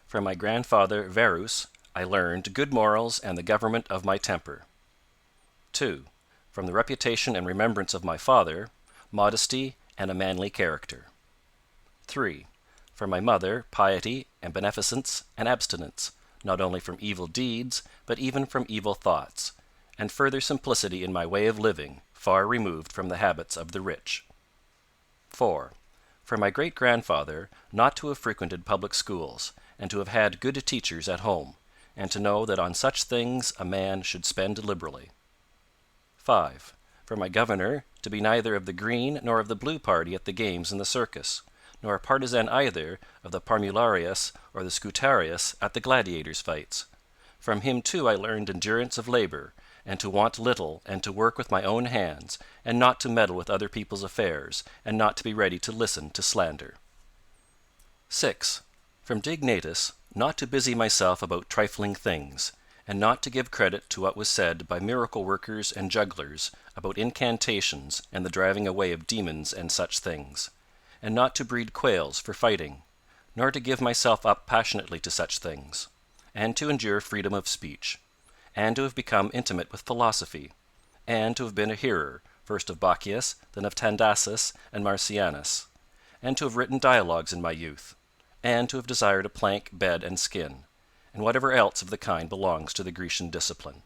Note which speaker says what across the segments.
Speaker 1: From my grandfather Verus I learned good morals and the government of my temper. 2. From the reputation and remembrance of my father, modesty and a manly character. 3. From my mother, piety and beneficence and abstinence, not only from evil deeds, but even from evil thoughts, and further simplicity in my way of living, far removed from the habits of the rich. 4. From my great-grandfather, not to have frequented public schools, and to have had good teachers at home, and to know that on such things a man should spend liberally. 5. From my governor, to be neither of the green nor of the blue party at the games and the circus, nor a partisan either of the Parmularius or the Scutarius at the gladiators' fights. From him too I learned endurance of labour, and to want little, and to work with my own hands, and not to meddle with other people's affairs, and not to be ready to listen to slander. 6. From Dignatus, not to busy myself about trifling things, and not to give credit to what was said by miracle workers and jugglers about incantations and the driving away of demons and such things, and not to breed quails for fighting, nor to give myself up passionately to such things, and to endure freedom of speech, and to have become intimate with philosophy, and to have been a hearer, first of Bacchius, then of Tandasus and Marcianus, and to have written dialogues in my youth, and to have desired a plank, bed, and skin, and whatever else of the kind belongs to the Grecian discipline.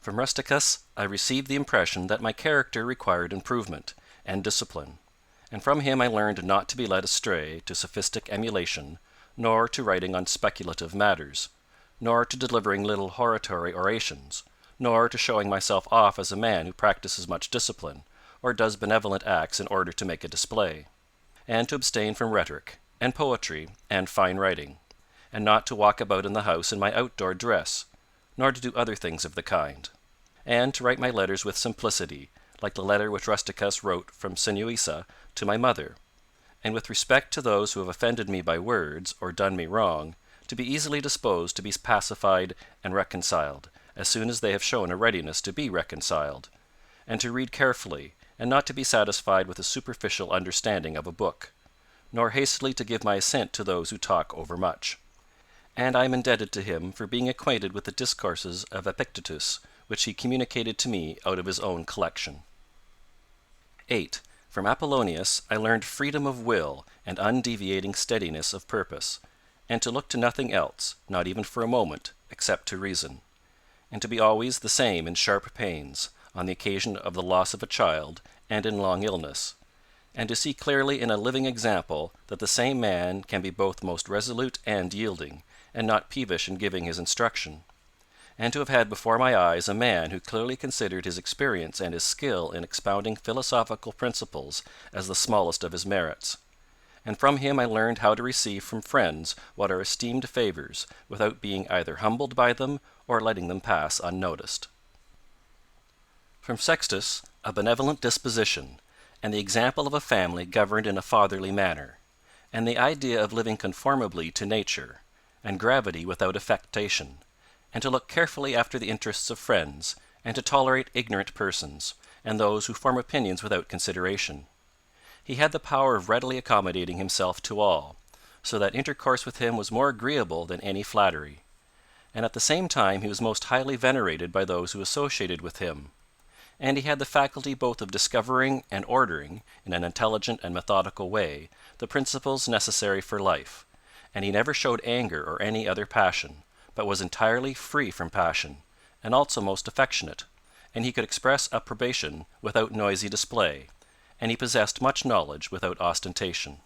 Speaker 1: From Rusticus I received the impression that my character required improvement and discipline, and from him I learned not to be led astray to sophistic emulation, nor to writing on speculative matters, nor to delivering little hortatory orations, nor to showing myself off as a man who practises much discipline, or does benevolent acts in order to make a display, and to abstain from rhetoric, and poetry, and fine writing, and not to walk about in the house in my outdoor dress, nor to do other things of the kind, and to write my letters with simplicity, like the letter which Rusticus wrote from Sinuessa to my mother, and with respect to those who have offended me by words, or done me wrong, to be easily disposed to be pacified and reconciled, as soon as they have shown a readiness to be reconciled, and to read carefully, and not to be satisfied with a superficial understanding of a book, nor hastily to give my assent to those who talk overmuch. And I am indebted to him for being acquainted with the discourses of Epictetus, which he communicated to me out of his own collection. 8. From Apollonius I learned freedom of will and undeviating steadiness of purpose, and to look to nothing else, not even for a moment, except to reason, and to be always the same in sharp pains, on the occasion of the loss of a child, and in long illness, and to see clearly in a living example that the same man can be both most resolute and yielding, and not peevish in giving his instruction, and to have had before my eyes a man who clearly considered his experience and his skill in expounding philosophical principles as the smallest of his merits. And from him I learned how to receive from friends what are esteemed favours, without being either humbled by them or letting them pass unnoticed. From Sextus a benevolent disposition, and the example of a family governed in a fatherly manner, and the idea of living conformably to nature, and gravity without affectation, and to look carefully after the interests of friends, and to tolerate ignorant persons, and those who form opinions without consideration. He had the power of readily accommodating himself to all, so that intercourse with him was more agreeable than any flattery, and at the same time he was most highly venerated by those who associated with him, and he had the faculty both of discovering and ordering, in an intelligent and methodical way, the principles necessary for life, and he never showed anger or any other passion, but was entirely free from passion, and also most affectionate, and he could express approbation without noisy display, and he possessed much knowledge without ostentation.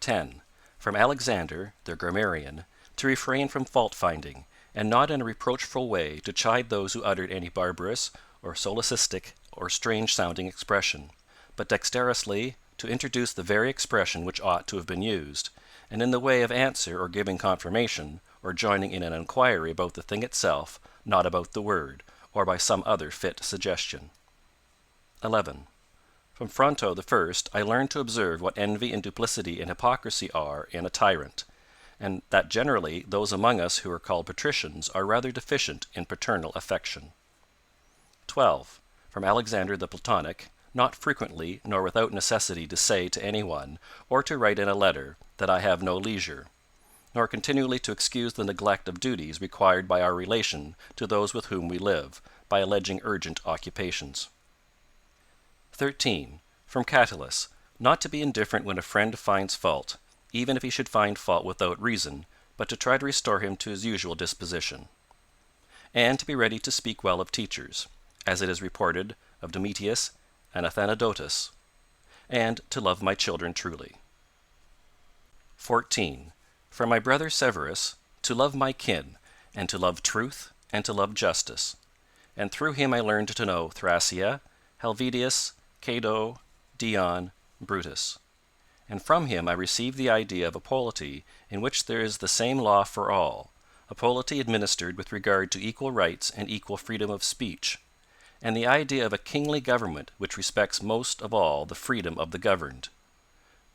Speaker 1: 10. From Alexander, the grammarian, to refrain from fault-finding, and not in a reproachful way to chide those who uttered any barbarous, or solecistic, or strange-sounding expression, but dexterously to introduce the very expression which ought to have been used, and in the way of answer or giving confirmation, or joining in an enquiry about the thing itself, not about the word, or by some other fit suggestion. 11. From Fronto the first I learned to observe what envy and duplicity and hypocrisy are in a tyrant, and that generally those among us who are called patricians are rather deficient in paternal affection. 12. From Alexander the Platonic, not frequently nor without necessity to say to any one, or to write in a letter, that I have no leisure, nor continually to excuse the neglect of duties required by our relation to those with whom we live, by alleging urgent occupations. 13. From Catullus, not to be indifferent when a friend finds fault, even if he should find fault without reason, but to try to restore him to his usual disposition. And to be ready to speak well of teachers, as it is reported of Domitius and Athenodotus, and to love my children truly. 14. From my brother Severus, to love my kin, and to love truth, and to love justice. And through him I learned to know Thrasea, Helvidius, Cato, Dion, Brutus. And from him I received the idea of a polity in which there is the same law for all, a polity administered with regard to equal rights and equal freedom of speech, and the idea of a kingly government which respects most of all the freedom of the governed.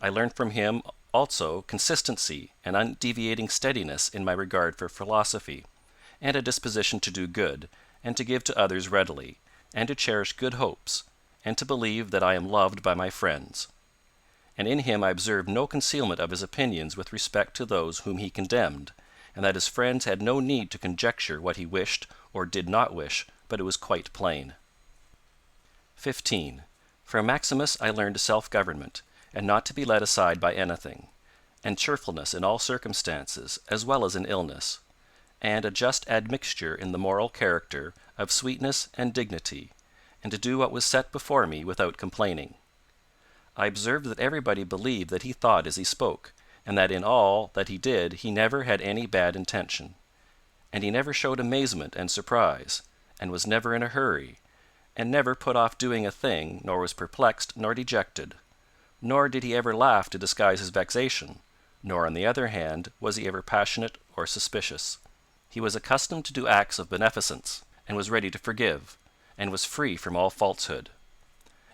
Speaker 1: I learned from him also consistency and undeviating steadiness in my regard for philosophy, and a disposition to do good, and to give to others readily, and to cherish good hopes, and to believe that I am loved by my friends. And in him I observed no concealment of his opinions with respect to those whom he condemned, and that his friends had no need to conjecture what he wished or did not wish, but it was quite plain. 15. From Maximus I learned self-government, and not to be led aside by anything, and cheerfulness in all circumstances, as well as in illness, and a just admixture in the moral character of sweetness and dignity, and to do what was set before me without complaining. I observed that everybody believed that he thought as he spoke, and that in all that he did he never had any bad intention. And he never showed amazement and surprise, and was never in a hurry, and never put off doing a thing, nor was perplexed nor dejected. Nor did he ever laugh to disguise his vexation, nor on the other hand was he ever passionate or suspicious. He was accustomed to do acts of beneficence, and was ready to forgive, and was free from all falsehood.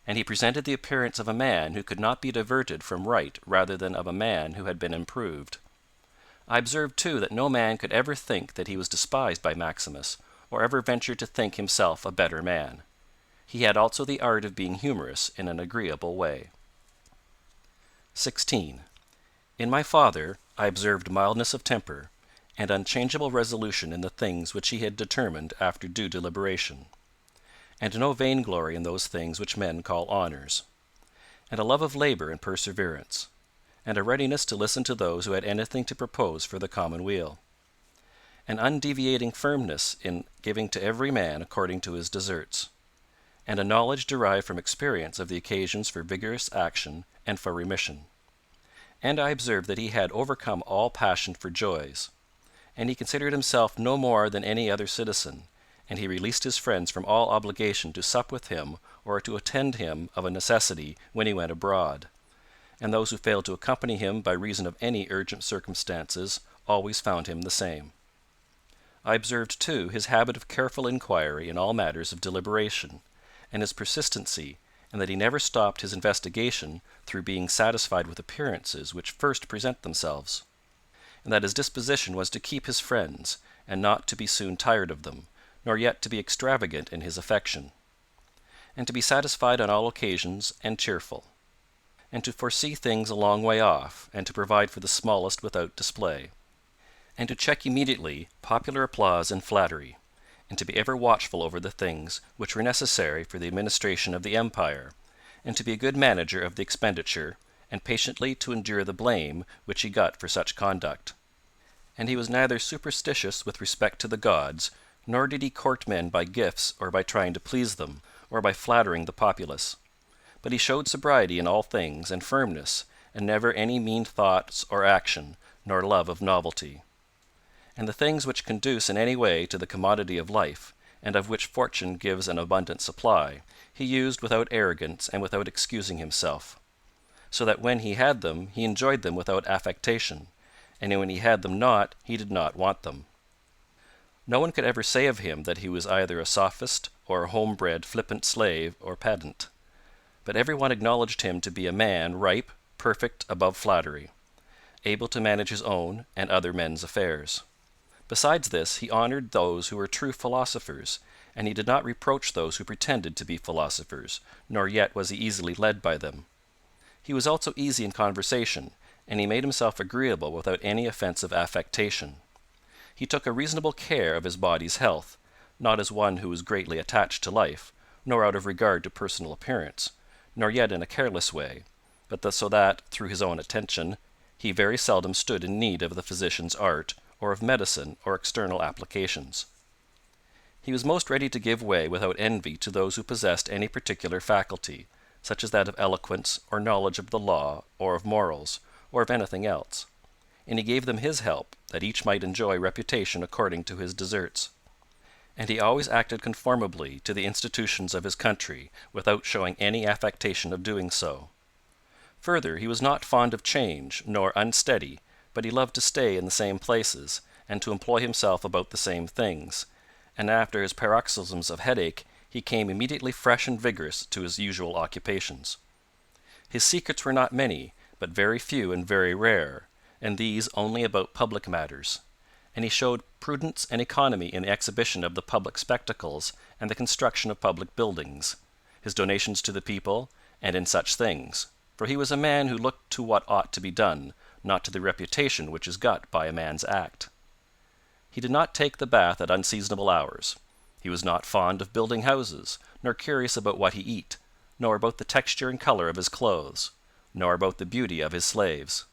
Speaker 1: And he presented the appearance of a man who could not be diverted from right rather than of a man who had been improved. I observed too that no man could ever think that he was despised by Maximus, or ever venture to think himself a better man. He had also the art of being humorous in an agreeable way. 16. In my father I observed mildness of temper, and unchangeable resolution in the things which he had determined after due deliberation, and no vainglory in those things which men call honours, and a love of labour and perseverance, and a readiness to listen to those who had anything to propose for the common weal, an undeviating firmness in giving to every man according to his deserts, and a knowledge derived from experience of the occasions for vigorous action and for remission. And I observed that he had overcome all passion for joys, and he considered himself no more than any other citizen, and he released his friends from all obligation to sup with him or to attend him of a necessity when he went abroad, and those who failed to accompany him by reason of any urgent circumstances always found him the same. I observed too his habit of careful inquiry in all matters of deliberation, and his persistency, and that he never stopped his investigation through being satisfied with appearances which first present themselves, and that his disposition was to keep his friends, and not to be soon tired of them, nor yet to be extravagant in his affection, and to be satisfied on all occasions and cheerful, and to foresee things a long way off, and to provide for the smallest without display, and to check immediately popular applause and flattery, and to be ever watchful over the things which were necessary for the administration of the empire, and to be a good manager of the expenditure, and patiently to endure the blame which he got for such conduct. And he was neither superstitious with respect to the gods, nor did he court men by gifts or by trying to please them, or by flattering the populace. But he showed sobriety in all things, and firmness, and never any mean thoughts or action, nor love of novelty. And the things which conduce in any way to the commodity of life, and of which fortune gives an abundant supply, he used without arrogance and without excusing himself, so that when he had them he enjoyed them without affectation, and when he had them not he did not want them. No one could ever say of him that he was either a sophist or a home-bred flippant slave or pedant, but every one acknowledged him to be a man ripe, perfect, above flattery, able to manage his own and other men's affairs. Besides this, he honoured those who were true philosophers, and he did not reproach those who pretended to be philosophers, nor yet was he easily led by them. He was also easy in conversation, and he made himself agreeable without any offensive affectation. He took a reasonable care of his body's health, not as one who was greatly attached to life, nor out of regard to personal appearance, nor yet in a careless way, but so that, through his own attention, he very seldom stood in need of the physician's art, or of medicine or external applications. He was most ready to give way without envy to those who possessed any particular faculty, such as that of eloquence, or knowledge of the law, or of morals, or of anything else, and he gave them his help, that each might enjoy reputation according to his deserts. And he always acted conformably to the institutions of his country, without showing any affectation of doing so. Further, he was not fond of change, nor unsteady, but he loved to stay in the same places, and to employ himself about the same things, and after his paroxysms of headache he came immediately fresh and vigorous to his usual occupations. His secrets were not many, but very few and very rare, and these only about public matters, and he showed prudence and economy in the exhibition of the public spectacles and the construction of public buildings, his donations to the people, and in such things, for he was a man who looked to what ought to be done, not to the reputation which is got by a man's act. He did not take the bath at unseasonable hours. He was not fond of building houses, nor curious about what he eat, nor about the texture and colour of his clothes, nor about the beauty of his slaves.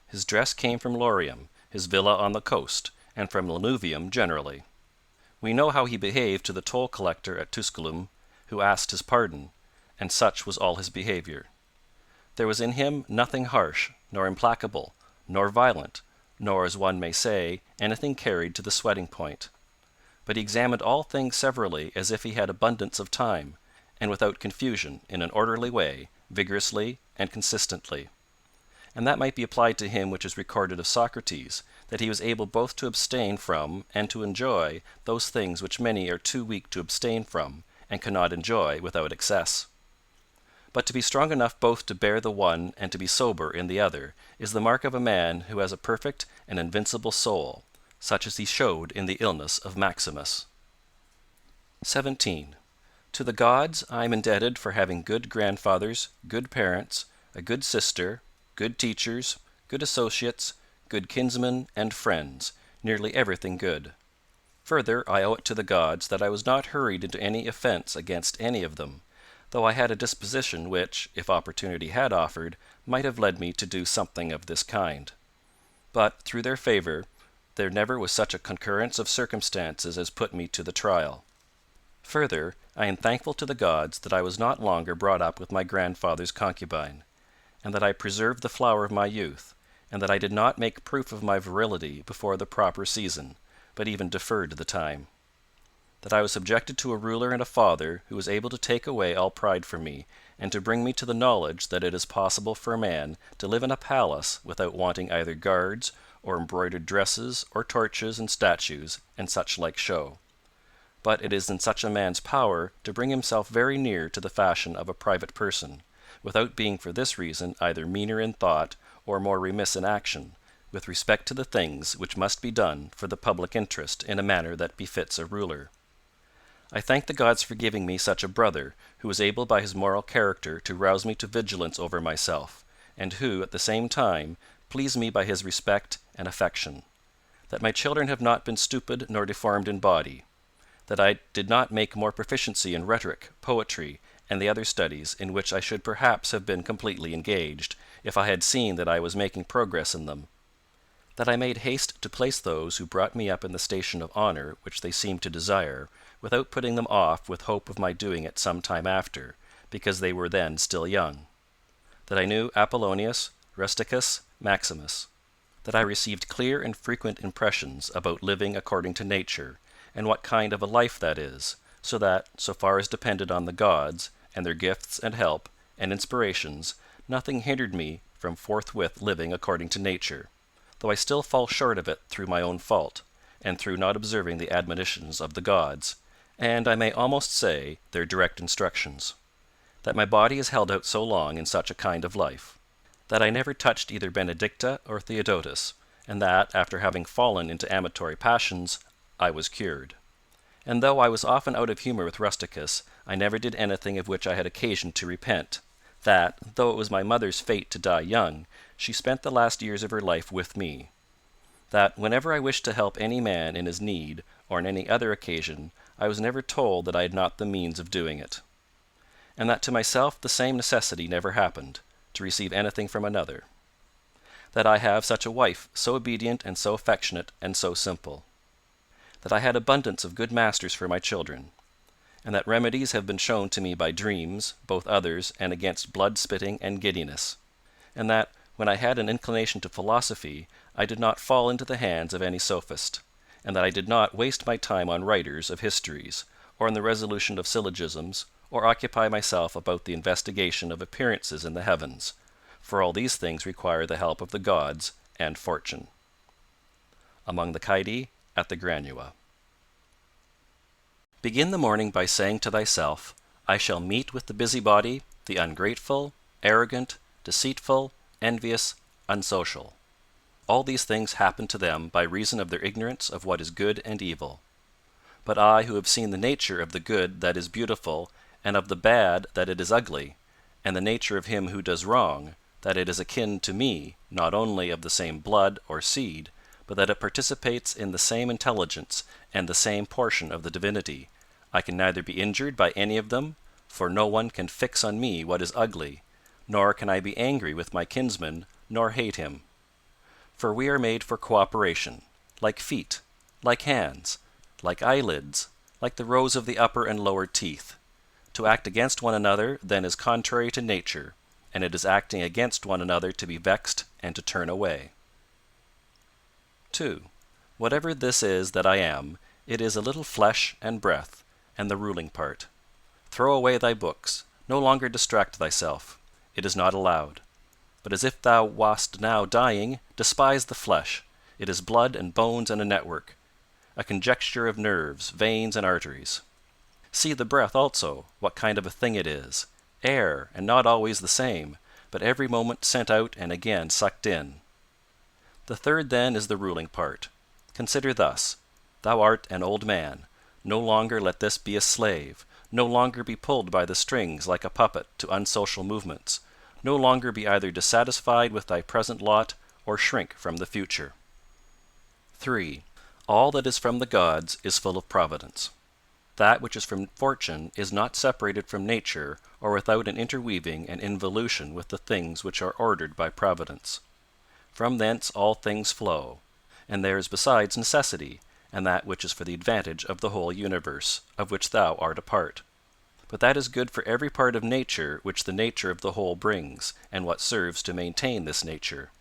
Speaker 1: His dress came from Laurium, his villa on the coast, and from Lanuvium generally. We know how he behaved to the toll collector at Tusculum, who asked his pardon, and such was all his behaviour. There was in him nothing harsh, nor implacable, nor violent, nor, as one may say, anything carried to the sweating point. But he examined all things severally as if he had abundance of time, and without confusion, in an orderly way, vigorously and consistently. And that might be applied to him which is recorded of Socrates, that he was able both to abstain from and to enjoy those things which many are too weak to abstain from, and cannot enjoy without excess. But to be strong enough both to bear the one and to be sober in the other is the mark of a man who has a perfect and invincible soul, such as he showed in the illness of Maximus. 17. To the gods I am indebted for having good grandfathers, good parents, a good sister, good teachers, good associates, good kinsmen and friends, nearly everything good. Further, I owe it to the gods that I was not hurried into any offence against any of them, though I had a disposition which, if opportunity had offered, might have led me to do something of this kind. But, through their favour, there never was such a concurrence of circumstances as put me to the trial. Further, I am thankful to the gods that I was not longer brought up with my grandfather's concubine, and that I preserved the flower of my youth, and that I did not make proof of my virility before the proper season, but even deferred the time. That I was subjected to a ruler and a father who was able to take away all pride from me, and to bring me to the knowledge that it is possible for a man to live in a palace without wanting either guards, or embroidered dresses, or torches and statues, and such like show. But it is in such a man's power to bring himself very near to the fashion of a private person, without being for this reason either meaner in thought or more remiss in action, with respect to the things which must be done for the public interest in a manner that befits a ruler. I thank the gods for giving me such a brother, who was able by his moral character to rouse me to vigilance over myself, and who, at the same time, pleased me by his respect and affection. That my children have not been stupid nor deformed in body. That I did not make more proficiency in rhetoric, poetry, and the other studies in which I should perhaps have been completely engaged, if I had seen that I was making progress in them. That I made haste to place those who brought me up in the station of honour which they seemed to desire, without putting them off with hope of my doing it some time after, because they were then still young. That I knew Apollonius, Rusticus, Maximus. That I received clear and frequent impressions about living according to nature, and what kind of a life that is, so that, so far as depended on the gods, and their gifts and help, and inspirations, nothing hindered me from forthwith living according to nature, though I still fall short of it through my own fault, and through not observing the admonitions of the gods, and I may almost say their direct instructions. That my body is held out so long in such a kind of life. That I never touched either Benedicta or Theodotus, and that, after having fallen into amatory passions, I was cured. And though I was often out of humour with Rusticus, I never did anything of which I had occasion to repent, that, though it was my mother's fate to die young, she spent the last years of her life with me; that, whenever I wished to help any man in his need, or on any other occasion, I was never told that I had not the means of doing it; and that to myself the same necessity never happened, to receive anything from another; that I have such a wife, so obedient and so affectionate and so simple; that I had abundance of good masters for my children; and that remedies have been shown to me by dreams, both others and against blood spitting and giddiness; and that, when I had an inclination to philosophy, I did not fall into the hands of any sophist; and that I did not waste my time on writers of histories, or on the resolution of syllogisms, or occupy myself about the investigation of appearances in the heavens, for all these things require the help of the gods and fortune. Among the Caedi at the Granua. Begin the morning by saying to thyself, I shall meet with the busybody, the ungrateful, arrogant, deceitful, envious, unsocial. All these things happen to them by reason of their ignorance of what is good and evil. But I, who have seen the nature of the good that is beautiful, and of the bad that it is ugly, and the nature of him who does wrong, that it is akin to me, not only of the same blood or seed, but that it participates in the same intelligence and the same portion of the divinity, I can neither be injured by any of them, for no one can fix on me what is ugly, nor can I be angry with my kinsman, nor hate him. For we are made for cooperation, like feet, like hands, like eyelids, like the rows of the upper and lower teeth. To act against one another then is contrary to nature, and it is acting against one another to be vexed and to turn away. 2. Whatever this is that I am, it is a little flesh and breath, and the ruling part. Throw away thy books, no longer distract thyself; it is not allowed. But as if thou wast now dying, despise the flesh; it is blood and bones and a network, a conjecture of nerves, veins, and arteries. See the breath also, what kind of a thing it is; air, and not always the same, but every moment sent out and again sucked in. The third then is the ruling part. Consider thus: thou art an old man; no longer let this be a slave, no longer be pulled by the strings like a puppet to unsocial movements, no longer be either dissatisfied with thy present lot or shrink from the future. 3. All that is from the gods is full of providence. That which is from fortune is not separated from nature or without an interweaving and involution with the things which are ordered by providence. From thence all things flow, and there is besides necessity, and that which is for the advantage of the whole universe, of which thou art a part. But that is good for every part of nature which the nature of the whole brings, and what serves to maintain this nature.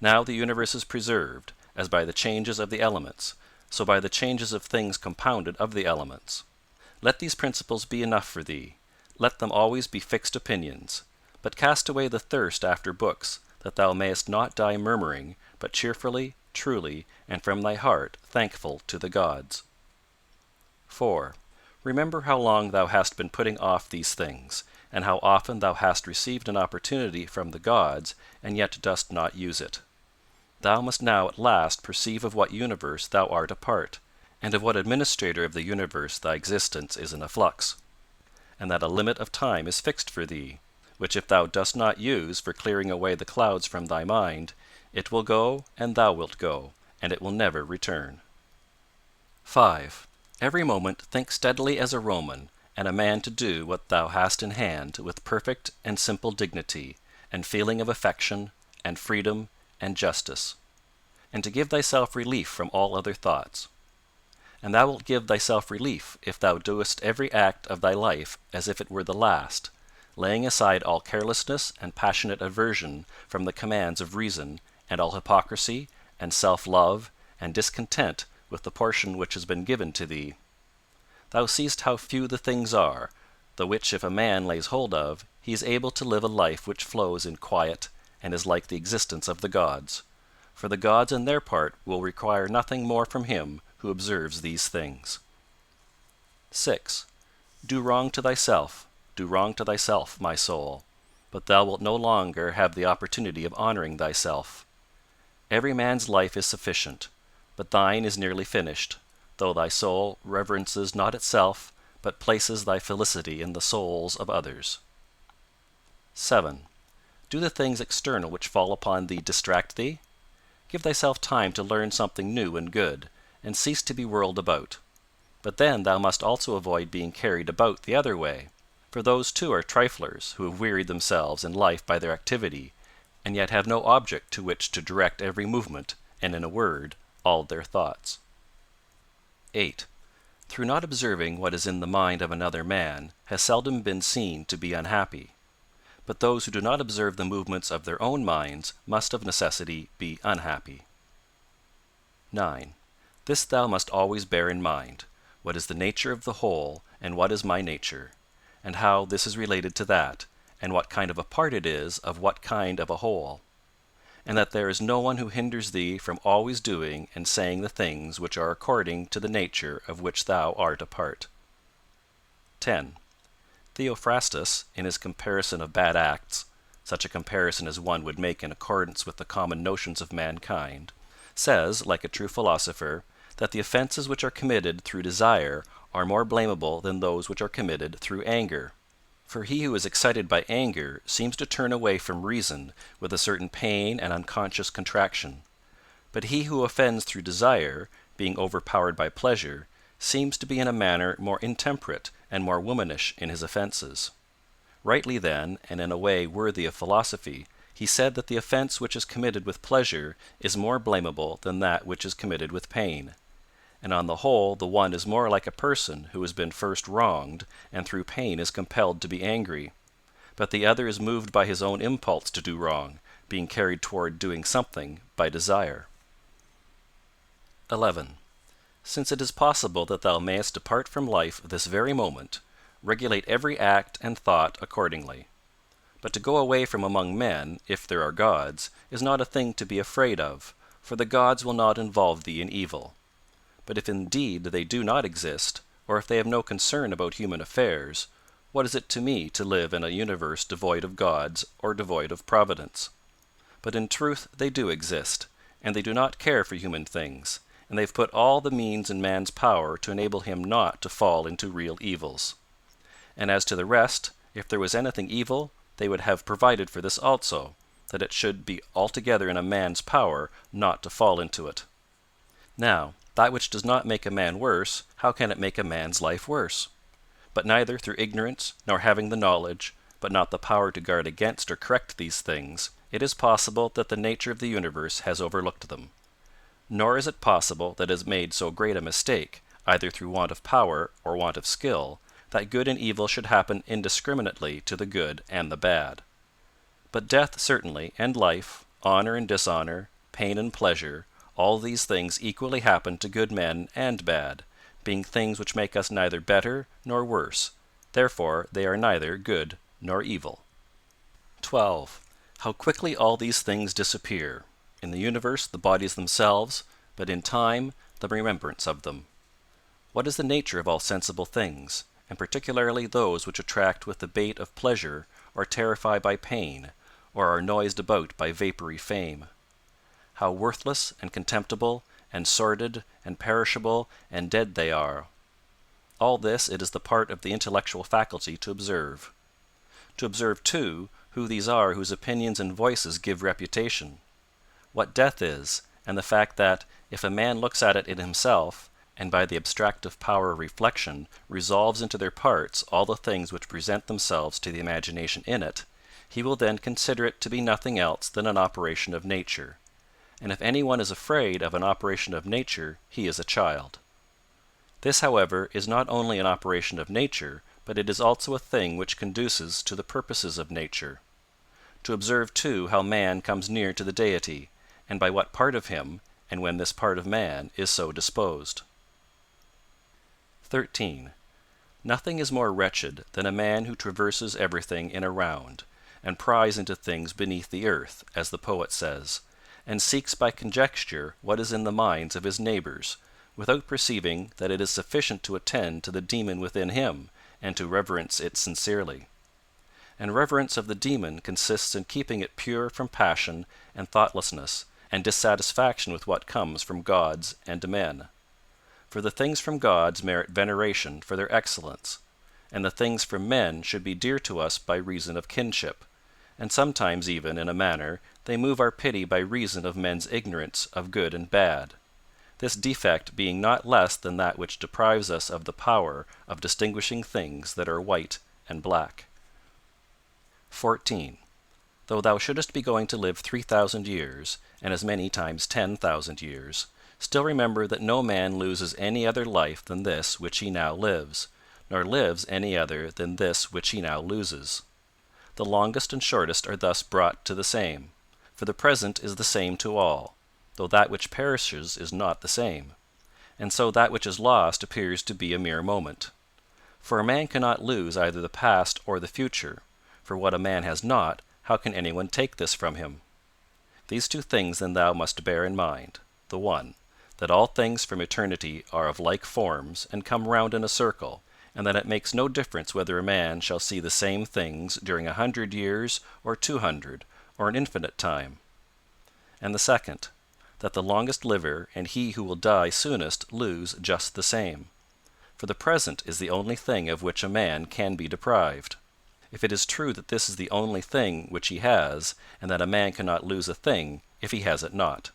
Speaker 1: Now the universe is preserved, as by the changes of the elements, so by the changes of things compounded of the elements. Let these principles be enough for thee; let them always be fixed opinions. But cast away the thirst after books, that thou mayest not die murmuring, but cheerfully, truly, and from thy heart thankful to the gods. 4. Remember how long thou hast been putting off these things, and how often thou hast received an opportunity from the gods, and yet dost not use it. Thou must now at last perceive of what universe thou art a part, and of what administrator of the universe thy existence is in a flux, and that a limit of time is fixed for thee, which if thou dost not use for clearing away the clouds from thy mind, it will go and thou wilt go, and it will never return. 5. Every moment think steadily as a Roman, and a man to do what thou hast in hand with perfect and simple dignity, and feeling of affection, and freedom, and justice, and to give thyself relief from all other thoughts. And thou wilt give thyself relief if thou doest every act of thy life as if it were the last, laying aside all carelessness and passionate aversion from the commands of reason, and all hypocrisy, and self-love, and discontent with the portion which has been given to thee. Thou seest how few the things are, the which if a man lays hold of, he is able to live a life which flows in quiet, and is like the existence of the gods. For the gods on their part will require nothing more from him who observes these things. 6. Do wrong to thyself, my soul, but thou wilt no longer have the opportunity of honoring thyself. Every man's life is sufficient, but thine is nearly finished, though thy soul reverences not itself, but places thy felicity in the souls of others. 7. Do the things external which fall upon thee distract thee? Give thyself time to learn something new and good, and cease to be whirled about. But then thou must also avoid being carried about the other way, for those too are triflers who have wearied themselves in life by their activity, and yet have no object to which to direct every movement, and in a word, all their thoughts. 8. Through not observing what is in the mind of another man, has seldom been seen to be unhappy. But those who do not observe the movements of their own minds must of necessity be unhappy. 9. This thou must always bear in mind: what is the nature of the whole, and what is my nature, and how this is related to that, and what kind of a part it is of what kind of a whole, and that there is no one who hinders thee from always doing and saying the things which are according to the nature of which thou art a part. 10. Theophrastus, in his comparison of bad acts, such a comparison as one would make in accordance with the common notions of mankind, says, like a true philosopher, that the offences which are committed through desire are more blamable than those which are committed through anger. For he who is excited by anger seems to turn away from reason with a certain pain and unconscious contraction, but he who offends through desire, being overpowered by pleasure, seems to be in a manner more intemperate and more womanish in his offences. Rightly then, and in a way worthy of philosophy, he said that the offence which is committed with pleasure is more blamable than that which is committed with pain. And on the whole the one is more like a person who has been first wronged and through pain is compelled to be angry, but the other is moved by his own impulse to do wrong, being carried toward doing something by desire. 11. Since it is possible that thou mayest depart from life this very moment, regulate every act and thought accordingly. But to go away from among men, if there are gods, is not a thing to be afraid of, for the gods will not involve thee in evil. But if indeed they do not exist, or if they have no concern about human affairs, what is it to me to live in a universe devoid of gods or devoid of providence? But in truth they do exist, and they do not care for human things, and they have put all the means in man's power to enable him not to fall into real evils. And as to the rest, if there was anything evil, they would have provided for this also, that it should be altogether in a man's power not to fall into it. Now, that which does not make a man worse, how can it make a man's life worse? But neither through ignorance, nor having the knowledge, but not the power to guard against or correct these things, it is possible that the nature of the universe has overlooked them. Nor is it possible that it has made so great a mistake, either through want of power or want of skill, that good and evil should happen indiscriminately to the good and the bad. But death certainly, and life, honor and dishonor, pain and pleasure, all these things equally happen to good men and bad, being things which make us neither better nor worse. Therefore they are neither good nor evil. 12. How quickly all these things disappear! In the universe the bodies themselves, but in time the remembrance of them. What is the nature of all sensible things, and particularly those which attract with the bait of pleasure, or terrify by pain, or are noised about by vapory fame? How worthless and contemptible and sordid and perishable and dead they are! All this it is the part of the intellectual faculty to observe. To observe, too, who these are whose opinions and voices give reputation, what death is, and the fact that, if a man looks at it in himself, and by the abstractive power of reflection resolves into their parts all the things which present themselves to the imagination in it, he will then consider it to be nothing else than an operation of nature. And if any one is afraid of an operation of nature, he is a child. This, however, is not only an operation of nature, but it is also a thing which conduces to the purposes of nature. To observe, too, how man comes near to the Deity, and by what part of him, and when this part of man is so disposed. 13. Nothing is more wretched than a man who traverses everything in a round, and pries into things beneath the earth, as the poet says, and seeks by conjecture what is in the minds of his neighbors, without perceiving that it is sufficient to attend to the demon within him, and to reverence it sincerely. And reverence of the demon consists in keeping it pure from passion and thoughtlessness, and dissatisfaction with what comes from gods and men. For the things from gods merit veneration for their excellence, and the things from men should be dear to us by reason of kinship, and sometimes even, in a manner, they move our pity by reason of men's ignorance of good and bad, this defect being not less than that which deprives us of the power of distinguishing things that are white and black. 14. Though thou shouldest be going to live 3,000 years, and as many times 10,000 years, still remember that no man loses any other life than this which he now lives, nor lives any other than this which he now loses. The longest and shortest are thus brought to the same, for the present is the same to all, though that which perishes is not the same, and so that which is lost appears to be a mere moment. For a man cannot lose either the past or the future, for what a man has not, how can anyone take this from him? These two things then thou must bear in mind: the one, that all things from eternity are of like forms and come round in a circle, and that it makes no difference whether a man shall see the same things during 100 years or 200 or an infinite time. And the second, that the longest liver and he who will die soonest lose just the same. For the present is the only thing of which a man can be deprived. If it is true that this is the only thing which he has, and that a man cannot lose a thing if he has it not.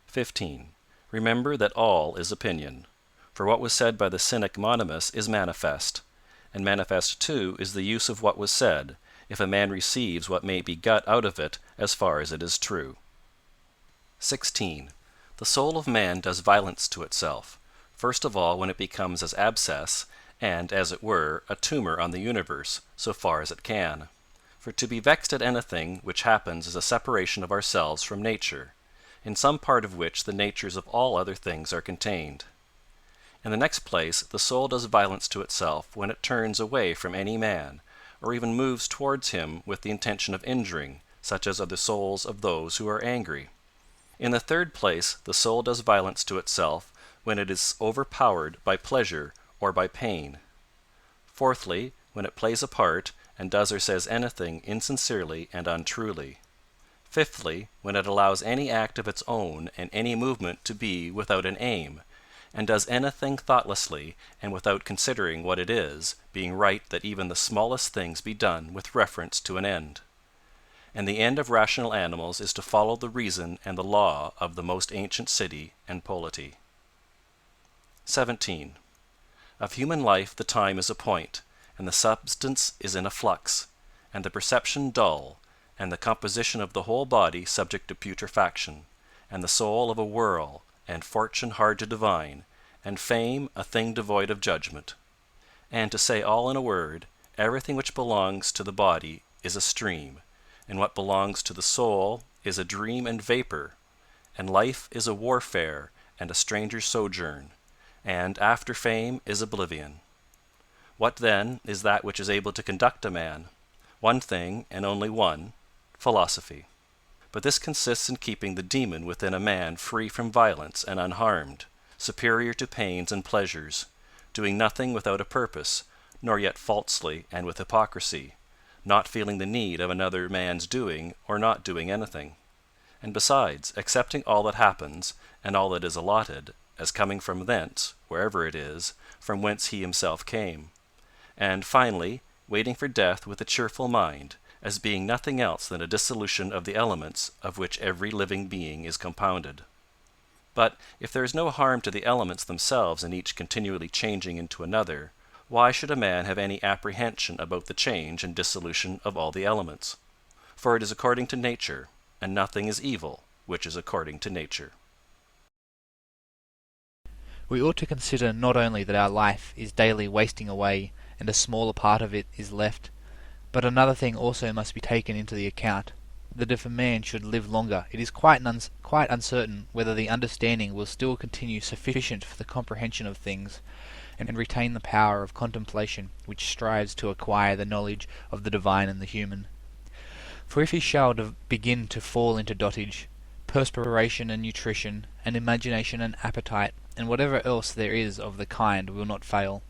Speaker 1: 15. Remember that all is opinion. For what was said by the Cynic Monimus is manifest, and manifest too is the use of what was said, if a man receives what may be got out of it as far as it is true. 16. The soul of man does violence to itself, first of all when it becomes as abscess, and, as it were, a tumour on the universe, so far as it can. For to be vexed at anything which happens is a separation of ourselves from nature, in some part of which the natures of all other things are contained. In the next place, the soul does violence to itself when it turns away from any man, or even moves towards him with the intention of injuring, such as are the souls of those who are angry. In the third place, the soul does violence to itself when it is overpowered by pleasure or by pain. Fourthly, when it plays a part, and does or says anything insincerely and untruly. Fifthly, when it allows any act of its own and any movement to be without an aim, and does anything thoughtlessly and without considering what it is, being right that even the smallest things be done with reference to an end. And the end of rational animals is to follow the reason and the law of the most ancient city and polity. 17. Of human life the time is a point, and the substance is in a flux, and the perception dull, and the composition of the whole body subject to putrefaction, and the soul of a whirl, and fortune hard to divine, and fame a thing devoid of judgment. And to say all in a word, everything which belongs to the body is a stream, and what belongs to the soul is a dream and vapor, and life is a warfare and a stranger's sojourn, and after fame is oblivion. What then is that which is able to conduct a man? One thing, and only one: philosophy. But this consists in keeping the demon within a man free from violence and unharmed, superior to pains and pleasures, doing nothing without a purpose, nor yet falsely and with hypocrisy, not feeling the need of another man's doing or not doing anything, and besides accepting all that happens and all that is allotted, as coming from thence, wherever it is, from whence he himself came, and finally waiting for death with a cheerful mind, as being nothing else than a dissolution of the elements of which every living being is compounded. But if there is no harm to the elements themselves in each continually changing into another, why should a man have any apprehension about the change and dissolution of all the elements? For it is according to nature, and nothing is evil which is according to nature.
Speaker 2: We ought to consider not only that our life is daily wasting away, and a smaller part of it is left, but another thing also must be taken into the account, that if a man should live longer, it is quite uncertain whether the understanding will still continue sufficient for the comprehension of things, and retain the power of contemplation which strives to acquire the knowledge of the divine and the human. For if he shall begin to fall into dotage, perspiration and nutrition, and imagination and appetite, and whatever else there is of the kind will not fail.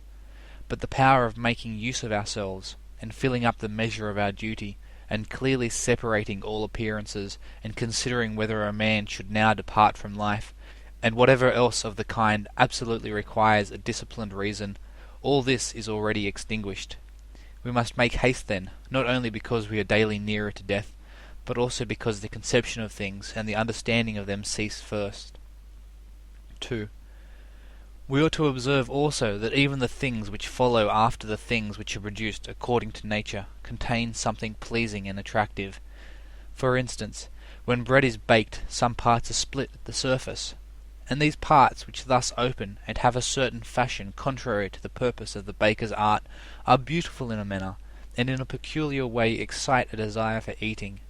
Speaker 2: But the power of making use of ourselves, and filling up the measure of our duty, and clearly separating all appearances, and considering whether a man should now depart from life, and whatever else of the kind absolutely requires a disciplined reason, all this is already extinguished. We must make haste then, not only because we are daily nearer to death, but also because the conception of things and the understanding of them cease first. 2. We ought to observe also that even the things which follow after the things which are produced according to nature contain something pleasing and attractive. For instance, when bread is baked, some parts are split at the surface, and these parts which thus open and have a certain fashion contrary to the purpose of the baker's art are beautiful in a manner, and in a peculiar way excite a desire for eating.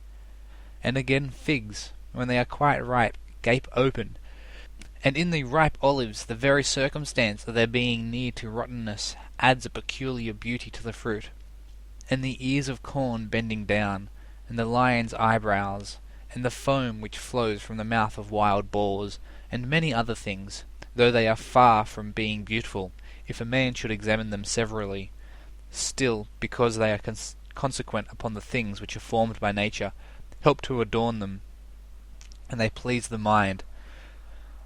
Speaker 2: And again figs, when they are quite ripe, gape open, and in the ripe olives the very circumstance of their being near to rottenness adds a peculiar beauty to the fruit. And the ears of corn bending down, and the lion's eyebrows, and the foam which flows from the mouth of wild boars, and many other things, though they are far from being beautiful, if a man should examine them severally, still, because they are consequent upon the things which are formed by nature, help to adorn them, and they please the mind,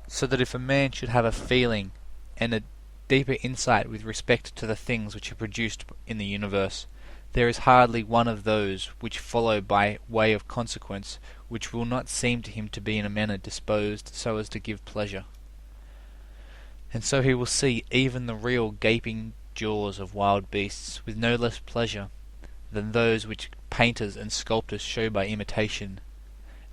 Speaker 2: so that if a man should have a feeling and a deeper insight with respect to the things which are produced in the universe, there is hardly one of those which follow by way of consequence which will not seem to him to be in a manner disposed so as to give pleasure. And so he will see even the real gaping jaws of wild beasts with no less pleasure than those which painters and sculptors show by imitation,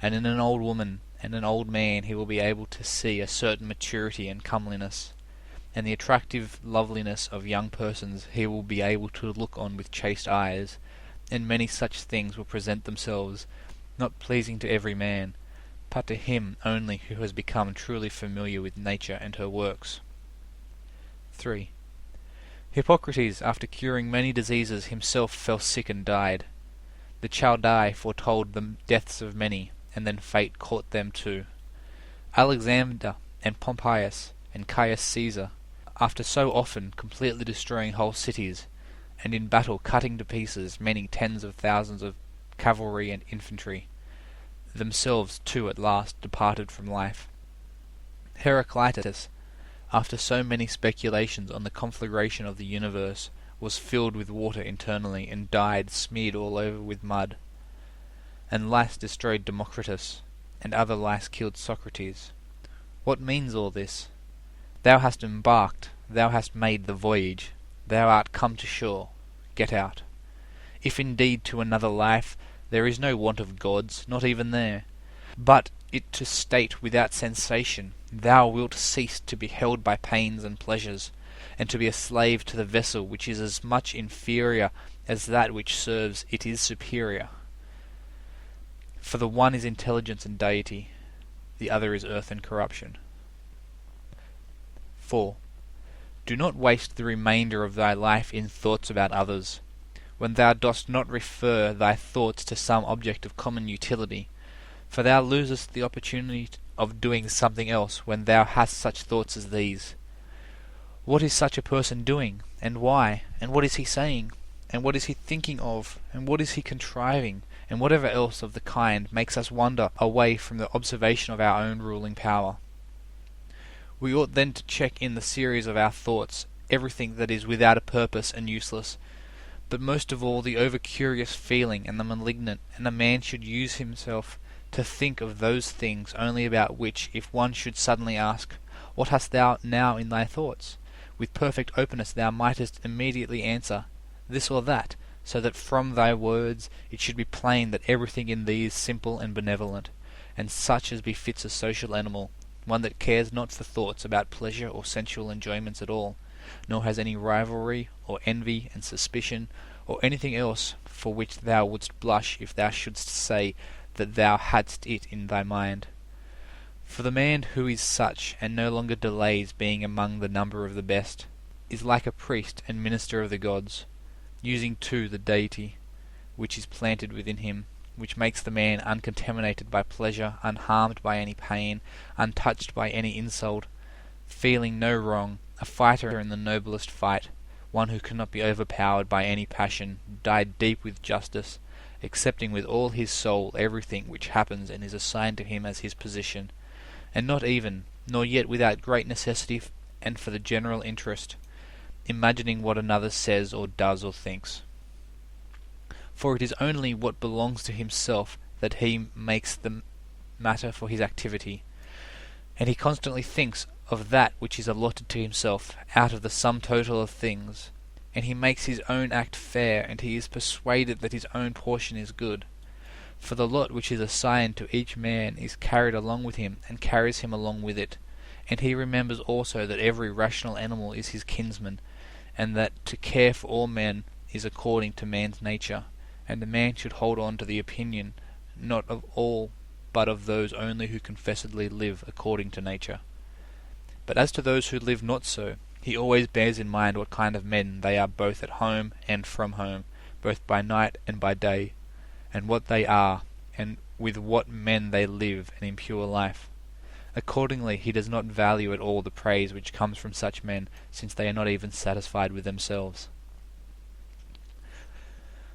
Speaker 2: and in an old woman and an old man he will be able to see a certain maturity and comeliness, and the attractive loveliness of young persons he will be able to look on with chaste eyes, and many such things will present themselves, not pleasing to every man, but to him only who has become truly familiar with nature and her works. 3. Hippocrates, after curing many diseases, himself fell sick and died. The Chaldai foretold the deaths of many, and then fate caught them too. Alexander and Pompeius and Caius Caesar, after so often completely destroying whole cities, and in battle cutting to pieces many tens of thousands of cavalry and infantry, themselves too at last departed from life. Heraclitus, after so many speculations on the conflagration of the universe, was filled with water internally, and died smeared all over with mud. And lice destroyed Democritus, and other lice killed Socrates. What means all this? Thou hast embarked, thou hast made the voyage, thou art come to shore, get out. If indeed to another life there is no want of gods, not even there, but it to state without sensation, thou wilt cease to be held by pains and pleasures, and to be a slave to the vessel which is as much inferior as that which serves it is superior. For the one is intelligence and deity, the other is earth and corruption. 4. Do not waste the remainder of thy life in thoughts about others, when thou dost not refer thy thoughts to some object of common utility, for thou losest the opportunity of doing something else when thou hast such thoughts as these. What is such a person doing, and why, and what is he saying, and what is he thinking of, and what is he contriving, and whatever else of the kind makes us wander away from the observation of our own ruling power. We ought then to check in the series of our thoughts everything that is without a purpose and useless, but most of all the over-curious feeling and the malignant, and a man should use himself to think of those things only about which, if one should suddenly ask, "What hast thou now in thy thoughts?" with perfect openness thou mightest immediately answer, "This or that," so that from thy words it should be plain that everything in thee is simple and benevolent, and such as befits a social animal, one that cares not for thoughts about pleasure or sensual enjoyments at all, nor has any rivalry or envy and suspicion, or anything else for which thou wouldst blush if thou shouldst say that thou hadst it in thy mind. For the man who is such, and no longer delays being among the number of the best, is like a priest and minister of the gods, using too the deity which is planted within him, which makes the man uncontaminated by pleasure, unharmed by any pain, untouched by any insult, feeling no wrong, a fighter in the noblest fight, one who cannot be overpowered by any passion, dyed deep with justice, accepting with all his soul everything which happens and is assigned to him as his position, and not even, nor yet without great necessity and for the general interest, imagining what another says or does or thinks. for it is only what belongs to himself that he makes the matter for his activity, and he constantly thinks of that which is allotted to himself out of the sum total of things, and he makes his own act fair, and he is persuaded that his own portion is good. For the lot which is assigned to each man is carried along with him, and carries him along with it. And he remembers also that every rational animal is his kinsman, and that to care for all men is according to man's nature, and a man should hold on to the opinion not of all, but of those only who confessedly live according to nature. But as to those who live not so, he always bears in mind what kind of men they are both at home and from home, both by night and by day, and what they are, and with what men they live an impure life. Accordingly, he does not value at all the praise which comes from such men, since they are not even satisfied with themselves.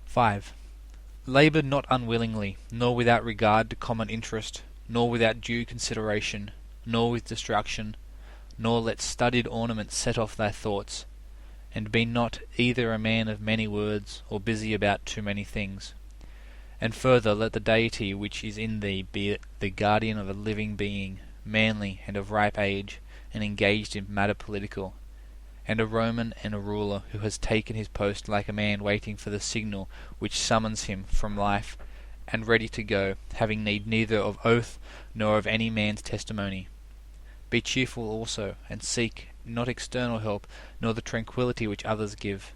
Speaker 2: 5. Labour not unwillingly, nor without regard to common interest, nor without due consideration, nor with distraction, nor let studied ornaments set off thy thoughts, and be not either a man of many words, or busy about too many things. And further, let the deity which is in thee be the guardian of a living being, manly and of ripe age, and engaged in matter political, and a Roman and a ruler who has taken his post like a man waiting for the signal which summons him from life, and ready to go, having need neither of oath nor of any man's testimony. Be cheerful also, and seek not external help, nor the tranquillity which others give.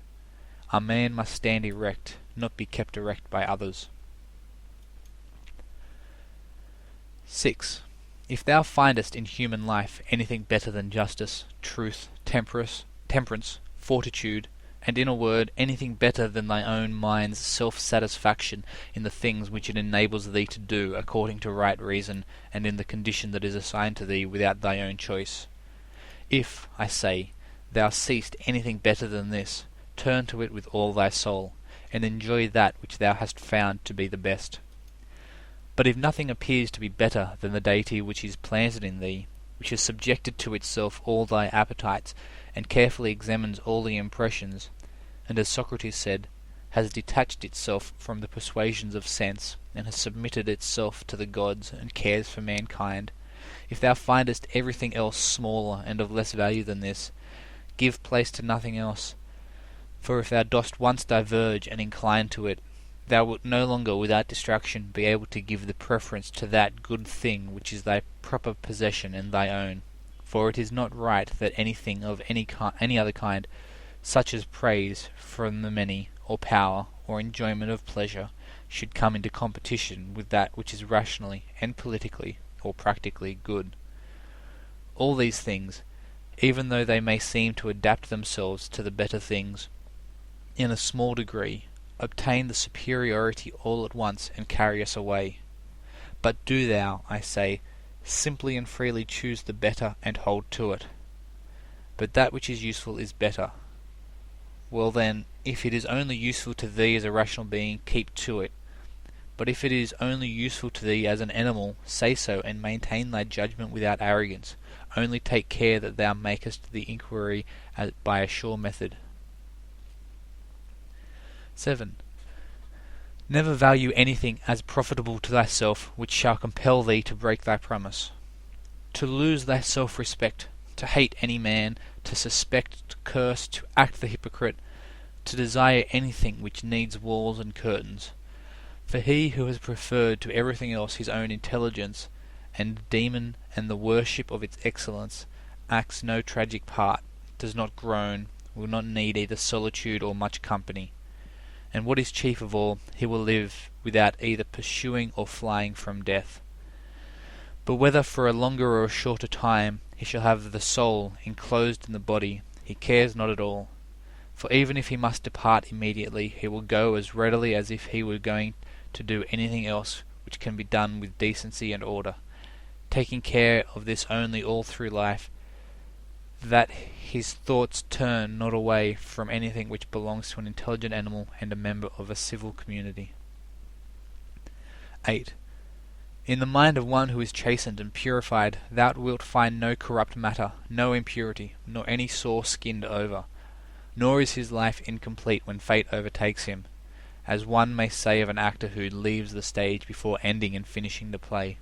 Speaker 2: A man must stand erect, not be kept erect by others. 6. If thou findest in human life anything better than justice, truth, temperance, fortitude, and in a word, anything better than thy own mind's self-satisfaction in the things which it enables thee to do according to right reason, and in the condition that is assigned to thee without thy own choice. If, I say, thou seest anything better than this, turn to it with all thy soul, and enjoy that which thou hast found to be the best. But if nothing appears to be better than the deity which is planted in thee, which has subjected to itself all thy appetites, and carefully examines all the impressions, and as Socrates said, has detached itself from the persuasions of sense, and has submitted itself to the gods, and cares for mankind, if thou findest everything else smaller and of less value than this, give place to nothing else. For if thou dost once diverge and incline to it, thou wilt no longer without distraction be able to give the preference to that good thing which is thy proper possession and thy own. For it is not right that anything of any other kind, such as praise from the many, or power, or enjoyment of pleasure, should come into competition with that which is rationally and politically or practically good. All these things, even though they may seem to adapt themselves to the better things, in a small degree, obtain the superiority all at once and carry us away. But do thou, I say, simply and freely choose the better and hold to it. But that which is useful is better. Well then, if it is only useful to thee as a rational being, keep to it. But if it is only useful to thee as an animal, say so, and maintain thy judgment without arrogance. Only take care that thou makest the inquiry by a sure method. 7. Never value anything as profitable to thyself which shall compel thee to break thy promise. To lose thy self-respect, to hate any man, to suspect, to curse, to act the hypocrite, to desire anything which needs walls and curtains. For he who has preferred to everything else his own intelligence and demon and the worship of its excellence, acts no tragic part, does not groan, will not need either solitude or much company. And what is chief of all, he will live without either pursuing or flying from death. But whether for a longer or a shorter time he shall have the soul enclosed in the body, he cares not at all. For even if he must depart immediately, he will go as readily as if he were going to do anything else which can be done with decency and order, taking care of this only all through life, that his thoughts turn not away from anything which belongs to an intelligent animal and a member of a civil community. 8. In the mind of one who is chastened and purified, thou wilt find no corrupt matter, no impurity, nor any sore skinned over. Nor is his life incomplete when fate overtakes him, as one may say of an actor who leaves the stage before ending and finishing the play.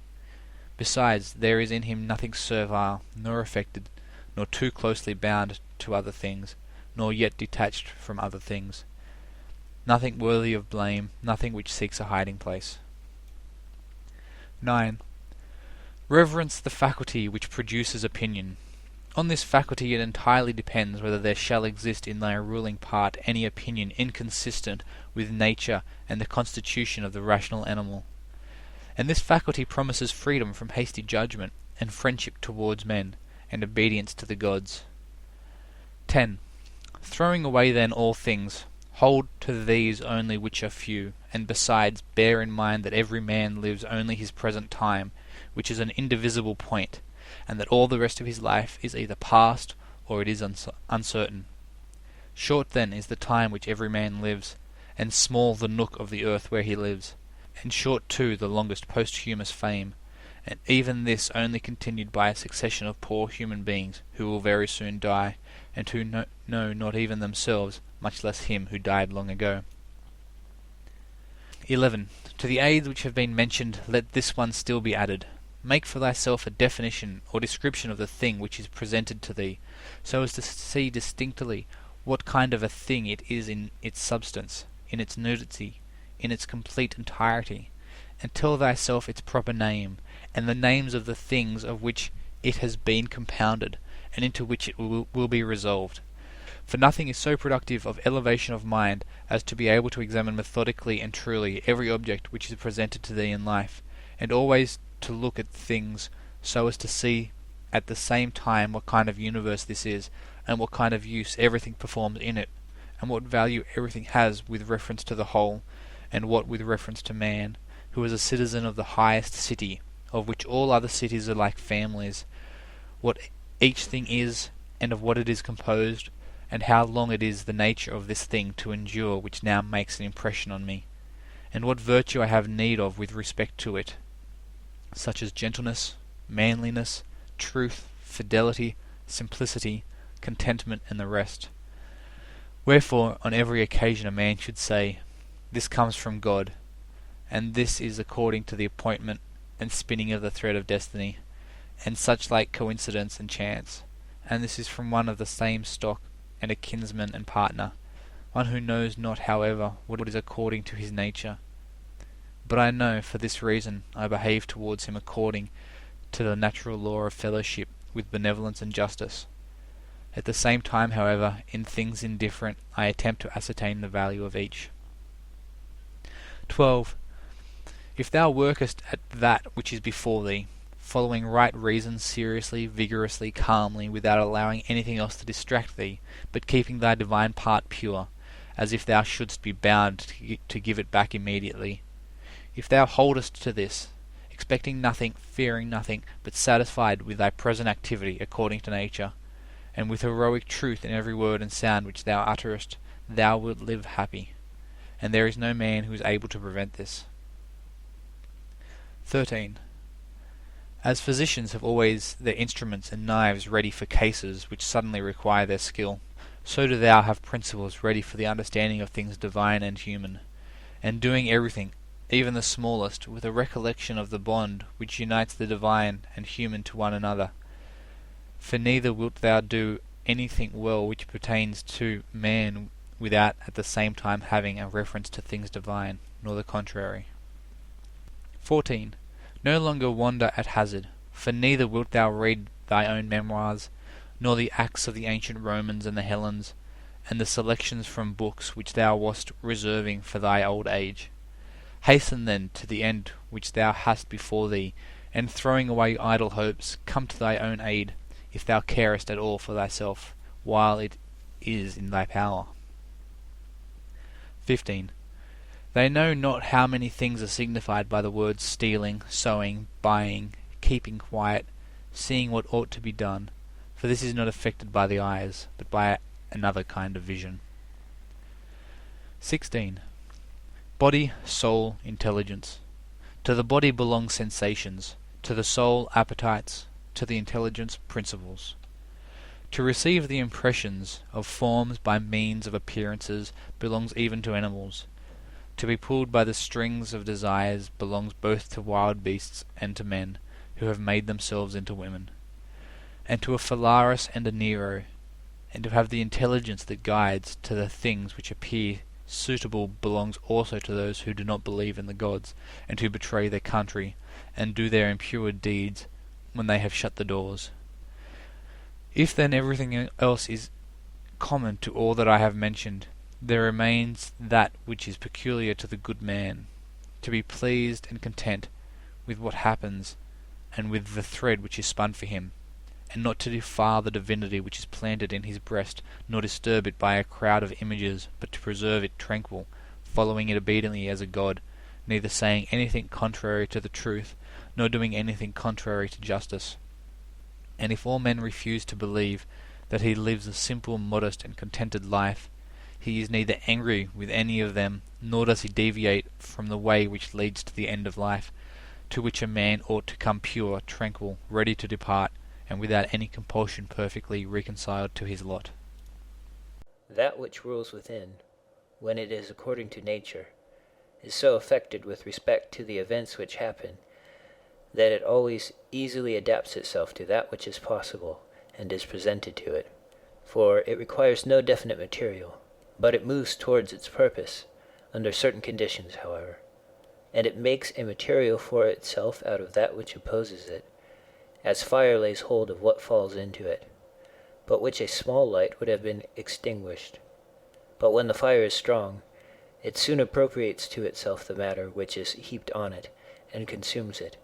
Speaker 2: Besides, there is in him nothing servile, nor affected, nor too closely bound to other things, nor yet detached from other things. Nothing worthy of blame, nothing which seeks a hiding place. 9. Reverence the faculty which produces opinion. On this faculty it entirely depends whether there shall exist in thy ruling part any opinion inconsistent with nature and the constitution of the rational animal. And this faculty promises freedom from hasty judgment, and friendship towards men, and obedience to the gods. 10. Throwing away then all things, hold to these only which are few, and besides bear in mind that every man lives only his present time, which is an indivisible point, and that all the rest of his life is either past or it is uncertain. Short then is the time which every man lives, and small the nook of the earth where he lives, and short too the longest posthumous fame, and even this only continued by a succession of poor human beings who will very soon die, and who know not even themselves, much less him who died long ago. 11. To the aids which have been mentioned, let this one still be added. Make for thyself a definition or description of the thing which is presented to thee, so as to see distinctly what kind of a thing it is in its substance, in its nudity, in its complete entirety, and tell thyself its proper name, and the names of the things of which it has been compounded, and into which it will be resolved. For nothing is so productive of elevation of mind as to be able to examine methodically and truly every object which is presented to thee in life, and always to look at things so as to see at the same time what kind of universe this is, and what kind of use everything performs in it, and what value everything has with reference to the whole, and what with reference to man, who is a citizen of the highest city, of which all other cities are like families, what each thing is, and of what it is composed, and how long it is the nature of this thing to endure which now makes an impression on me, and what virtue I have need of with respect to it, such as gentleness, manliness, truth, fidelity, simplicity, contentment, and the rest. Wherefore on every occasion a man should say, this comes from God, and this is according to the appointment and spinning of the thread of destiny, and such like coincidence and chance, and this is from one of the same stock, and a kinsman and partner, one who knows not however what is according to his nature. But I know, for this reason, I behave towards him according to the natural law of fellowship, with benevolence and justice. At the same time, however, in things indifferent, I attempt to ascertain the value of each. 12. If thou workest at that which is before thee, following right reason seriously, vigorously, calmly, without allowing anything else to distract thee, but keeping thy divine part pure, as if thou shouldst be bound to give it back immediately, if thou holdest to this, expecting nothing, fearing nothing, but satisfied with thy present activity according to nature, and with heroic truth in every word and sound which thou utterest, thou wilt live happy, and there is no man who is able to prevent this. 13. As physicians have always their instruments and knives ready for cases which suddenly require their skill, so do thou have principles ready for the understanding of things divine and human, and doing everything, even the smallest, with a recollection of the bond which unites the divine and human to one another. For neither wilt thou do anything well which pertains to man without at the same time having a reference to things divine, nor the contrary. 14. No longer wander at hazard, for neither wilt thou read thy own memoirs, nor the acts of the ancient Romans and the Hellenes, and the selections from books which thou wast reserving for thy old age. Hasten then to the end which thou hast before thee, and throwing away idle hopes, come to thy own aid, if thou carest at all for thyself, while it is in thy power. 15. They know not how many things are signified by the words stealing, sowing, buying, keeping quiet, seeing what ought to be done, for this is not affected by the eyes, but by another kind of vision. 16. Body, soul, intelligence. To the body belong sensations, to the soul appetites, to the intelligence principles. To receive the impressions of forms by means of appearances belongs even to animals. To be pulled by the strings of desires belongs both to wild beasts and to men, who have made themselves into women. And to a Phalaris and a Nero, and to have the intelligence that guides to the things which appear suitable belongs also to those who do not believe in the gods, and who betray their country, and do their impure deeds when they have shut the doors. If then everything else is common to all that I have mentioned, there remains that which is peculiar to the good man, to be pleased and content with what happens and with the thread which is spun for him, and not to defile the divinity which is planted in his breast, nor disturb it by a crowd of images, but to preserve it tranquil, following it obediently as a god, neither saying anything contrary to the truth, nor doing anything contrary to justice. And if all men refuse to believe that he lives a simple, modest, and contented life, he is neither angry with any of them, nor does he deviate from the way which leads to the end of life, to which a man ought to come pure, tranquil, ready to depart, and without any compulsion perfectly reconciled to his lot.
Speaker 3: That which rules within, when it is according to nature, is so affected with respect to the events which happen, that it always easily adapts itself to that which is possible and is presented to it, for it requires no definite material, but it moves towards its purpose, under certain conditions, however, and it makes a material for itself out of that which opposes it, as fire lays hold of what falls into it, but which a small light would have been extinguished. But when the fire is strong, it soon appropriates to itself the matter which is heaped on it, and consumes it,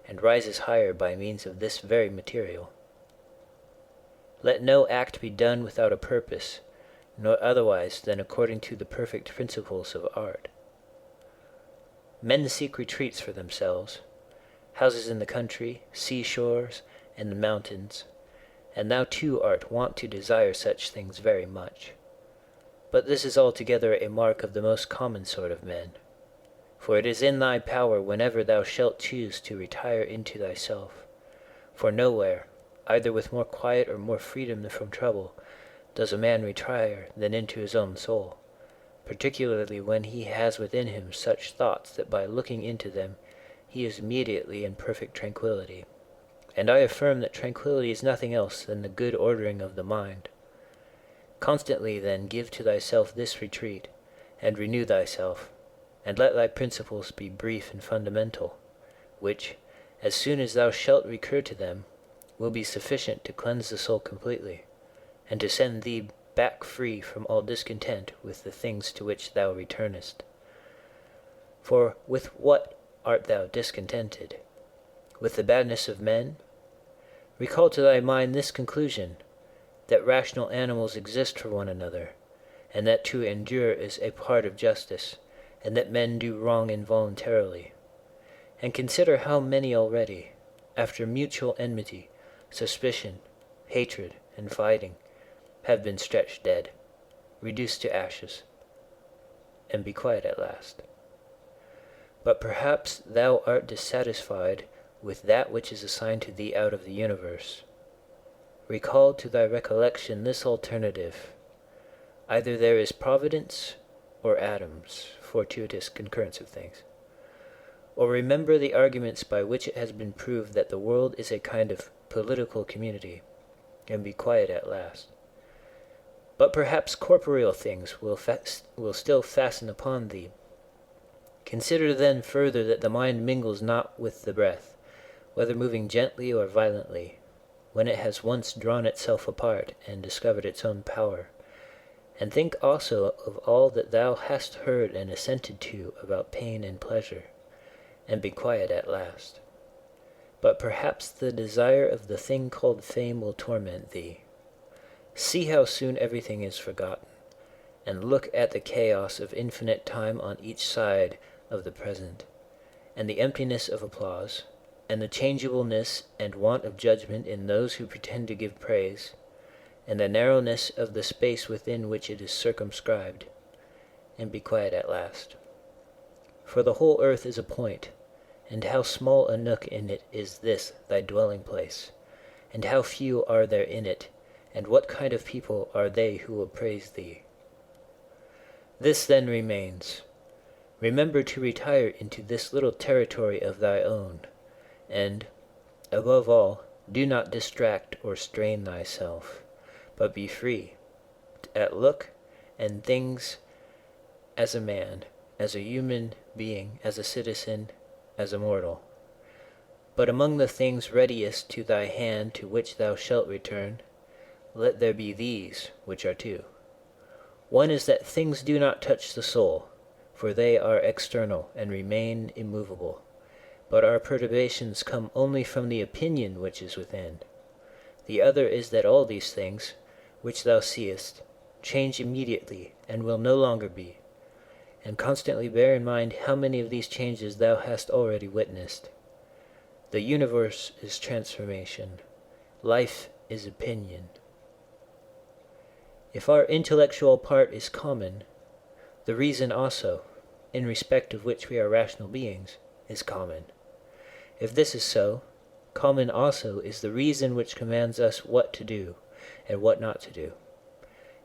Speaker 3: and rises higher by means of this very material. Let no act be done without a purpose, nor otherwise than according to the perfect principles of art. Men seek retreats for themselves, houses in the country, seashores, and the mountains, and thou too art wont to desire such things very much. But this is altogether a mark of the most common sort of men, for it is in thy power whenever thou shalt choose to retire into thyself, for nowhere, either with more quiet or more freedom from trouble, does a man retire than into his own soul, particularly when he has within him such thoughts that by looking into them he is immediately in perfect tranquillity. And I affirm that tranquillity is nothing else than the good ordering of the mind. Constantly then give to thyself this retreat, and renew thyself, and let thy principles be brief and fundamental, which, as soon as thou shalt recur to them, will be sufficient to cleanse the soul completely, and to send thee back free from all discontent with the things to which thou returnest. For with what art thou discontented? With the badness of men? Recall to thy mind this conclusion, that rational animals exist for one another, and that to endure is a part of justice, and that men do wrong involuntarily. And consider how many already, after mutual enmity, suspicion, hatred, and fighting, have been stretched dead, reduced to ashes, and be quiet at last. But perhaps thou art dissatisfied with that which is assigned to thee out of the universe. Recall to thy recollection this alternative: either there is providence or atoms, fortuitous concurrence of things. Or remember the arguments by which it has been proved that the world is a kind of political community, and be quiet at last. But perhaps corporeal things will still fasten upon thee. Consider then further that the mind mingles not with the breath, whether moving gently or violently, when it has once drawn itself apart and discovered its own power. And think also of all that thou hast heard and assented to about pain and pleasure, and be quiet at last. But perhaps the desire of the thing called fame will torment thee. See how soon everything is forgotten, and look at the chaos of infinite time on each side of the present, and the emptiness of applause, and the changeableness and want of judgment in those who pretend to give praise, and the narrowness of the space within which it is circumscribed, and be quiet at last. For the whole earth is a point, and how small a nook in it is this thy dwelling place, and how few are there in it, and what kind of people are they who will praise thee? This then remains. remember to retire into this little territory of thy own, and, above all, do not distract or strain thyself, but be free, at look and things as a man, as a human being, as a citizen, as a mortal. But among the things readiest to thy hand to which thou shalt return, let there be these, which are two. One is that things do not touch the soul, for they are external and remain immovable, but our perturbations come only from the opinion which is within. The other is that all these things, which thou seest, change immediately and will no longer be, and constantly bear in mind how many of these changes thou hast already witnessed. The universe is transformation. Life is opinion. If our intellectual part is common, the reason also, in respect of which we are rational beings, is common. If this is so, common also is the reason which commands us what to do and what not to do.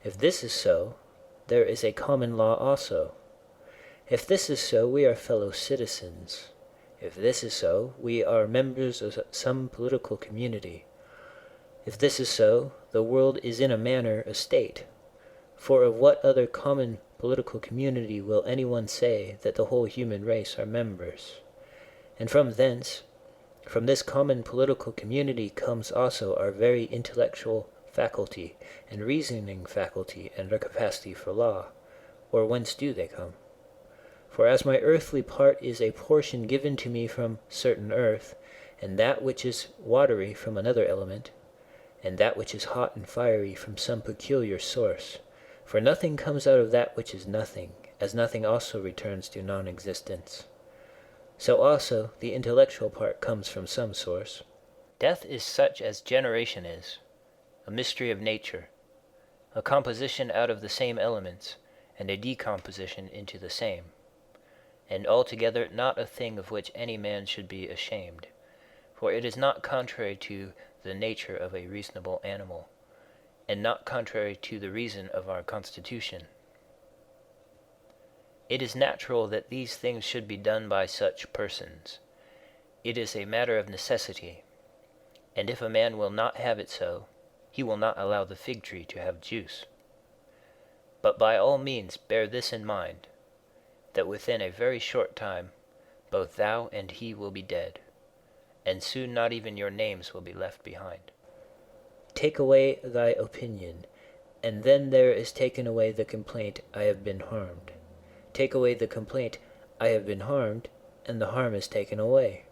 Speaker 3: If this is so, there is a common law also. If this is so, we are fellow citizens. If this is so, we are members of some political community. If this is so, the world is in a manner a state. For of what other common political community will anyone say that the whole human race are members? And from this common political community comes also our very intellectual faculty and reasoning faculty and our capacity for law. Or whence do they come? For as my earthly part is a portion given to me from certain earth, and that which is watery from another element, and that which is hot and fiery from some peculiar source, for nothing comes out of that which is nothing, as nothing also returns to non-existence. So also the intellectual part comes from some source. Death is such as generation is, a mystery of nature, a composition out of the same elements, and a decomposition into the same, and altogether not a thing of which any man should be ashamed, for it is not contrary to the nature of a reasonable animal, and not contrary to the reason of our constitution. It is natural that these things should be done by such persons. It is a matter of necessity, and if a man will not have it so, he will not allow the fig tree to have juice. But by all means bear this in mind, that within a very short time both thou and he will be dead, and soon not even your names will be left behind. Take away thy opinion, and then there is taken away the complaint, I have been harmed. Take away the complaint, I have been harmed, and the harm is taken away.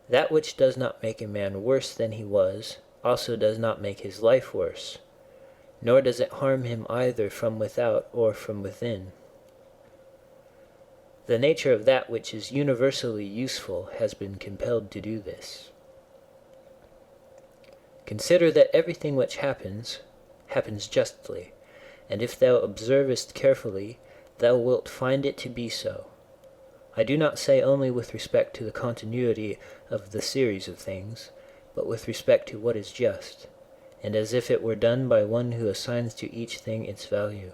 Speaker 3: That which does not make a man worse than he was, also does not make his life worse, nor does it harm him either from without or from within. The nature of that which is universally useful has been compelled to do this. Consider that everything which happens, happens justly, and if thou observest carefully, thou wilt find it to be so. I do not say only with respect to the continuity of the series of things, but with respect to what is just, and as if it were done by one who assigns to each thing its value.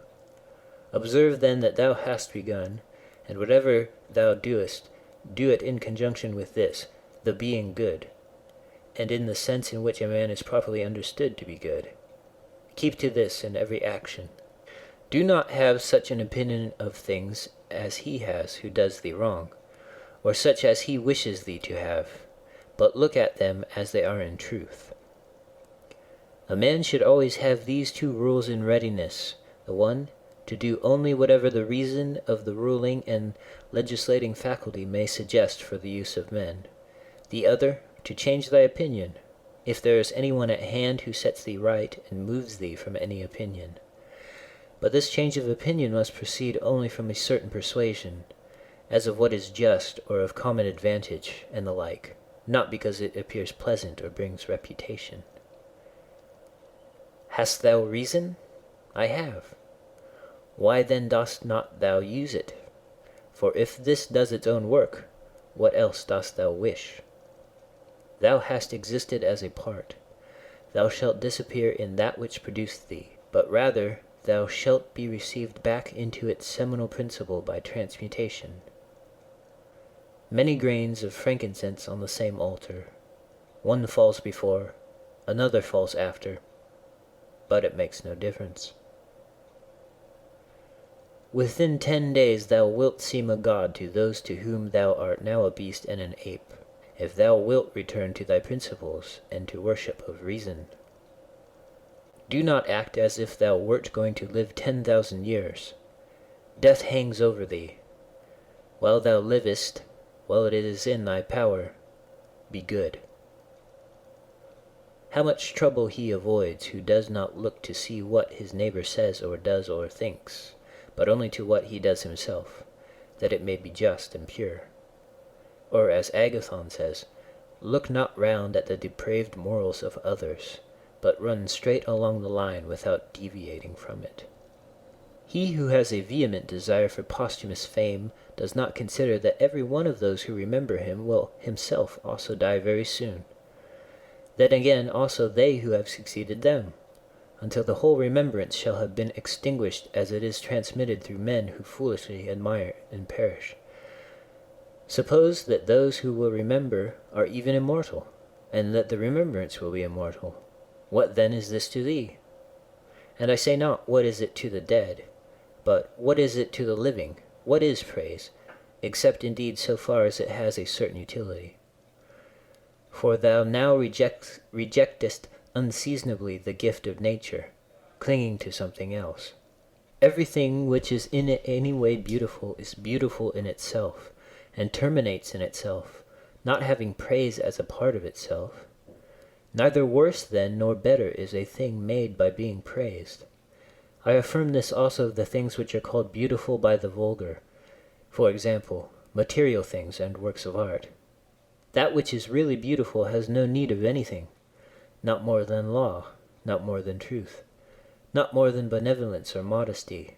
Speaker 3: Observe then that thou hast begun, and whatever thou doest, do it in conjunction with this, the being good, and in the sense in which a man is properly understood to be good. Keep to this in every action. Do not have such an opinion of things as he has who does thee wrong, or such as he wishes thee to have, but look at them as they are in truth. A man should always have these two rules in readiness: the one, to do only whatever the reason of the ruling and legislating faculty may suggest for the use of men; the other, to change thy opinion, if there is anyone at hand who sets thee right and moves thee from any opinion. But this change of opinion must proceed only from a certain persuasion, as of what is just or of common advantage, and the like, not because it appears pleasant or brings reputation. Hast thou reason? I have. Why then dost not thou use it? For if this does its own work, what else dost thou wish? Thou hast existed as a part. Thou shalt disappear in that which produced thee, but rather thou shalt be received back into its seminal principle by transmutation. Many grains of frankincense on the same altar. One falls before, another falls after, but it makes no difference. Within 10 days thou wilt seem a god to those to whom thou art now a beast and an ape, if thou wilt return to thy principles and to worship of reason. Do not act as if thou wert going to live 10,000 years. Death hangs over thee. While thou livest, while it is in thy power, be good. How much trouble he avoids who does not look to see what his neighbor says or does or thinks, but only to what he does himself, that it may be just and pure. Or as Agathon says, look not round at the depraved morals of others, but run straight along the line without deviating from it. He who has a vehement desire for posthumous fame does not consider that every one of those who remember him will himself also die very soon. Then again also they who have succeeded them, until the whole remembrance shall have been extinguished as it is transmitted through men who foolishly admire and perish. Suppose that those who will remember are even immortal, and that the remembrance will be immortal. What then is this to thee? And I say not, what is it to the dead, but what is it to the living? What is praise, except indeed so far as it has a certain utility? For thou now rejectest unseasonably the gift of nature, clinging to something else. Everything which is in any way beautiful is beautiful in itself, and terminates in itself, not having praise as a part of itself. Neither worse then nor better is a thing made by being praised. I affirm this also of the things which are called beautiful by the vulgar, for example, material things and works of art. That which is really beautiful has no need of anything, not more than law, not more than truth, not more than benevolence or modesty.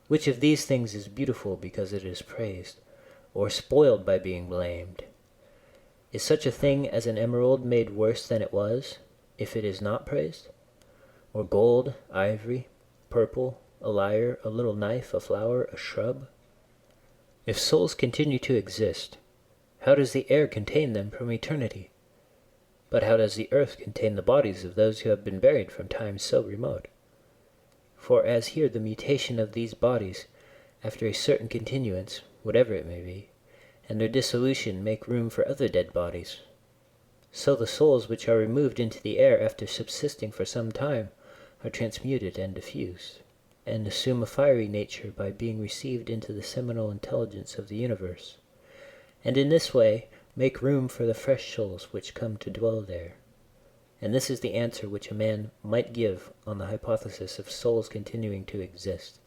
Speaker 3: Which of these things is beautiful because it is praised, or spoiled by being blamed? Is such a thing as an emerald made worse than it was, if it is not praised? Or gold, ivory, purple, a lyre, a little knife, a flower, a shrub? If souls continue to exist, how does the air contain them from eternity? But how does the earth contain the bodies of those who have been buried from times so remote? For as here the mutation of these bodies, after a certain continuance, whatever it may be, and their dissolution make room for other dead bodies, so the souls which are removed into the air after subsisting for some time are transmuted and diffused, and assume a fiery nature by being received into the seminal intelligence of the universe, and in this way make room for the fresh souls which come to dwell there. And this is the answer which a man might give on the hypothesis of souls continuing to exist.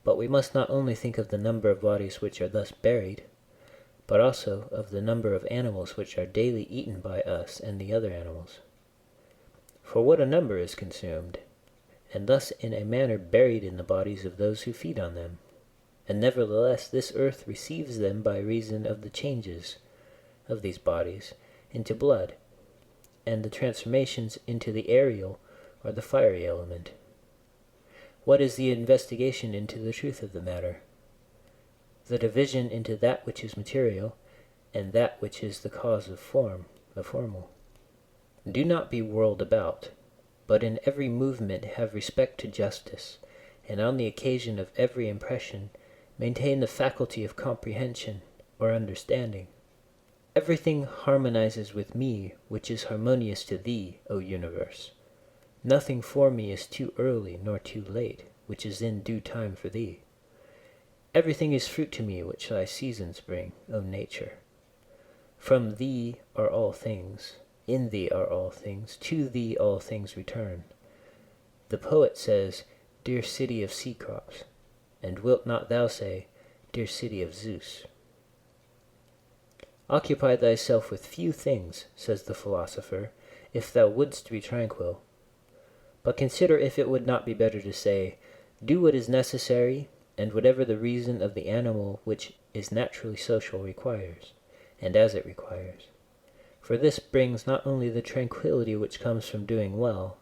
Speaker 3: But we must not only think of the number of bodies which are thus buried, but also of the number of animals which are daily eaten by us and the other animals. For what a number is consumed, and thus in a manner buried in the bodies of those who feed on them. And nevertheless this earth receives them by reason of the changes of these bodies into blood, and the transformations into the aerial or the fiery element. What is the investigation into the truth of the matter? The division into that which is material, and that which is the cause of form, the formal. Do not be whirled about, but in every movement have respect to justice, and on the occasion of every impression maintain the faculty of comprehension or understanding. Everything harmonizes with me which is harmonious to thee, O universe. Nothing for me is too early nor too late, which is in due time for thee. Everything is fruit to me which thy seasons bring, O nature. From thee are all things, in thee are all things, to thee all things return. The poet says, dear city of sea crops, and wilt not thou say, dear city of Zeus? Occupy thyself with few things, says the philosopher, if thou wouldst be tranquil. But consider if it would not be better to say, do what is necessary, and whatever the reason of the animal which is naturally social requires, and as it requires. For this brings not only the tranquility which comes from doing well,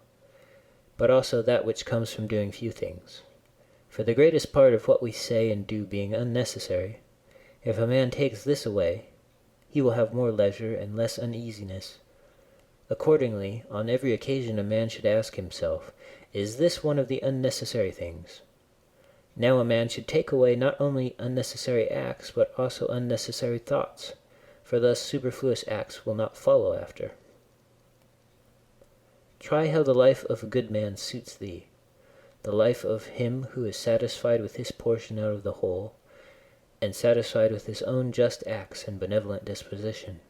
Speaker 3: but also that which comes from doing few things. For the greatest part of what we say and do being unnecessary, if a man takes this away, he will have more leisure and less uneasiness. Accordingly, on every occasion a man should ask himself, is this one of the unnecessary things? Now a man should take away not only unnecessary acts, but also unnecessary thoughts, for thus superfluous acts will not follow after. Try how the life of a good man suits thee, the life of him who is satisfied with his portion out of the whole, and satisfied with his own just acts and benevolent disposition.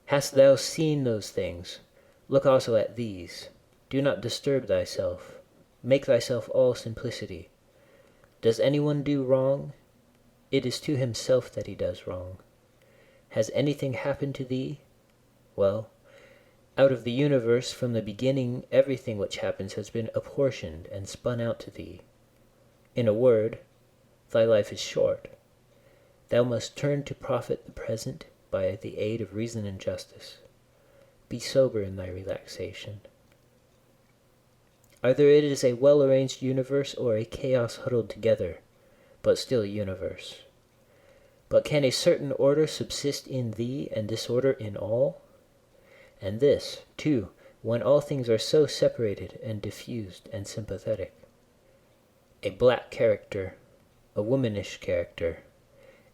Speaker 3: Hast thou seen those things? Look also at these. Do not disturb thyself. Make thyself all simplicity. Does anyone do wrong? It is to himself that he does wrong. Has anything happened to thee? Well, out of the universe from the beginning everything which happens has been apportioned and spun out to thee. In a word, thy life is short. Thou must turn to profit the present by the aid of reason and justice. Be sober in thy relaxation. Either it is a well-arranged universe or a chaos huddled together, but still a universe. But can a certain order subsist in thee and disorder in all? And this, too, when all things are so separated and diffused and sympathetic. A black character, a womanish character,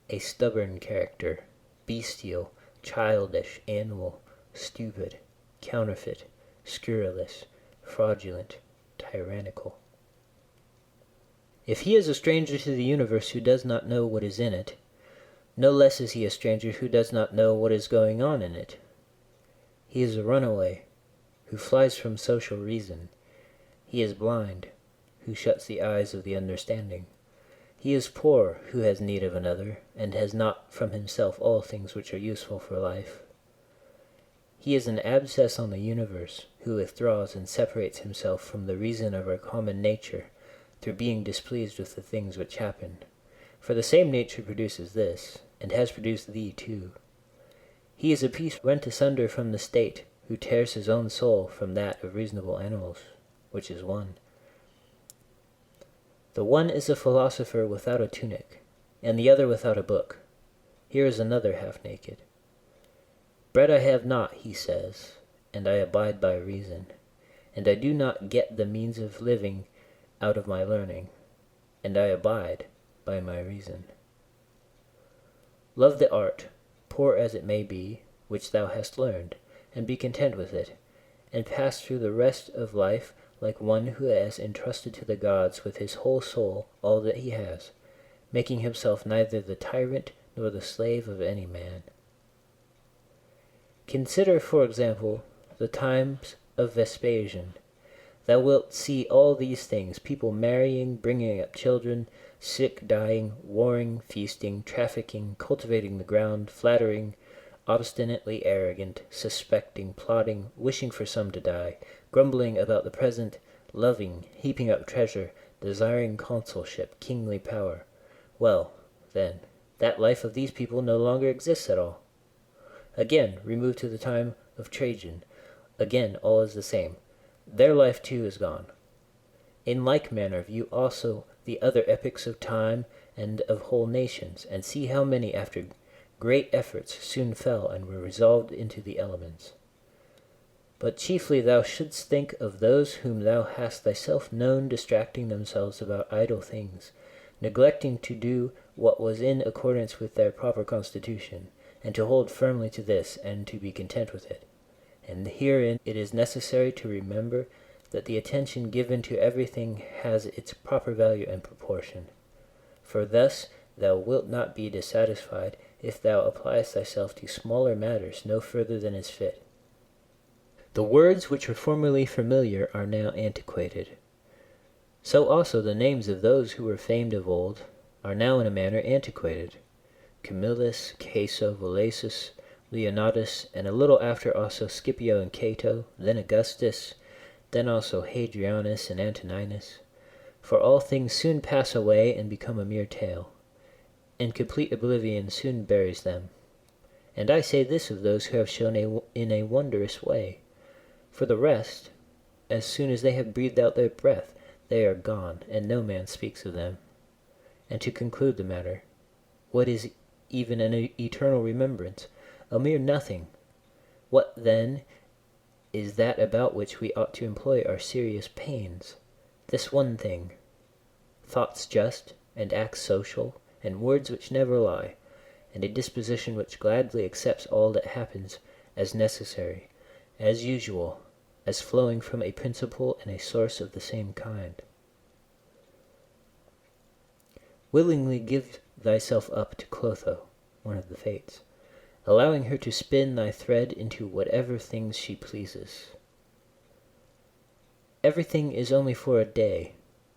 Speaker 3: a stubborn character, bestial, childish, animal, stupid, counterfeit, scurrilous, fraudulent, tyrannical. If he is a stranger to the universe who does not know what is in it, no less is he a stranger who does not know what is going on in it. He is a runaway, who flies from social reason. He is blind, who shuts the eyes of the understanding. He is poor, who has need of another, and has not from himself all things which are useful for life. He is an abscess on the universe, who withdraws and separates himself from the reason of our common nature, through being displeased with the things which happen. For the same nature produces this, and has produced thee too. He is a piece rent asunder from the state, who tears his own soul from that of reasonable animals, which is one. The one is a philosopher without a tunic, and the other without a book. Here is another half-naked. Bread I have not, he says, and I abide by reason, and I do not get the means of living out of my learning, and I abide by my reason. Love the art, poor as it may be, which thou hast learned, and be content with it, and pass through the rest of life like one who has entrusted to the gods with his whole soul all that he has, making himself neither the tyrant nor the slave of any man. Consider, for example, the times of Vespasian. Thou wilt see all these things, people marrying, bringing up children, sick, dying, warring, feasting, trafficking, cultivating the ground, flattering, obstinately arrogant, suspecting, plotting, wishing for some to die, grumbling about the present, loving, heaping up treasure, desiring consulship, kingly power. Well, then, that life of these people no longer exists at all. Again, remove to the time of Trajan. Again, all is the same. Their life too is gone. In like manner, view also the other epochs of time and of whole nations, and see how many, after great efforts, soon fell and were resolved into the elements. But chiefly thou shouldst think of those whom thou hast thyself known distracting themselves about idle things, neglecting to do what was in accordance with their proper constitution, and to hold firmly to this, and to be content with it. And herein it is necessary to remember that the attention given to everything has its proper value and proportion. For thus thou wilt not be dissatisfied if thou appliest thyself to smaller matters no further than is fit. The words which were formerly familiar are now antiquated. So also the names of those who were famed of old are now in a manner antiquated. Camillus, Caeso, Valesius, Leonidas, and a little after also Scipio and Cato, then Augustus, then also Hadrianus and Antoninus. For all things soon pass away and become a mere tale, and complete oblivion soon buries them. And I say this of those who have shown in a wondrous way. For the rest, as soon as they have breathed out their breath, they are gone, and no man speaks of them. And to conclude the matter, what is even an eternal remembrance? A mere nothing. What, then, is that about which we ought to employ our serious pains? This one thing: thoughts just, and acts social, and words which never lie, and a disposition which gladly accepts all that happens as necessary, as usual, as flowing from a principle and a source of the same kind. Willingly give thyself up to Clotho, one of the Fates, allowing her to spin thy thread into whatever things she pleases. Everything is only for a day,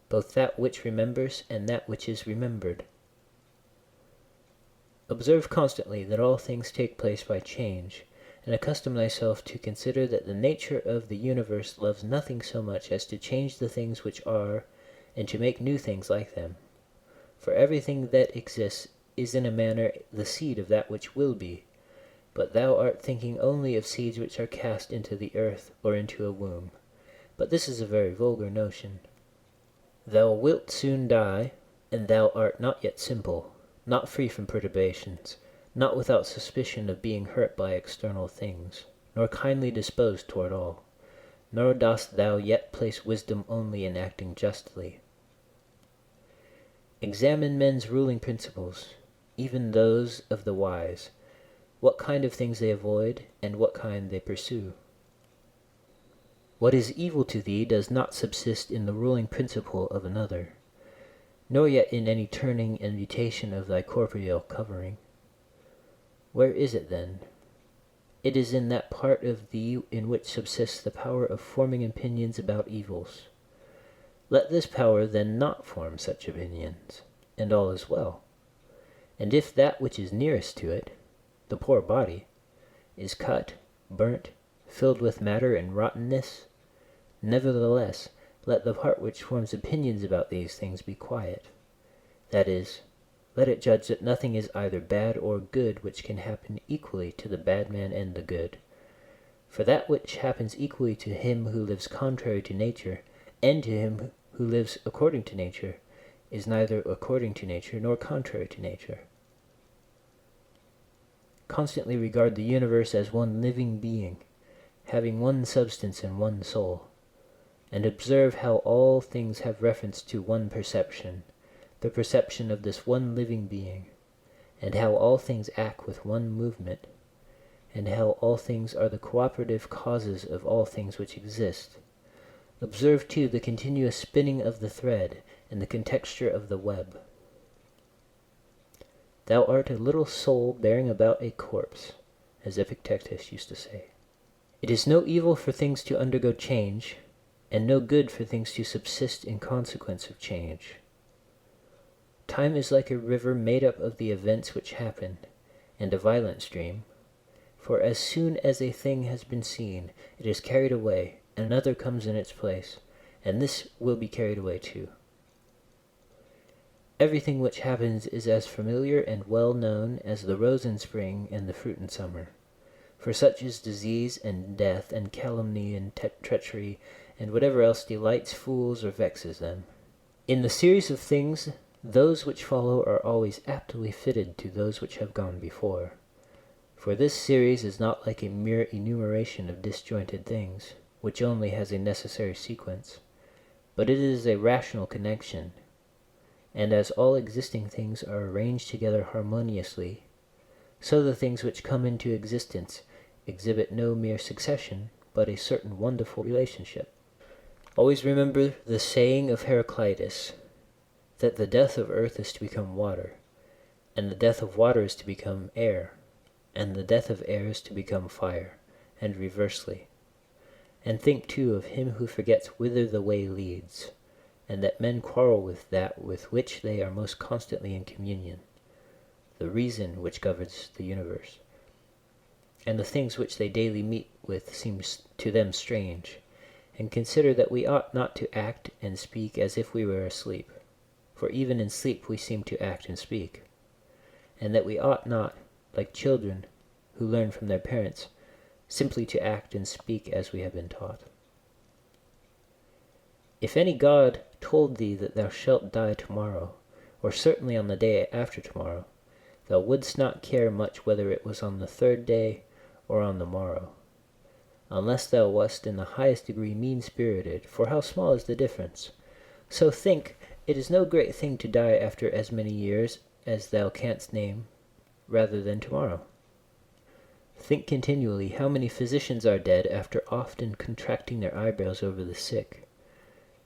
Speaker 3: both that which remembers and that which is remembered. Observe constantly that all things take place by change, and accustom thyself to consider that the nature of the universe loves nothing so much as to change the things which are, and to make new things like them. For everything that exists is in a manner the seed of that which will be, but thou art thinking only of seeds which are cast into the earth or into a womb. But this is a very vulgar notion. Thou wilt soon die, and thou art not yet simple, not free from perturbations, not without suspicion of being hurt by external things, nor kindly disposed toward all, nor dost thou yet place wisdom only in acting justly. Examine men's ruling principles, even those of the wise, what kind of things they avoid, and what kind they pursue. What is evil to thee does not subsist in the ruling principle of another, nor yet in any turning and mutation of thy corporeal covering. Where is it then? It is in that part of thee in which subsists the power of forming opinions about evils. Let this power then not form such opinions, and all is well. And if that which is nearest to it, the poor body, is cut, burnt, filled with matter and rottenness, nevertheless let the part which forms opinions about these things be quiet. That is, let it judge that nothing is either bad or good which can happen equally to the bad man and the good. For that which happens equally to him who lives contrary to nature, and to him who lives according to nature, is neither according to nature nor contrary to nature. Constantly regard the universe as one living being, having one substance and one soul, and observe how all things have reference to one perception, the perception of this one living being, and how all things act with one movement, and how all things are the cooperative causes of all things which exist. Observe, too, the continuous spinning of the thread and the contexture of the web. Thou art a little soul bearing about a corpse, as Epictetus used to say. It is no evil for things to undergo change, and no good for things to subsist in consequence of change. Time is like a river made up of the events which happen, and a violent stream, for as soon as a thing has been seen, it is carried away, and another comes in its place, and this will be carried away too. Everything which happens is as familiar and well known as the rose in spring and the fruit in summer. For such is disease and death and calumny and treachery and whatever else delights fools or vexes them. In the series of things, those which follow are always aptly fitted to those which have gone before. For this series is not like a mere enumeration of disjointed things, which only has a necessary sequence, but it is a rational connection. And as all existing things are arranged together harmoniously, so the things which come into existence exhibit no mere succession, but a certain wonderful relationship. Always remember the saying of Heraclitus, that the death of earth is to become water, and the death of water is to become air, and the death of air is to become fire, and reversely. And think too of him who forgets whither the way leads, and that men quarrel with that with which they are most constantly in communion, the reason which governs the universe. And the things which they daily meet with seem to them strange, and consider that we ought not to act and speak as if we were asleep, for even in sleep we seem to act and speak, and that we ought not, like children who learn from their parents, simply to act and speak as we have been taught. If any god told thee that thou shalt die tomorrow, or certainly on the day after tomorrow, thou wouldst not care much whether it was on the third day or on the morrow, unless thou wast in the highest degree mean-spirited, for how small is the difference? So think, it is no great thing to die after as many years as thou canst name, rather than tomorrow. Think continually how many physicians are dead after often contracting their eyebrows over the sick,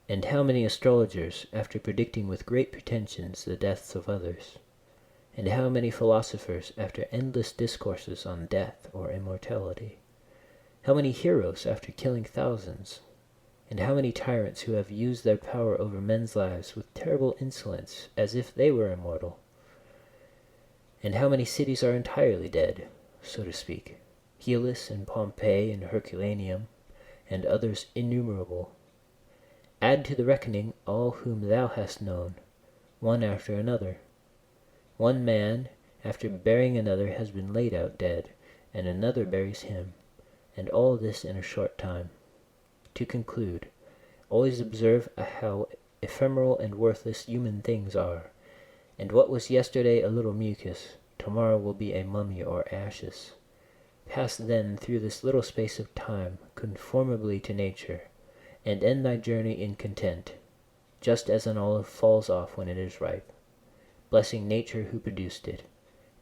Speaker 3: and how many astrologers after predicting with great pretensions the deaths of others, and how many philosophers after endless discourses on death or immortality, how many heroes after killing thousands, and how many tyrants who have used their power over men's lives with terrible insolence as if they were immortal, and how many cities are entirely dead, so to speak, Hellas and Pompeii and Herculaneum, and others innumerable. Add to the reckoning all whom thou hast known, one after another. One man, after burying another, has been laid out dead, and another buries him, and all this in a short time. To conclude, always observe how ephemeral and worthless human things are, and what was yesterday a little mucus, tomorrow will be a mummy or ashes. Pass then through this little space of time conformably to nature, and end thy journey in content, just as an olive falls off when it is ripe, blessing nature who produced it,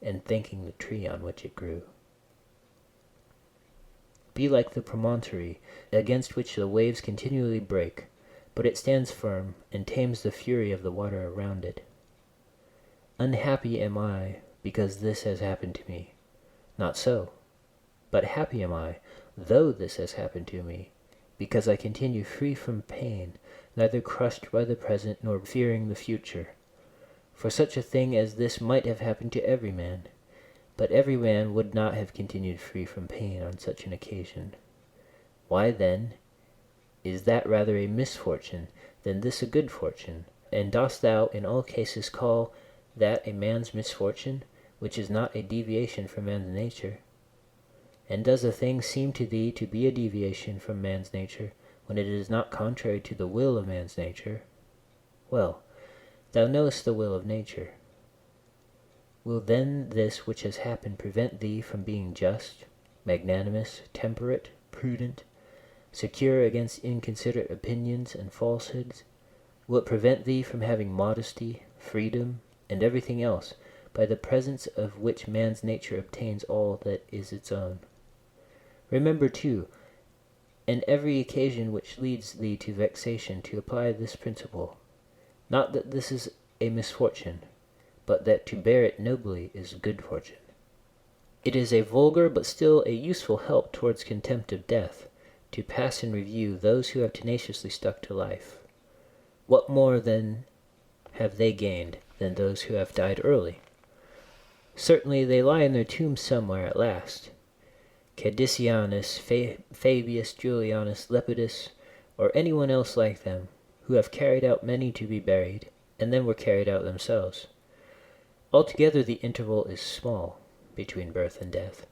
Speaker 3: and thanking the tree on which it grew. Be like the promontory against which the waves continually break, but it stands firm and tames the fury of the water around it. Unhappy am I because this has happened to me. Not so. But happy am I, though this has happened to me, because I continue free from pain, neither crushed by the present nor fearing the future. For such a thing as this might have happened to every man, but every man would not have continued free from pain on such an occasion. Why, then, is that rather a misfortune than this a good fortune? And dost thou in all cases call that a man's misfortune, which is not a deviation from man's nature? And does a thing seem to thee to be a deviation from man's nature, when it is not contrary to the will of man's nature? Well, thou knowest the will of nature. Will then this which has happened prevent thee from being just, magnanimous, temperate, prudent, secure against inconsiderate opinions and falsehoods? Will it prevent thee from having modesty, freedom, and everything else, by the presence of which man's nature obtains all that is its own? Remember, too, in every occasion which leads thee to vexation, to apply this principle, not that this is a misfortune, but that to bear it nobly is good fortune. It is a vulgar but still a useful help towards contempt of death, to pass in review those who have tenaciously stuck to life. What more, then, have they gained than those who have died early? Certainly they lie in their tombs somewhere at last. Cadicianus, Fabius Julianus Lepidus, or anyone else like them, who have carried out many to be buried, and then were carried out themselves. Altogether the interval is small between birth and death.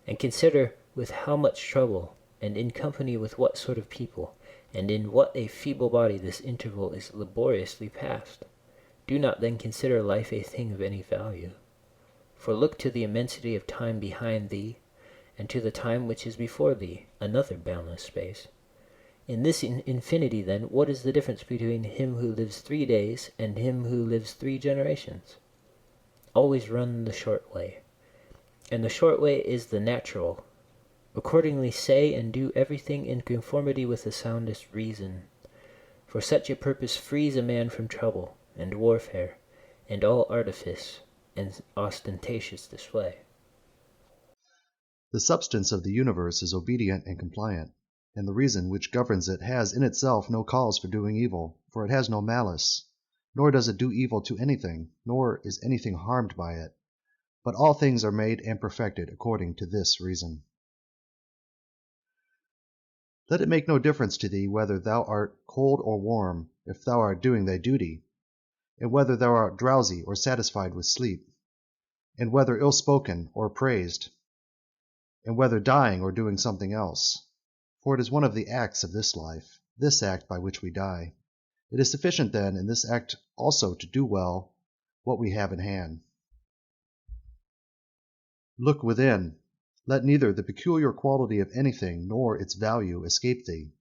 Speaker 3: And consider with how much trouble, and in company with what sort of people, and in what a feeble body this interval is laboriously passed. Do not then consider life a thing of any value. For look to the immensity of time behind thee, and to the time which is before thee, another boundless space. In this infinity, then, what is the difference between him who lives 3 days and him who lives 3 generations? Always run the short way, and the short way is the natural. Accordingly say and do everything in conformity with the soundest reason, for such a purpose frees a man from trouble, and warfare, and all artifice, and ostentatious display.
Speaker 4: The substance of the universe is obedient and compliant, and the reason which governs it has in itself no cause for doing evil, for it has no malice, nor does it do evil to anything, nor is anything harmed by it, but all things are made and perfected according to this reason. Let it make no difference to thee whether thou art cold or warm, if thou art doing thy duty, and whether thou art drowsy or satisfied with sleep, and whether ill-spoken or praised, and whether dying or doing something else, for it is one of the acts of this life, this act by which we die. It is sufficient then in this act also to do well what we have in hand. Look within. Let neither the peculiar quality of anything nor its value escape thee.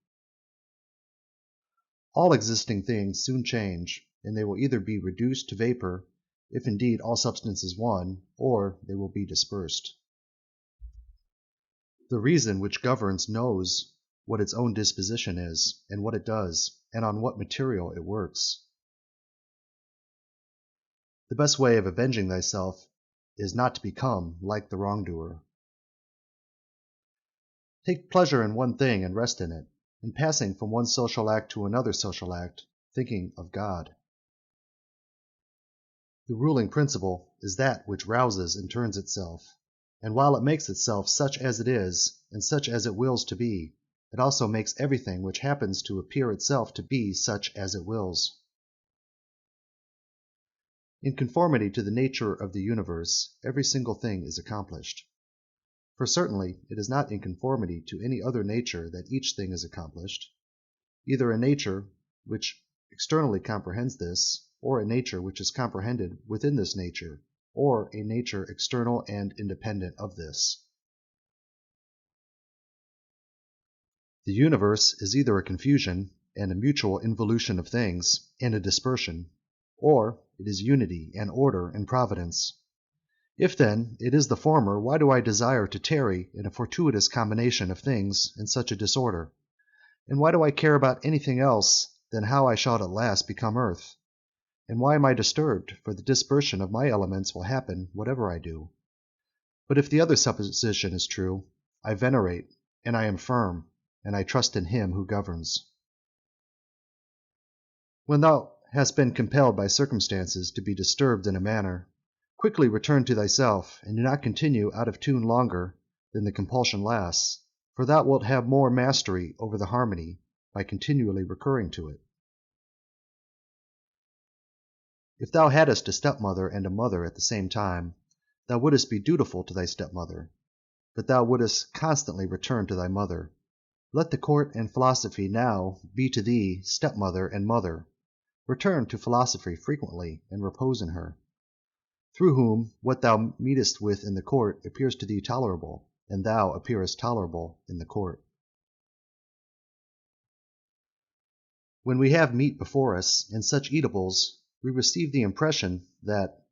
Speaker 4: All existing things soon change, and they will either be reduced to vapor, if indeed all substance is one, or they will be dispersed. The reason which governs knows what its own disposition is, and what it does, and on what material it works. The best way of avenging thyself is not to become like the wrongdoer. Take pleasure in one thing and rest in it, in passing from one social act to another social act, thinking of God. The ruling principle is that which rouses and turns itself, and while it makes itself such as it is, and such as it wills to be, it also makes everything which happens to appear itself to be such as it wills. In conformity to the nature of the universe, every single thing is accomplished. For certainly it is not in conformity to any other nature that each thing is accomplished, either a nature which externally comprehends this, or a nature which is comprehended within this nature, or a nature external and independent of this. The universe is either a confusion and a mutual involution of things, and a dispersion, or it is unity and order and providence. If then it is the former, why do I desire to tarry in a fortuitous combination of things in such a disorder? And why do I care about anything else than how I shall at last become earth? And why am I disturbed? For the dispersion of my elements will happen whatever I do. But if the other supposition is true, I venerate, and I am firm, and I trust in him who governs. When thou hast been compelled by circumstances to be disturbed in a manner, quickly return to thyself, and do not continue out of tune longer than the compulsion lasts, for thou wilt have more mastery over the harmony by continually recurring to it. If thou hadst a stepmother and a mother at the same time, thou wouldst be dutiful to thy stepmother, but thou wouldst constantly return to thy mother. Let the court and philosophy now be to thee stepmother and mother. Return to philosophy frequently, and repose in her, through whom what thou meetest with in the court appears to thee tolerable, and thou appearest tolerable in the court. When we have meat before us, and such eatables, we receive the impression that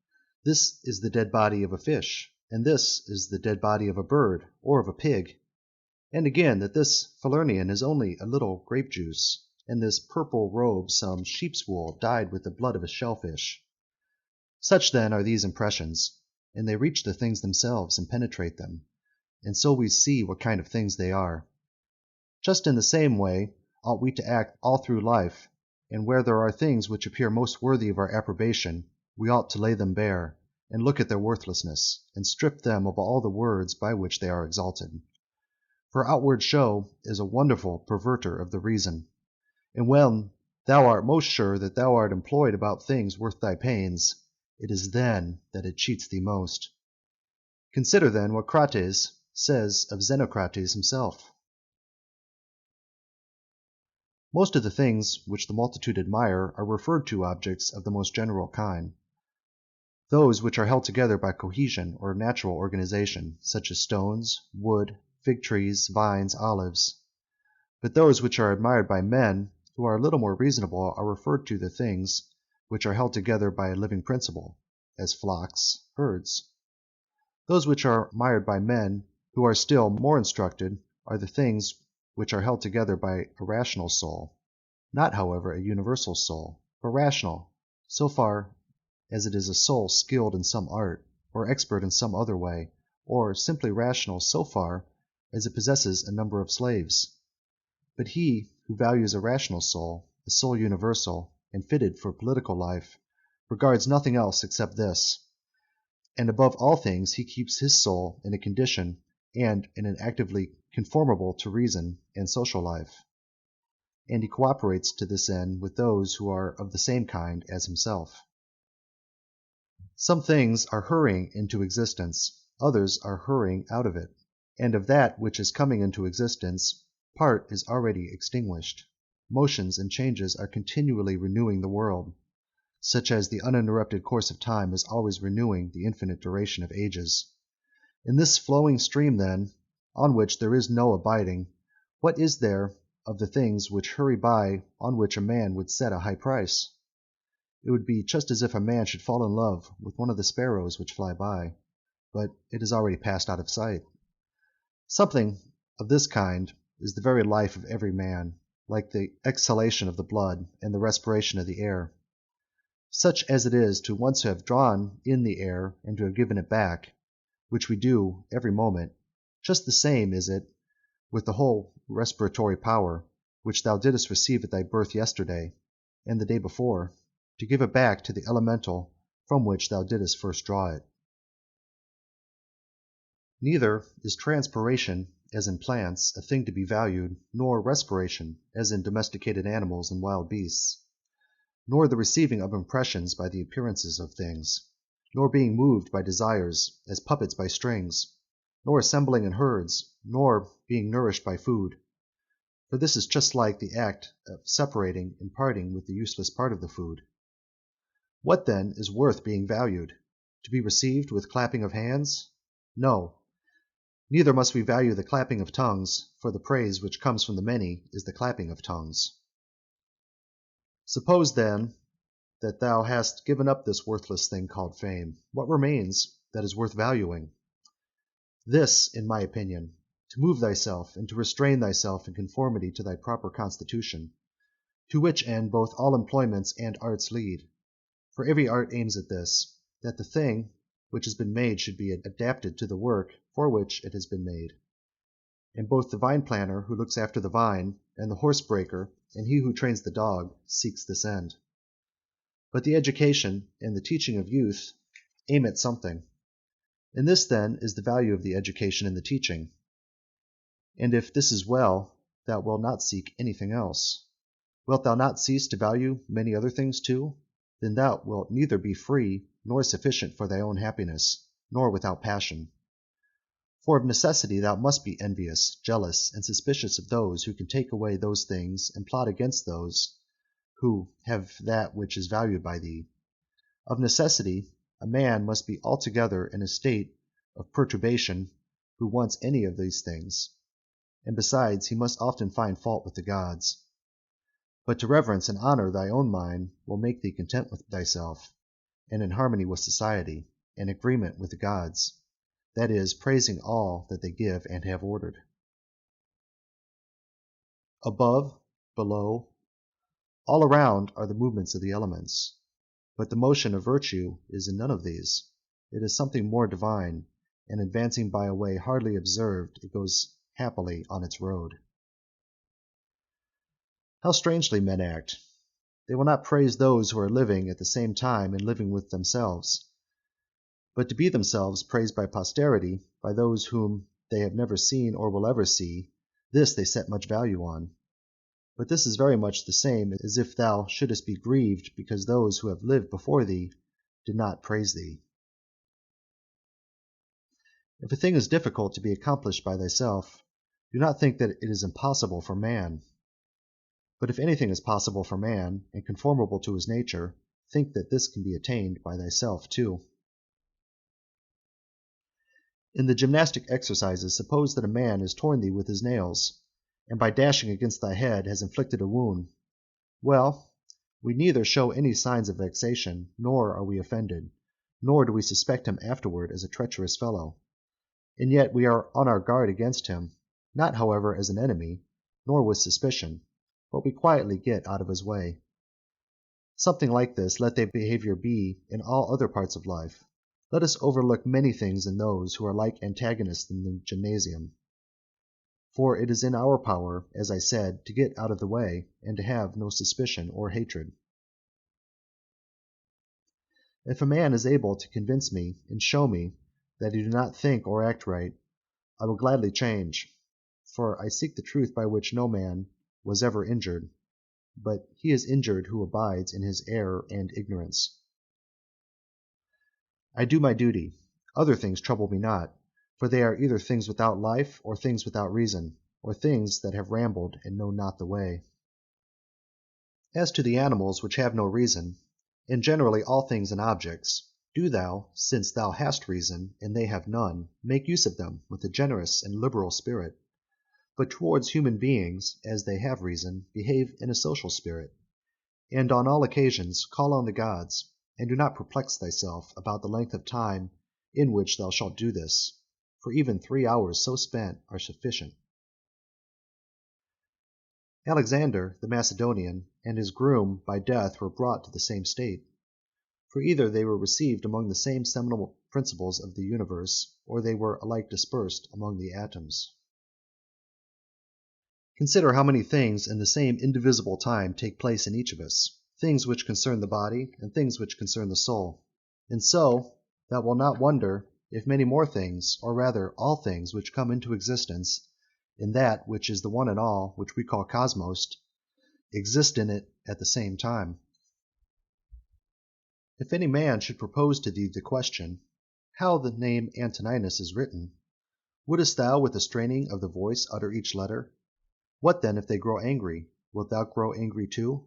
Speaker 4: this is the dead body of a fish, and this is the dead body of a bird or of a pig, and again that this Falernian is only a little grape juice, and this purple robe some sheep's wool dyed with the blood of a shellfish. Such then are these impressions, and they reach the things themselves and penetrate them, and so we see what kind of things they are. Just in the same way ought we to act all through life, and where there are things which appear most worthy of our approbation, we ought to lay them bare, and look at their worthlessness, and strip them of all the words by which they are exalted. For outward show is a wonderful perverter of the reason, and when thou art most sure that thou art employed about things worth thy pains, it is then that it cheats thee most. Consider then what Crates says of Xenocrates himself. Most of the things which the multitude admire are referred to objects of the most general kind, those which are held together by cohesion or natural organization, such as stones, wood, fig trees, vines, olives. But those which are admired by men who are a little more reasonable are referred to the things which are held together by a living principle, as flocks, herds. Those which are admired by men who are still more instructed are the things which are held together by a rational soul, not however a universal soul, but rational, so far as it is a soul skilled in some art, or expert in some other way, or simply rational so far as it possesses a number of slaves. But he who values a rational soul, a soul universal, and fitted for political life, regards nothing else except this, and above all things he keeps his soul in a condition and in an actively conformable to reason and social life, and he cooperates to this end with those who are of the same kind as himself. Some things are hurrying into existence, others are hurrying out of it, and of that which is coming into existence, part is already extinguished. motions and changes are continually renewing the world, such as the uninterrupted course of time is always renewing the infinite duration of ages. In this flowing stream, then, on which there is no abiding, what is there of the things which hurry by on which a man would set a high price? It would be just as if a man should fall in love with one of the sparrows which fly by, but it has already passed out of sight. Something of this kind is the very life of every man, like the exhalation of the blood and the respiration of the air. Such as it is to once have drawn in the air and to have given it back, which we do every moment, just the same is it with the whole respiratory power, which thou didst receive at thy birth yesterday, and the day before, to give it back to the elemental from which thou didst first draw it. Neither is transpiration, as in plants, a thing to be valued, nor respiration, as in domesticated animals and wild beasts, nor the receiving of impressions by the appearances of things, nor being moved by desires, as puppets by strings, nor assembling in herds, nor being nourished by food. For this is just like the act of separating and parting with the useless part of the food. What then is worth being valued? To be received with clapping of hands? No. Neither must we value the clapping of tongues, for the praise which comes from the many is the clapping of tongues. Suppose, then, that thou hast given up this worthless thing called fame. What remains that is worth valuing? This, in my opinion, to move thyself and to restrain thyself in conformity to thy proper constitution, to which end both all employments and arts lead. For every art aims at this, that the thing which has been made should be adapted to the work for which it has been made. And both the vine planter who looks after the vine, and the horse breaker, and he who trains the dog, seeks this end. But the education and the teaching of youth aim at something. And this, then, is the value of the education and the teaching. And if this is well, thou wilt not seek anything else. Wilt thou not cease to value many other things too? Then thou wilt neither be free nor sufficient for thy own happiness, nor without passion. For of necessity thou must be envious, jealous, and suspicious of those who can take away those things and plot against those who have that which is valued by thee. Of necessity, a man must be altogether in a state of perturbation who wants any of these things, and besides he must often find fault with the gods. But to reverence and honor thy own mind will make thee content with thyself, and in harmony with society, and agreement with the gods, that is, praising all that they give and have ordered. Above, below, all around are the movements of the elements, but the motion of virtue is in none of these. It is something more divine, and advancing by a way hardly observed, it goes happily on its road. How strangely men act! They will not praise those who are living at the same time and living with themselves, but to be themselves praised by posterity, by those whom they have never seen or will ever see, this they set much value on. But this is very much the same as if thou shouldest be grieved because those who have lived before thee did not praise thee. If a thing is difficult to be accomplished by thyself, do not think that it is impossible for man. But if anything is possible for man, and conformable to his nature, think that this can be attained by thyself too. In the gymnastic exercises, suppose that a man has torn thee with his nails, and by dashing against thy head has inflicted a wound. Well, we neither show any signs of vexation, nor are we offended, nor do we suspect him afterward as a treacherous fellow. And yet we are on our guard against him, not however as an enemy, nor with suspicion, but we quietly get out of his way. Something like this let thy behavior be in all other parts of life. Let us overlook many things in those who are like antagonists in the gymnasium. For it is in our power, as I said, to get out of the way, and to have no suspicion or hatred. If a man is able to convince me and show me that I do not think or act right, I will gladly change, for I seek the truth by which no man was ever injured, but he is injured who abides in his error and ignorance. I do my duty. Other things trouble me not, for they are either things without life, or things without reason, or things that have rambled and know not the way. As to the animals which have no reason, and generally all things and objects, do thou, since thou hast reason, and they have none, make use of them with a generous and liberal spirit. But towards human beings, as they have reason, behave in a social spirit. And on all occasions call on the gods, and do not perplex thyself about the length of time in which thou shalt do this, for even 3 hours so spent are sufficient. Alexander the Macedonian and his groom by death were brought to the same state, for either they were received among the same seminal principles of the universe, or they were alike dispersed among the atoms. Consider how many things in the same indivisible time take place in each of us, things which concern the body, and things which concern the soul. And so thou wilt not wonder if many more things, or rather all things which come into existence in that which is the one and all, which we call cosmos, exist in it at the same time. If any man should propose to thee the question, how the name Antoninus is written, wouldst thou with a straining of the voice utter each letter? What then if they grow angry? Wilt thou grow angry too?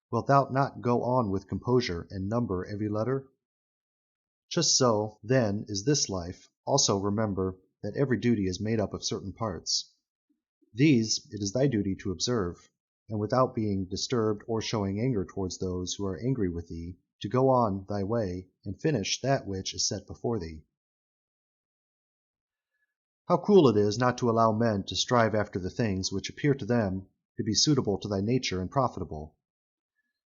Speaker 4: Wilt thou not go on with composure and number every letter? Just so, then, is this life. Also remember that every duty is made up of certain parts. These it is thy duty to observe, and without being disturbed or showing anger towards those who are angry with thee, to go on thy way and finish that which is set before thee. How cruel it is not to allow men to strive after the things which appear to them to be suitable to thy nature and profitable.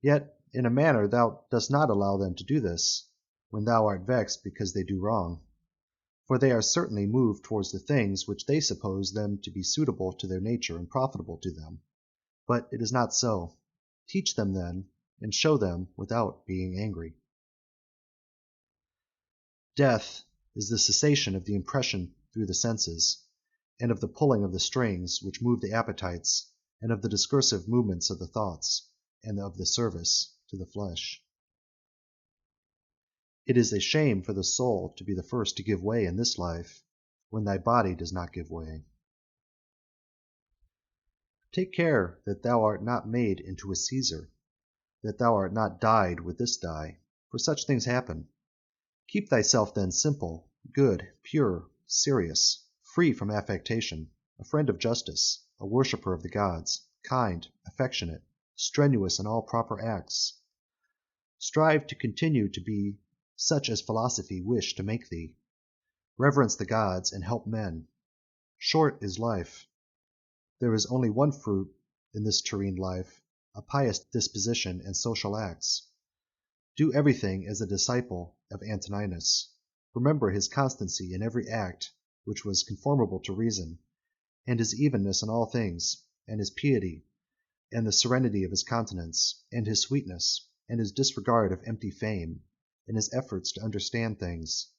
Speaker 4: Yet in a manner thou dost not allow them to do this, when thou art vexed because they do wrong. For they are certainly moved towards the things which they suppose them to be suitable to their nature and profitable to them. But it is not so. Teach them then, and show them without being angry. Death is the cessation of the impression through the senses, and of the pulling of the strings which move the appetites, and of the discursive movements of the thoughts, and of the service to the flesh. It is a shame for the soul to be the first to give way in this life, when thy body does not give way. Take care that thou art not made into a Caesar, that thou art not dyed with this dye, for such things happen. Keep thyself then simple, good, pure, serious, free from affectation, a friend of justice, a worshipper of the gods, kind, affectionate, strenuous in all proper acts. Strive to continue to be such as philosophy wished to make thee. Reverence the gods and help men. Short is life. There is only one fruit in this terrene life, a pious disposition and social acts. Do everything as a disciple of Antoninus. Remember his constancy in every act which was conformable to reason, and his evenness in all things, and his piety, and the serenity of his countenance, and his sweetness, and his disregard of empty fame, and his efforts to understand things,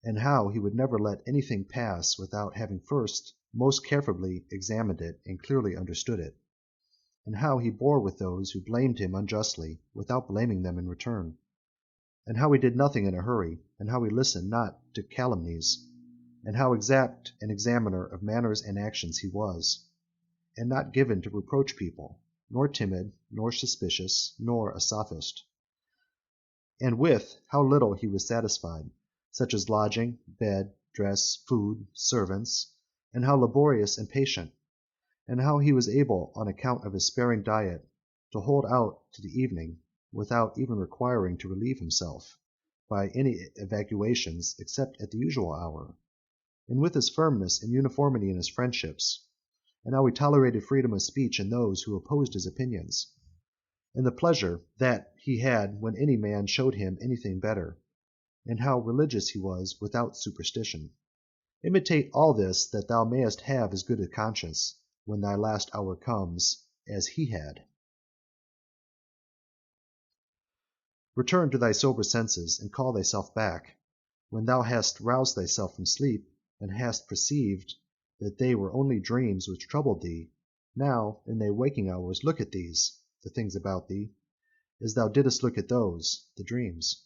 Speaker 4: and how he would never let anything pass without having first most carefully examined it and clearly understood it, and how he bore with those who blamed him unjustly without blaming them in return, and how he did nothing in a hurry, and how he listened not to calumnies, and how exact an examiner of manners and actions he was, and not given to reproach people, nor timid, nor suspicious, nor a sophist. And with how little he was satisfied, such as lodging, bed, dress, food, servants, and how laborious and patient, and how he was able, on account of his sparing diet, to hold out to the evening, without even requiring to relieve himself by any evacuations except at the usual hour, and with his firmness and uniformity in his friendships, and how he tolerated freedom of speech in those who opposed his opinions, and the pleasure that he had when any man showed him anything better, and how religious he was without superstition. Imitate all this, that thou mayest have as good a conscience, when thy last hour comes, as he had. Return to thy sober senses, and call thyself back, when thou hast roused thyself from sleep, and hast perceived that they were only dreams which troubled thee. Now, in thy waking hours, look at these, the things about thee, as thou didst look at those, the dreams.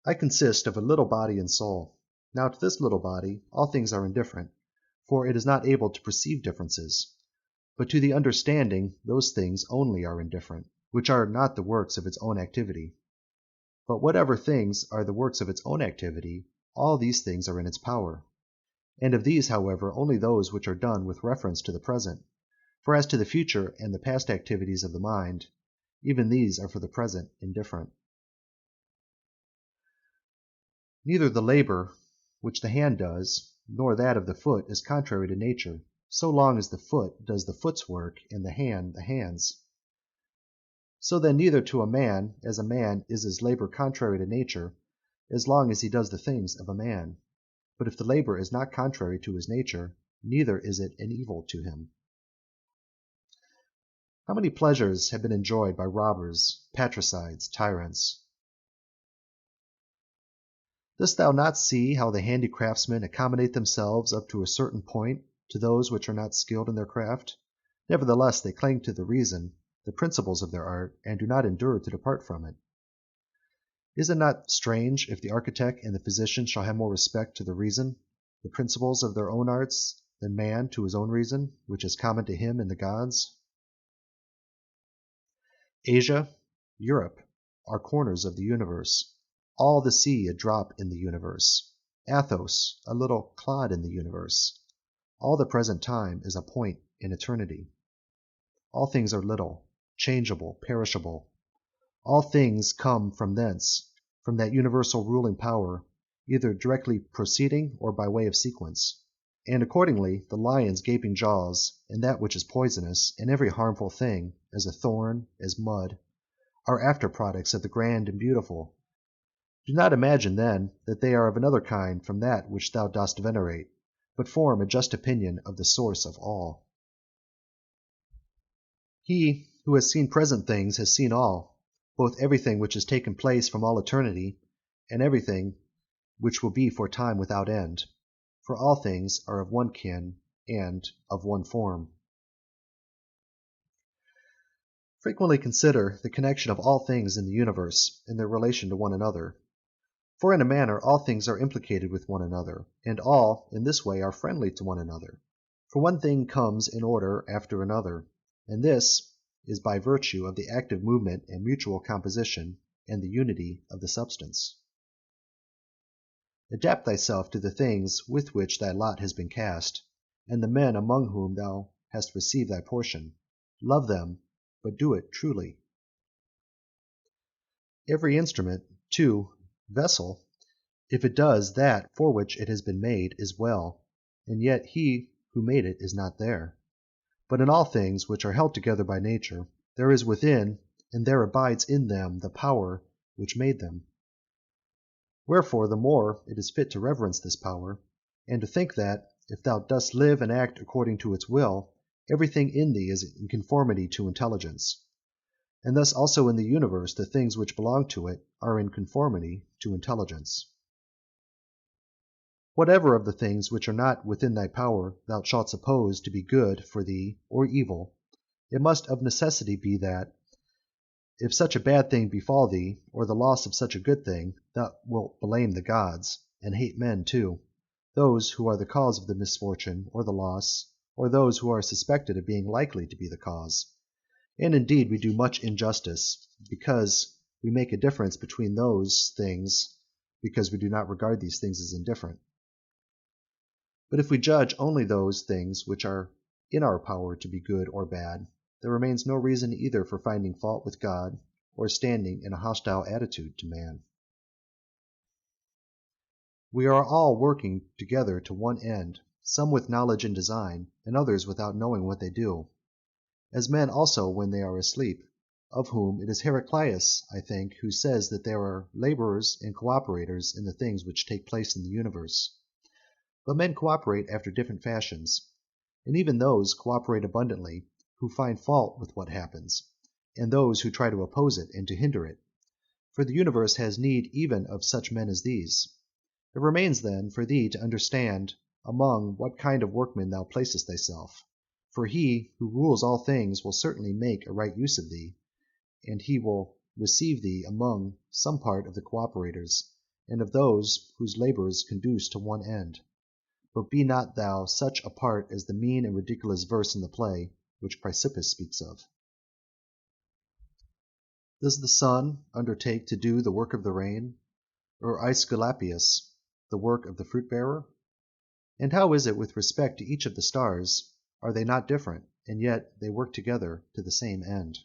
Speaker 4: I consist of a little body and soul. Now to this little body all things are indifferent, for it is not able to perceive differences. But to the understanding those things only are indifferent, which are not the works of its own activity. But whatever things are the works of its own activity, all these things are in its power. And of these, however, only those which are done with reference to the present. For as to the future and the past activities of the mind, even these are for the present indifferent. Neither the labor which the hand does, nor that of the foot is contrary to nature, so long as the foot does the foot's work, and the hand the hand's. So then neither to a man is his labor contrary to nature, as long as he does the things of a man. But if the labor is not contrary to his nature, neither is it an evil to him. How many pleasures have been enjoyed by robbers, patricides, tyrants? Dost thou not see how the handicraftsmen accommodate themselves up to a certain point to those which are not skilled in their craft? Nevertheless they cling to the reason, the principles of their art, and do not endure to depart from it. Is it not strange if the architect and the physician shall have more respect to the reason, the principles of their own arts, than man to his own reason, which is common to him and the gods? Asia, Europe, are corners of the universe. All the sea a drop in the universe. Athos, a little clod in the universe. All the present time is a point in eternity. All things are little, changeable, perishable. All things come from thence, from that universal ruling power, either directly proceeding or by way of sequence. And accordingly, the lion's gaping jaws, and that which is poisonous, and every harmful thing, as a thorn, as mud, are after products of the grand and beautiful. Do not imagine, then, that they are of another kind from that which thou dost venerate, but form a just opinion of the source of all. He who has seen present things has seen all, both everything which has taken place from all eternity, and everything which will be for time without end. For all things are of one kin and of one form. Frequently consider the connection of all things in the universe in their relation to one another. For in a manner all things are implicated with one another, and all in this way are friendly to one another. For one thing comes in order after another, and this is by virtue of the active movement and mutual composition and the unity of the substance. Adapt thyself to the things with which thy lot has been cast, and the men among whom thou hast received thy portion. Love them, but do it truly. Every instrument, too, vessel, if it does that for which it has been made, is well, and yet he who made it is not there. But in all things which are held together by nature, there is within, and there abides in them the power which made them. Wherefore the more it is fit to reverence this power, and to think that, if thou dost live and act according to its will, everything in thee is in conformity to intelligence. And thus also in the universe the things which belong to it are in conformity to intelligence. Whatever of the things which are not within thy power thou shalt suppose to be good for thee or evil, it must of necessity be that, if such a bad thing befall thee, or the loss of such a good thing, thou wilt blame the gods, and hate men too, those who are the cause of the misfortune or the loss, or those who are suspected of being likely to be the cause. And indeed we do much injustice, because we make a difference between those things, because we do not regard these things as indifferent. But if we judge only those things which are in our power to be good or bad, there remains no reason either for finding fault with God or standing in a hostile attitude to man. We are all working together to one end, some with knowledge and design, and others without knowing what they do, as men also when they are asleep, of whom it is Heraclius, I think, who says that there are laborers and cooperators in the things which take place in the universe. But men cooperate after different fashions, and even those cooperate abundantly who find fault with what happens, and those who try to oppose it and to hinder it. For the universe has need even of such men as these. It remains then for thee to understand among what kind of workmen thou placest thyself. For he who rules all things will certainly make a right use of thee, and he will receive thee among some part of the cooperators, and of those whose labours conduce to one end. But be not thou such a part as the mean and ridiculous verse in the play, which Chrysippus speaks of. Does the sun undertake to do the work of the rain, or Aesculapius the work of the fruit-bearer? And how is it with respect to each of the stars? Are they not different, and yet they work together to the same end?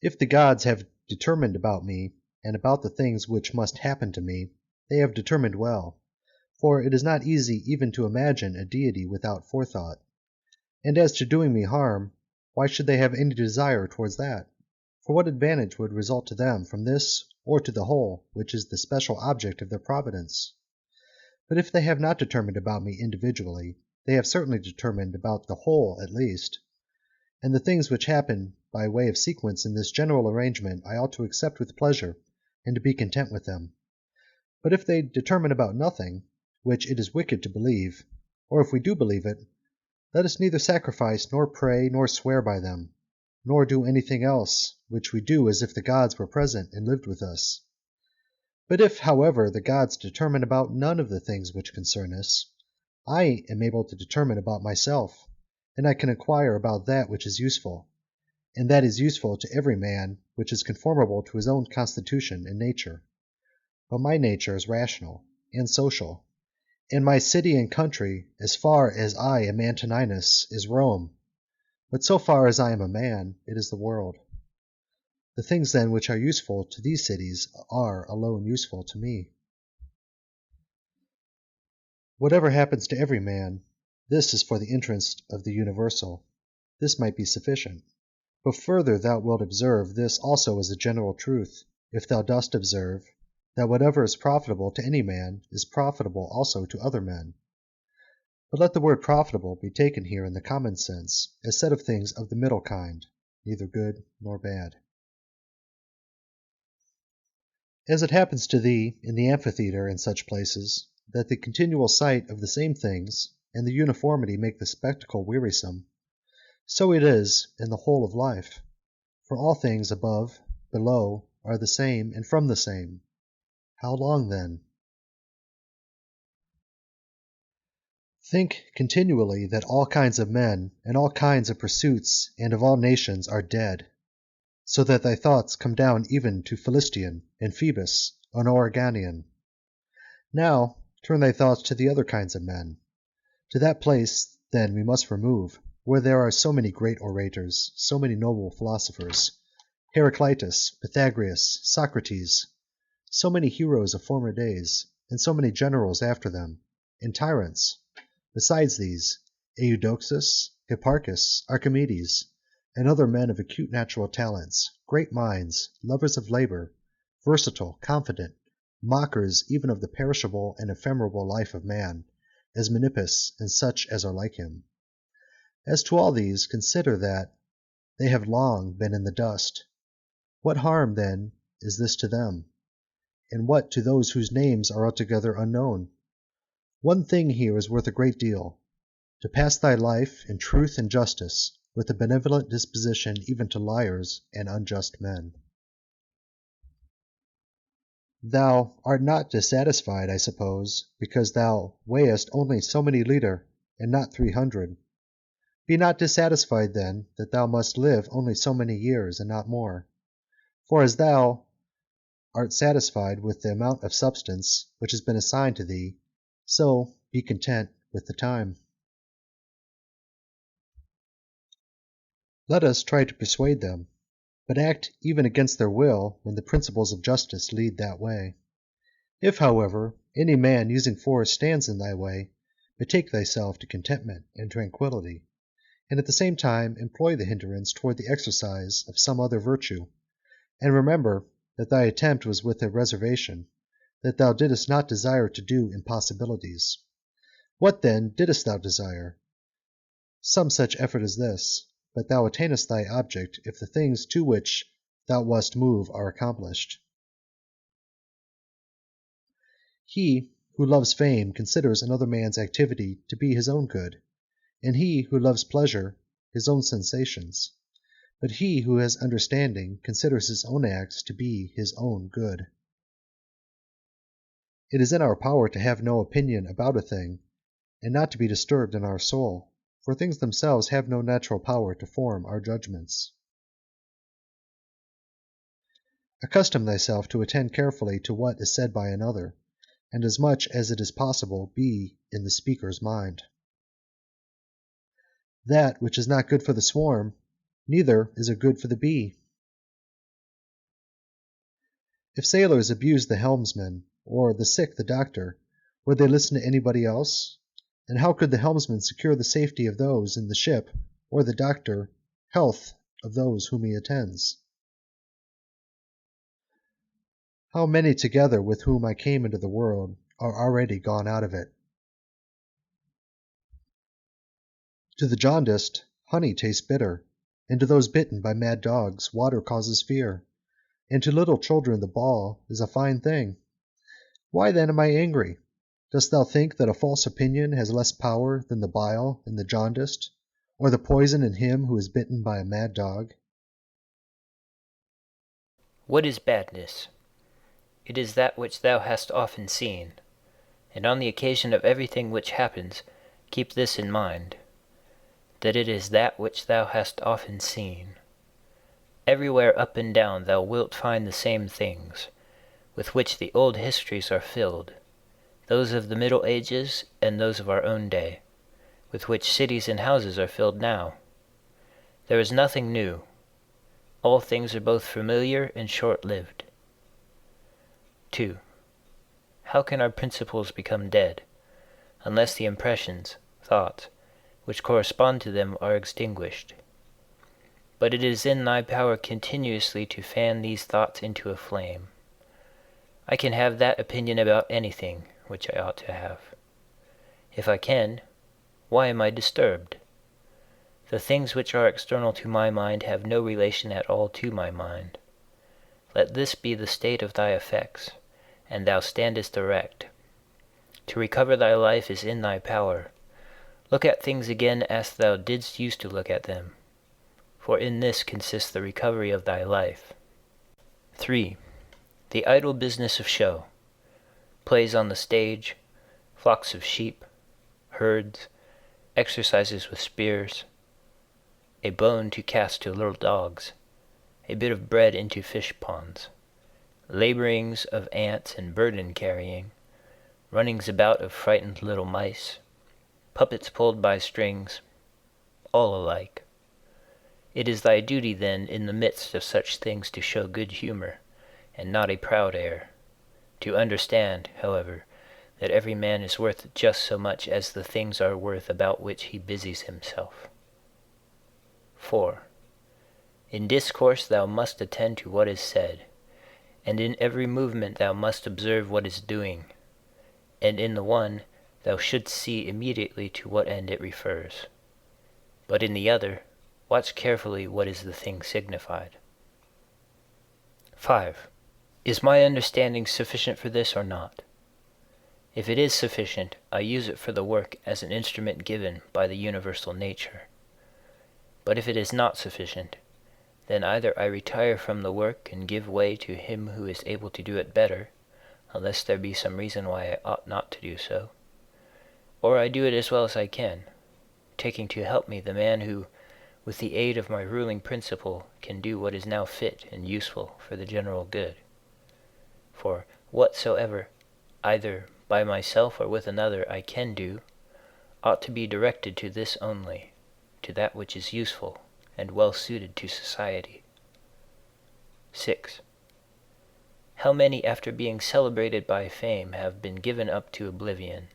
Speaker 4: If the gods have determined about me, and about the things which must happen to me, they have determined well, for it is not easy even to imagine a deity without forethought. And as to doing me harm, why should they have any desire towards that? For what advantage would result to them from this or to the whole, which is the special object of their providence? But if they have not determined about me individually, they have certainly determined about the whole at least, and the things which happen by way of sequence in this general arrangement I ought to accept with pleasure and to be content with them. But if they determine about nothing, which it is wicked to believe, or if we do believe it, let us neither sacrifice nor pray nor swear by them, nor do anything else which we do as if the gods were present and lived with us. But if, however, the gods determine about none of the things which concern us, I am able to determine about myself, and I can inquire about that which is useful, and that is useful to every man, which is conformable to his own constitution and nature. But my nature is rational and social, and my city and country, as far as I am Antoninus, is Rome, but so far as I am a man, it is the world. The things then which are useful to these cities are alone useful to me. Whatever happens to every man, this is for the interest of the universal. This might be sufficient. But further thou wilt observe this also as a general truth, if thou dost observe that whatever is profitable to any man is profitable also to other men. But let the word profitable be taken here in the common sense, as said of things of the middle kind, neither good nor bad. As it happens to thee in the amphitheatre and such places, that the continual sight of the same things and the uniformity make the spectacle wearisome, so it is in the whole of life. For all things above, below, are the same and from the same. How long then? Think continually that all kinds of men and all kinds of pursuits and of all nations are dead, so that thy thoughts come down even to Philistion and Phoebus and Oreganian. Now turn thy thoughts to the other kinds of men. To that place then we must remove, where there are so many great orators, so many noble philosophers, Heraclitus, Pythagoras, Socrates, so many heroes of former days, and so many generals after them, and tyrants. Besides these, Eudoxus, Hipparchus, Archimedes, and other men of acute natural talents, great minds, lovers of labour, versatile, confident, mockers even of the perishable and ephemeral life of man, as Menippus and such as are like him. As to all these, consider that they have long been in the dust. What harm, then, is this to them? And what to those whose names are altogether unknown? One thing here is worth a great deal, to pass thy life in truth and justice, with a benevolent disposition even to liars and unjust men. Thou art not dissatisfied, I suppose, because thou weighest only so many liter, and not 300. Be not dissatisfied, then, that thou must live only so many years, and not more. For as thou art satisfied with the amount of substance which has been assigned to thee, so be content with the time. Let us try to persuade them, but act even against their will when the principles of justice lead that way. If, however, any man using force stands in thy way, betake thyself to contentment and tranquillity, and at the same time employ the hindrance toward the exercise of some other virtue, and remember that thy attempt was with a reservation, that thou didst not desire to do impossibilities. What then didst thou desire? Some such effort as this, but thou attainest thy object if the things to which thou wast moved are accomplished. He who loves fame considers another man's activity to be his own good, and he who loves pleasure his own sensations. But he who has understanding considers his own acts to be his own good. It is in our power to have no opinion about a thing, and not to be disturbed in our soul, for things themselves have no natural power to form our judgments. Accustom thyself to attend carefully to what is said by another, and as much as it is possible be in the speaker's mind. That which is not good for the swarm, neither is it good for the bee. If sailors abused the helmsman, or the sick the doctor, would they listen to anybody else? And how could the helmsman secure the safety of those in the ship, or the doctor health of those whom he attends? How many together with whom I came into the world are already gone out of it? To the jaundiced, honey tastes bitter, and to those bitten by mad dogs, water causes fear, and to little children the ball is a fine thing. Why then am I angry? Dost thou think that a false opinion has less power than the bile in the jaundiced, or the poison in him who is bitten by a mad dog?
Speaker 3: What is badness? It is that which thou hast often seen, and on the occasion of everything which happens, keep this in mind, that it is that which thou hast often seen. Everywhere up and down thou wilt find the same things, with which the old histories are filled, those of the Middle Ages and those of our own day, with which cities and houses are filled now. There is nothing new. All things are both familiar and short-lived. 2. How can our principles become dead, unless the impressions, thoughts, which correspond to them are extinguished? But it is in thy power continuously to fan these thoughts into a flame. I can have that opinion about anything which I ought to have. If I can, why am I disturbed? The things which are external to my mind have no relation at all to my mind. Let this be the state of thy effects, and thou standest erect. To recover thy life is in thy power. Look at things again as thou didst used to look at them, for in this consists the recovery of thy life. 3. The idle business of show, plays on the stage, flocks of sheep, herds, exercises with spears, a bone to cast to little dogs, a bit of bread into fish ponds, laborings of ants and burden carrying, runnings about of frightened little mice, puppets pulled by strings, all alike. It is thy duty then in the midst of such things to show good humor, and not a proud air, to understand, however, that every man is worth just so much as the things are worth about which he busies himself. 4. In discourse thou must attend to what is said, and in every movement thou must observe what is doing, and in the one thou shouldst see immediately to what end it refers, but in the other watch carefully what is the thing signified. 5. Is my understanding sufficient for this or not? If it is sufficient, I use it for the work as an instrument given by the universal nature. But if it is not sufficient, then either I retire from the work and give way to him who is able to do it better, unless there be some reason why I ought not to do so, or I do it as well as I can, taking to help me the man who, with the aid of my ruling principle, can do what is now fit and useful for the general good. For whatsoever, either by myself or with another, I can do, ought to be directed to this only, to that which is useful and well suited to society. 6. How many after being celebrated by fame have been given up to oblivion,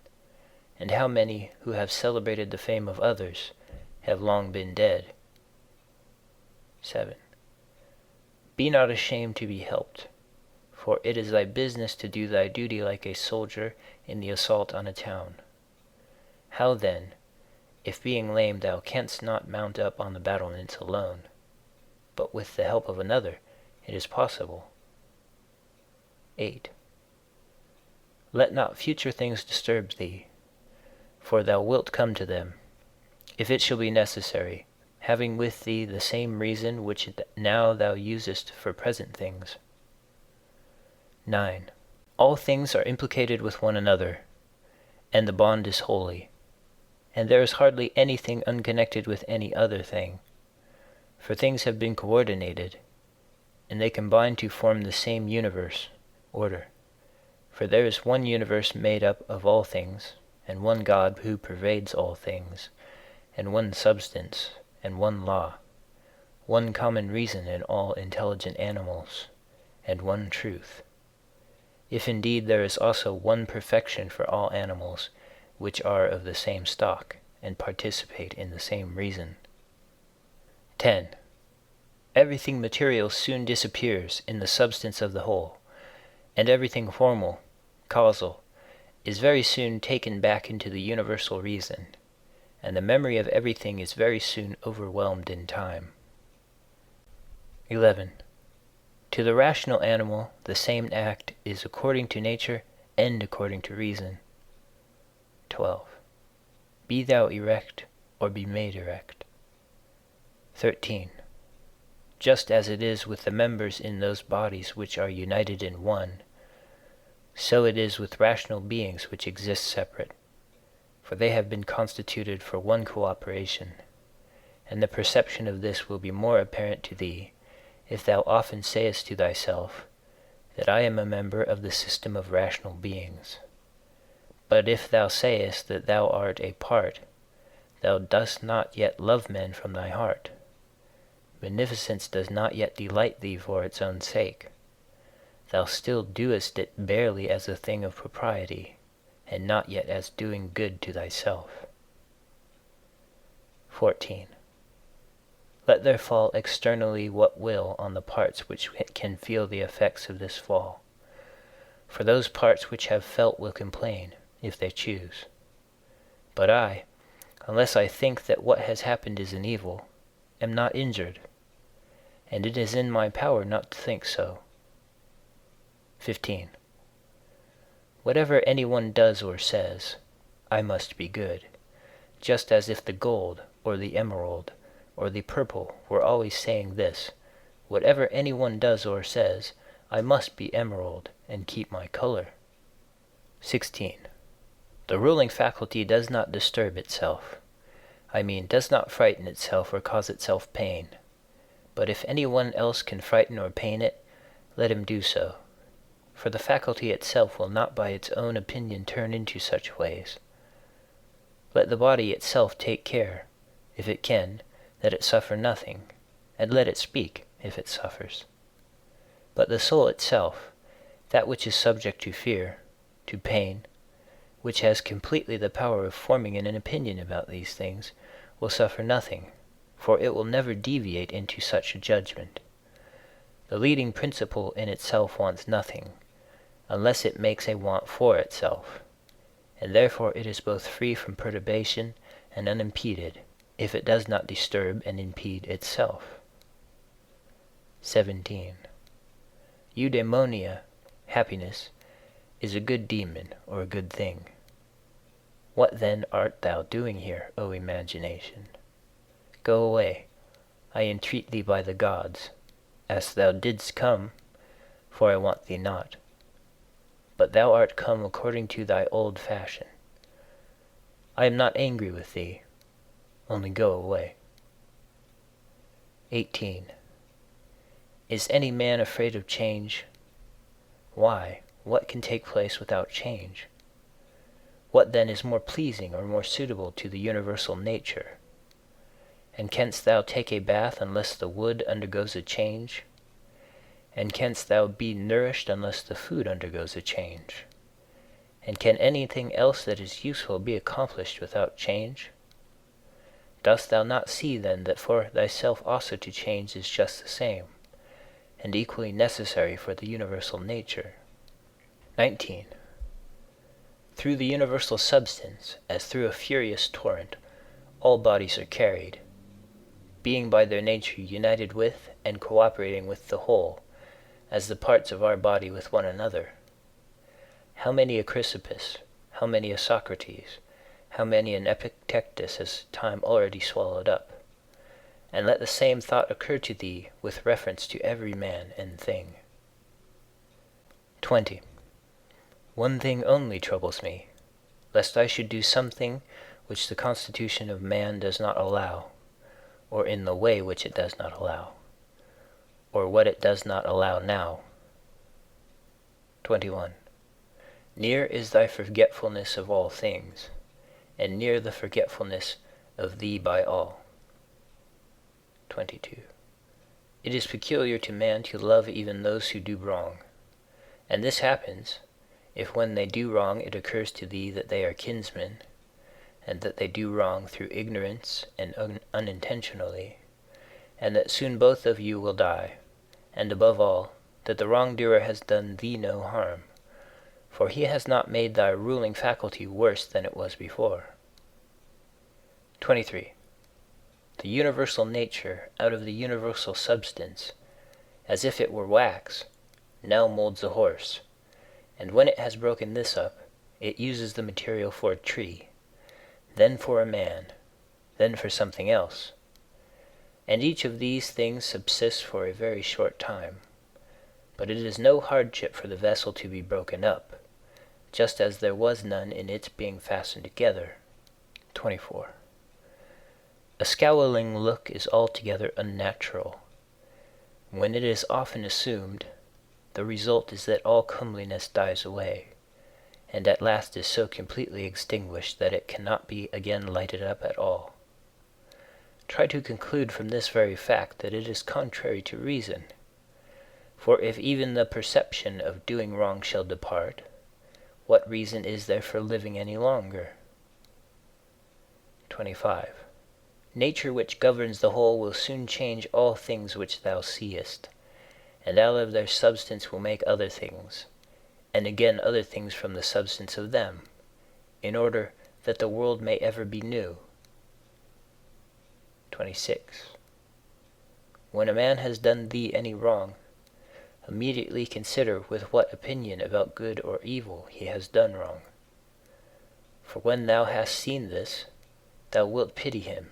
Speaker 3: and how many who have celebrated the fame of others have long been dead? 7. Be not ashamed to be helped, for it is thy business to do thy duty like a soldier in the assault on a town. How then, if being lame thou canst not mount up on the battlements alone, but with the help of another, it is possible. 8. Let not future things disturb thee, for thou wilt come to them, if it shall be necessary, having with thee the same reason which now thou usest for present things. 9. All things are implicated with one another, and the bond is holy. and there is hardly anything unconnected with any other thing. For things have been coordinated, and they combine to form the same universe, order. For there is one universe made up of all things, and one God who pervades all things, and one substance, and one law, one common reason in all intelligent animals, and one truth. If indeed there is also one perfection for all animals, which are of the same stock, and participate in the same reason. 10. Everything material soon disappears in the substance of the whole, and everything formal, causal, is very soon taken back into the universal reason, and the memory of everything is very soon overwhelmed in time. 11. To the rational animal, the same act is according to nature and according to reason. 12. Be thou erect, or be made erect. 13. Just as it is with the members in those bodies which are united in one, so it is with rational beings which exist separate, for they have been constituted for one cooperation, and the perception of this will be more apparent to thee, if thou often sayest to thyself, that I am a member of the system of rational beings. But if thou sayest that thou art a part, thou dost not yet love men from thy heart. Beneficence does not yet delight thee for its own sake. Thou still doest it barely as a thing of propriety, and not yet as doing good to thyself. 14. Let there fall externally what will on the parts which can feel the effects of this fall. For those parts which have felt will complain, if they choose. But I, unless I think that what has happened is an evil, am not injured, and it is in my power not to think so. 15. Whatever anyone does or says, I must be good, just as if the gold, or the emerald, or the purple were always saying this, whatever anyone does or says, I must be emerald, and keep my color. 16. The ruling faculty does not disturb itself. Does not frighten itself or cause itself pain. But if anyone else can frighten or pain it, let him do so. For the faculty itself will not by its own opinion turn into such ways. Let the body itself take care, if it can, that it suffer nothing, and let it speak, if it suffers. But the soul itself, that which is subject to fear, to pain, which has completely the power of forming an opinion about these things, will suffer nothing, for it will never deviate into such a judgment. The leading principle in itself wants nothing, unless it makes a want for itself, and therefore it is both free from perturbation and unimpeded, if it does not disturb and impede itself. 17. Eudaimonia, happiness, is a good demon or a good thing. What then art thou doing here, O imagination? Go away, I entreat thee by the gods, as thou didst come, for I want thee not. But thou art come according to thy old fashion. I am not angry with thee, only go away. 18. Is any man afraid of change? Why, what can take place without change? What then is more pleasing or more suitable to the universal nature? And canst thou take a bath unless the wood undergoes a change? And canst thou be nourished unless the food undergoes a change? And can anything else that is useful be accomplished without change? Dost thou not see then that for thyself also to change is just the same, and equally necessary for the universal nature? 19. Through the universal substance, as through a furious torrent, all bodies are carried, being by their nature united with and cooperating with the whole, as the parts of our body with one another. How many a Chrysippus, how many a Socrates, how many an Epictetus has time already swallowed up? And let the same thought occur to thee with reference to every man and thing. 20. One thing only troubles me, lest I should do something which the constitution of man does not allow, or in the way which it does not allow, or what it does not allow now. 21. Near is thy forgetfulness of all things, and near the forgetfulness of thee by all. 22. It is peculiar to man to love even those who do wrong, and this happens, if when they do wrong it occurs to thee that they are kinsmen, and that they do wrong through ignorance and unintentionally, and that soon both of you will die, and above all, that the wrongdoer has done thee no harm, for he has not made thy ruling faculty worse than it was before. 23. The universal nature out of the universal substance, as if it were wax, now molds a horse, and when it has broken this up, it uses the material for a tree, then for a man, then for something else. And each of these things subsists for a very short time. But it is no hardship for the vessel to be broken up, just as there was none in its being fastened together. 24. A scowling look is altogether unnatural. When it is often assumed, the result is that all comeliness dies away, and at last is so completely extinguished that it cannot be again lighted up at all. Try to conclude from this very fact that it is contrary to reason. For if even the perception of doing wrong shall depart, what reason is there for living any longer? 25. Nature which governs the whole will soon change all things which thou seest, and out of their substance will make other things, and again other things from the substance of them, in order that the world may ever be new. 26. When a man has done thee any wrong, immediately consider with what opinion about good or evil he has done wrong. For when thou hast seen this, thou wilt pity him,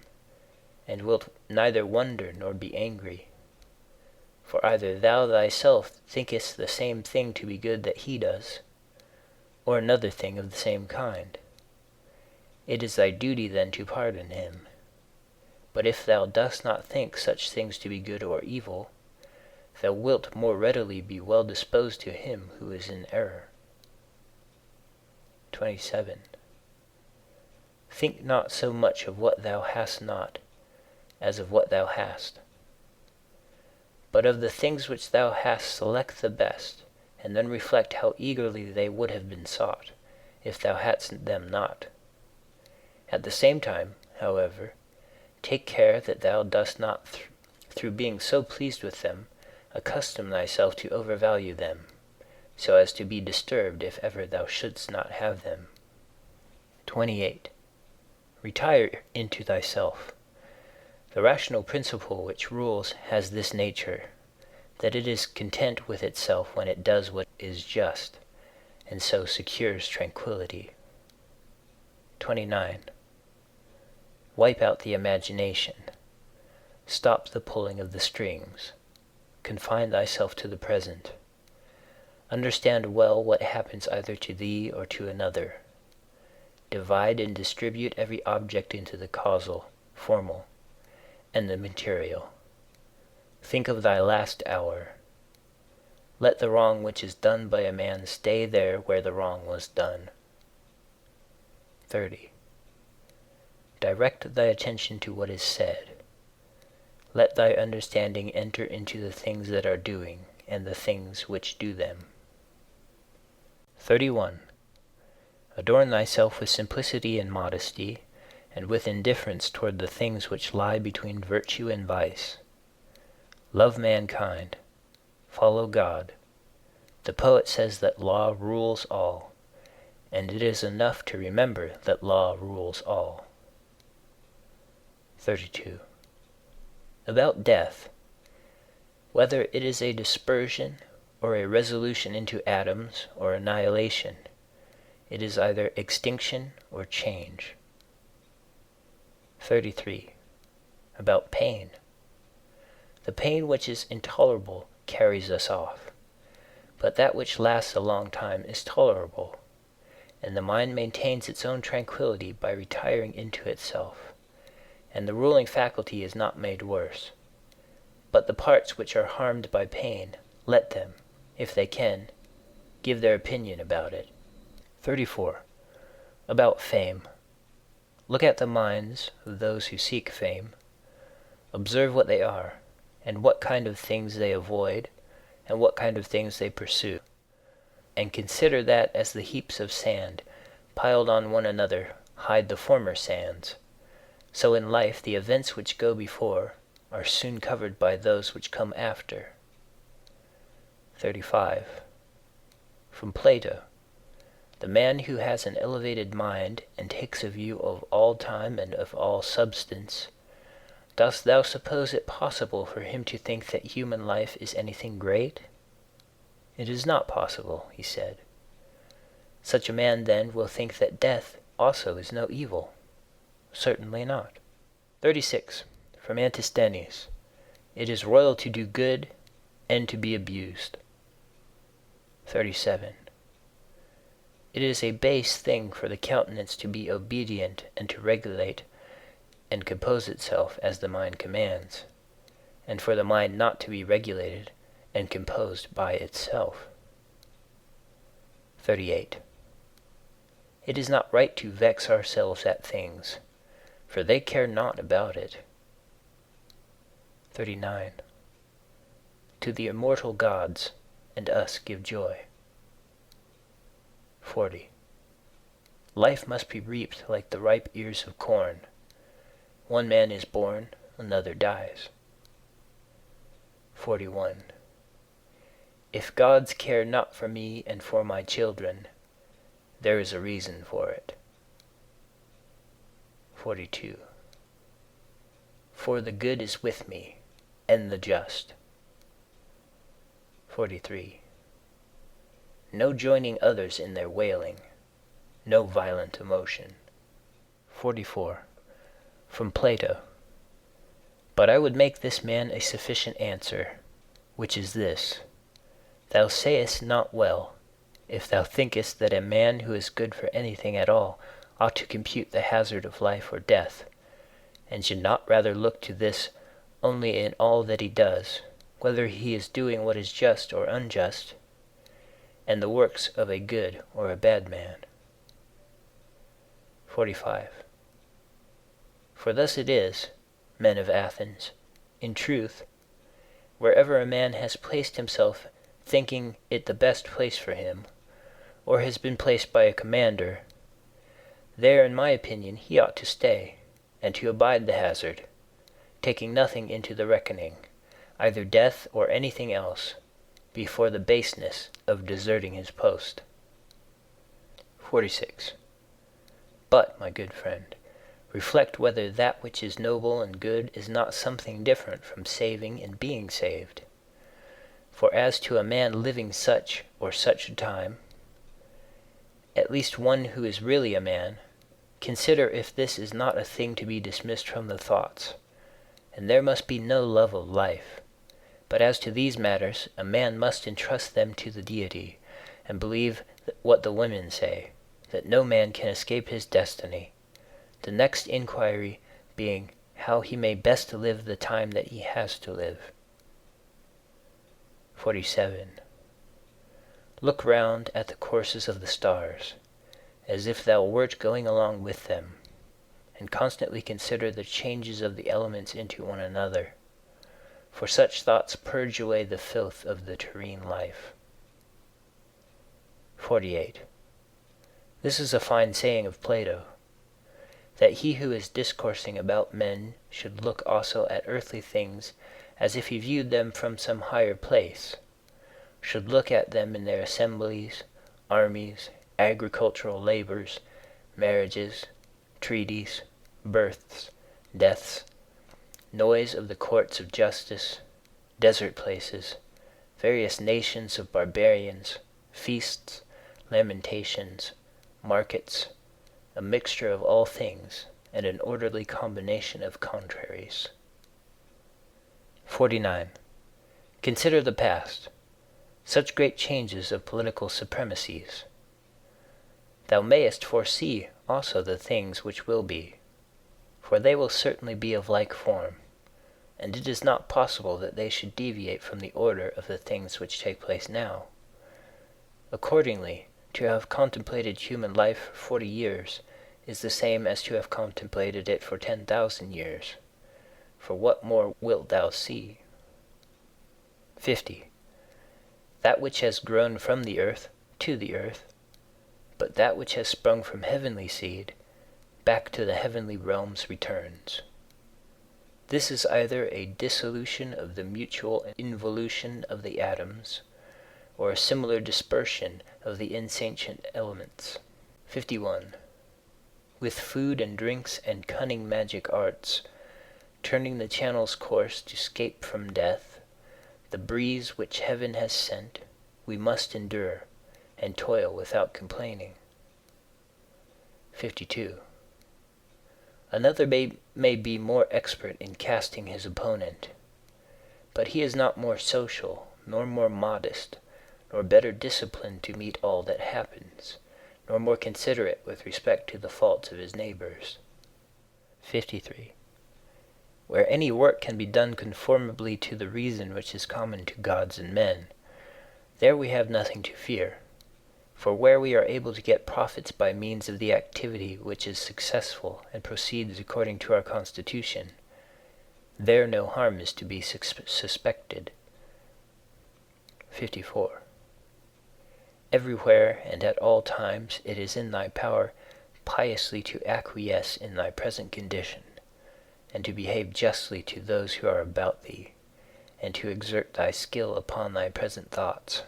Speaker 3: and wilt neither wonder nor be angry. For either thou thyself thinkest the same thing to be good that he does, or another thing of the same kind. It is thy duty then to pardon him. But if thou dost not think such things to be good or evil, thou wilt more readily be well disposed to him who is in error. 27. Think not so much of what thou hast not, as of what thou hast. But of the things which thou hast select the best, and then reflect how eagerly they would have been sought, if thou hadst them not. At the same time, however, take care that thou dost not, through being so pleased with them, accustom thyself to overvalue them, so as to be disturbed if ever thou shouldst not have them. 28. Retire into thyself. The rational principle which rules has this nature, that it is content with itself when it does what is just, and so secures tranquility. 29. Wipe out the imagination. Stop the pulling of the strings. Confine thyself to the present. Understand well what happens either to thee or to another. Divide and distribute every object into the causal, formal, and the material. Think of thy last hour. Let the wrong which is done by a man stay there where the wrong was done. 30. Direct thy attention to what is said. Let thy understanding enter into the things that are doing, and the things which do them. 31. Adorn thyself with simplicity and modesty, and with indifference toward the things which lie between virtue and vice. Love mankind. Follow God. The poet says that law rules all, and it is enough to remember that law rules all. 32. About death. Whether it is a dispersion or a resolution into atoms or annihilation, it is either extinction or change. 33. About pain. The pain which is intolerable carries us off, but that which lasts a long time is tolerable, and the mind maintains its own tranquillity by retiring into itself, and the ruling faculty is not made worse. But the parts which are harmed by pain, let them, if they can, give their opinion about it. 34. About fame. Look at the minds of those who seek fame. Observe what they are, and what kind of things they avoid, and what kind of things they pursue. And consider that as the heaps of sand, piled on one another, hide the former sands, so in life the events which go before are soon covered by those which come after. 35. From Plato. The man who has an elevated mind and takes a view of all time and of all substance, dost thou suppose it possible for him to think that human life is anything great? It is not possible, he said. Such a man then will think that death also is no evil. Certainly not. 36. From Antisthenes. It is royal to do good and to be abused. 37. It is a base thing for the countenance to be obedient and to regulate and compose itself as the mind commands, and for the mind not to be regulated and composed by itself. 38. It is not right to vex ourselves at things, for they care not about it. 39. To the immortal gods and us give joy. 40. Life must be reaped like the ripe ears of corn. One man is born, another dies. 41. If gods care not for me and for my children, there is a reason for it. 42. For the good is with me, and the just. 43. No joining others in their wailing, no violent emotion. 44. From Plato. But I would make this man a sufficient answer, which is this: Thou sayest not well, if thou thinkest that a man who is good for anything at all ought to compute the hazard of life or death, and should not rather look to this only in all that he does, whether he is doing what is just or unjust, and the works of a good or a bad man. 45. For thus it is, men of Athens, in truth, wherever a man has placed himself thinking it the best place for him, or has been placed by a commander, there, in my opinion, he ought to stay, and to abide the hazard, taking nothing into the reckoning, either death or anything else, before the baseness of deserting his post. 46. But, my good friend, reflect whether that which is noble and good is not something different from saving and being saved. For as to a man living such or such a time, at least one who is really a man, consider if this is not a thing to be dismissed from the thoughts, and there must be no love of life. But as to these matters, a man must entrust them to the deity, and believe what the women say, that no man can escape his destiny, the next inquiry being how he may best live the time that he has to live. 47. Look round at the courses of the stars, as if thou wert going along with them, and constantly consider the changes of the elements into one another, for such thoughts purge away the filth of the terrene life. 48. This is a fine saying of Plato, that he who is discoursing about men should look also at earthly things as if he viewed them from some higher place, should look at them in their assemblies, armies, agricultural labors, marriages, treaties, births, deaths, noise of the courts of justice, desert places, various nations of barbarians, feasts, lamentations, markets, a mixture of all things, and an orderly combination of contraries. 49. Consider the past, such great changes of political supremacies. Thou mayest foresee also the things which will be, for they will certainly be of like form, and it is not possible that they should deviate from the order of the things which take place now. Accordingly, to have contemplated human life for 40 years is the same as to have contemplated it for 10,000 years. For what more wilt thou see? 50. That which has grown from the earth to the earth, but that which has sprung from heavenly seed back to the heavenly realms returns. This is either a dissolution of the mutual involution of the atoms, or a similar dispersion of the insentient elements. 51. With food and drinks and cunning magic arts, turning the channel's course to scape from death, the breeze which heaven has sent, we must endure, and toil without complaining. 52. Another may be more expert in casting his opponent, but he is not more social, nor more modest, nor better disciplined to meet all that happens, nor more considerate with respect to the faults of his neighbors. 53. Where any work can be done conformably to the reason which is common to gods and men, there we have nothing to fear. For where we are able to get profits by means of the activity which is successful and proceeds according to our constitution, there no harm is to be suspected. 54. Everywhere and at all times it is in thy power piously to acquiesce in thy present condition, and to behave justly to those who are about thee, and to exert thy skill upon thy present thoughts,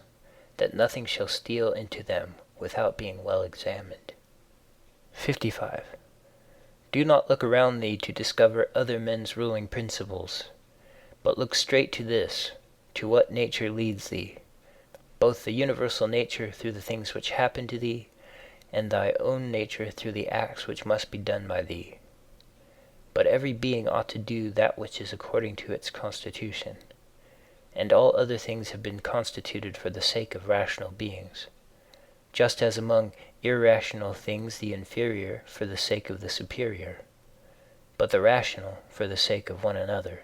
Speaker 3: that nothing shall steal into them without being well examined. 55. Do not look around thee to discover other men's ruling principles, but look straight to this, to what nature leads thee, both the universal nature through the things which happen to thee, and thy own nature through the acts which must be done by thee. But every being ought to do that which is according to its constitution, and all other things have been constituted for the sake of rational beings, just as among irrational things the inferior for the sake of the superior, but the rational for the sake of one another.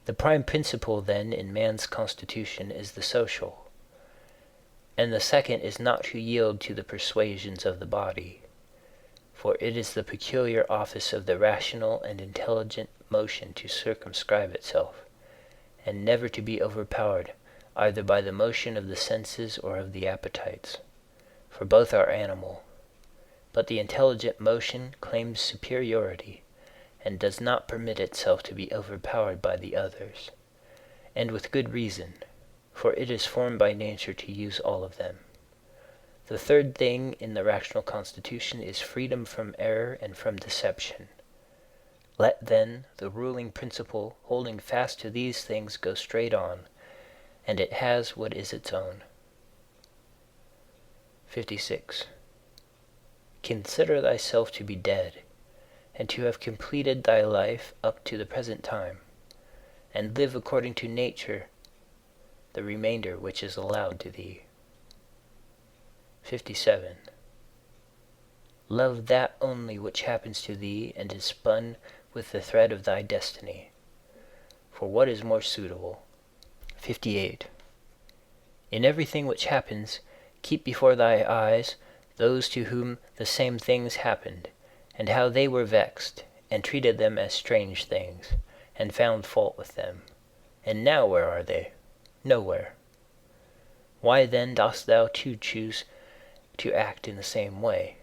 Speaker 3: The prime principle, then, in man's constitution is the social, and the second is not to yield to the persuasions of the body, for it is the peculiar office of the rational and intelligent motion to circumscribe itself, and never to be overpowered either by the motion of the senses or of the appetites, for both are animal. But the intelligent motion claims superiority, and does not permit itself to be overpowered by the others, and with good reason, for it is formed by nature to use all of them. The third thing in the rational constitution is freedom from error and from deception. Let, then, the ruling principle holding fast to these things go straight on, and it has what is its own. 56. Consider thyself to be dead, and to have completed thy life up to the present time, and live according to nature the remainder which is allowed to thee. 57. Love that only which happens to thee and is spun with the thread of thy destiny, for what is more suitable? 58. In everything which happens, keep before thy eyes those to whom the same things happened, and how they were vexed, and treated them as strange things, and found fault with them. And now where are they? Nowhere. Why then dost thou too choose to act in the same way?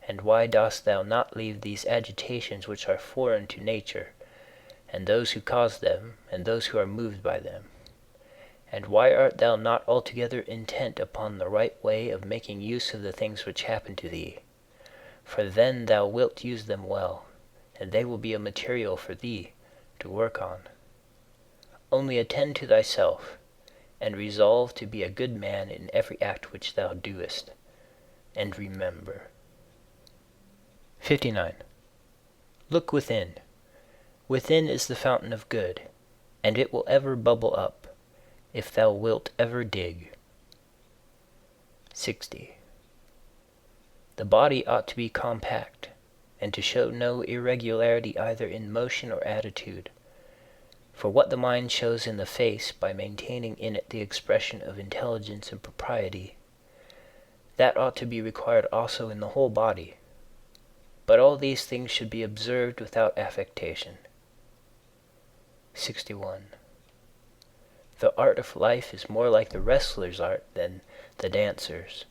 Speaker 3: And why dost thou not leave these agitations which are foreign to nature, and those who cause them, and those who are moved by them? And why art thou not altogether intent upon the right way of making use of the things which happen to thee? For then thou wilt use them well, and they will be a material for thee to work on. Only attend to thyself, and resolve to be a good man in every act which thou doest, and remember. 59. Look within. Within is the fountain of good, and it will ever bubble up, if thou wilt ever dig. 60. The body ought to be compact, and to show no irregularity either in motion or attitude. For what the mind shows in the face by maintaining in it the expression of intelligence and propriety, that ought to be required also in the whole body. But all these things should be observed without affectation. 61. The art of life is more like the wrestler's art than the dancer's,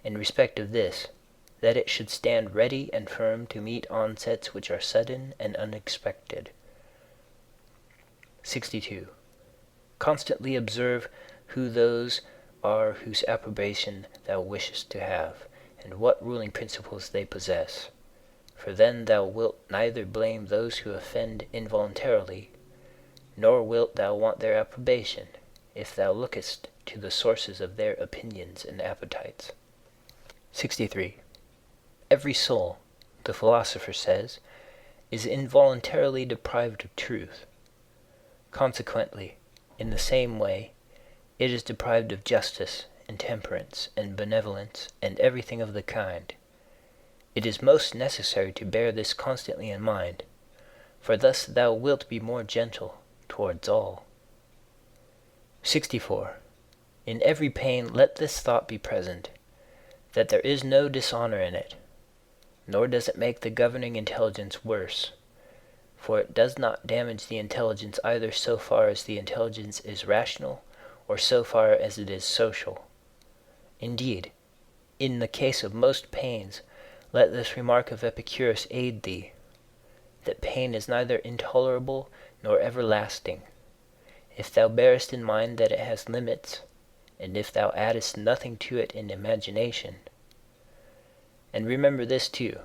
Speaker 3: in respect of this, that it should stand ready and firm to meet onsets which are sudden and unexpected. 62. Constantly observe who those are whose approbation thou wishest to have, and what ruling principles they possess. For then thou wilt neither blame those who offend involuntarily, nor wilt thou want their approbation, if thou lookest to the sources of their opinions and appetites. 63. Every soul, the philosopher says, is involuntarily deprived of truth. Consequently, in the same way, it is deprived of justice and temperance and benevolence and everything of the kind. It is most necessary to bear this constantly in mind, for thus thou wilt be more gentle towards all. 64. In every pain let this thought be present, that there is no dishonor in it, nor does it make the governing intelligence worse, for it does not damage the intelligence either so far as the intelligence is rational, or so far as it is social. Indeed, in the case of most pains, let this remark of Epicurus aid thee, that pain is neither intolerable nor everlasting, if thou bearest in mind that it has limits, and if thou addest nothing to it in imagination. And remember this too,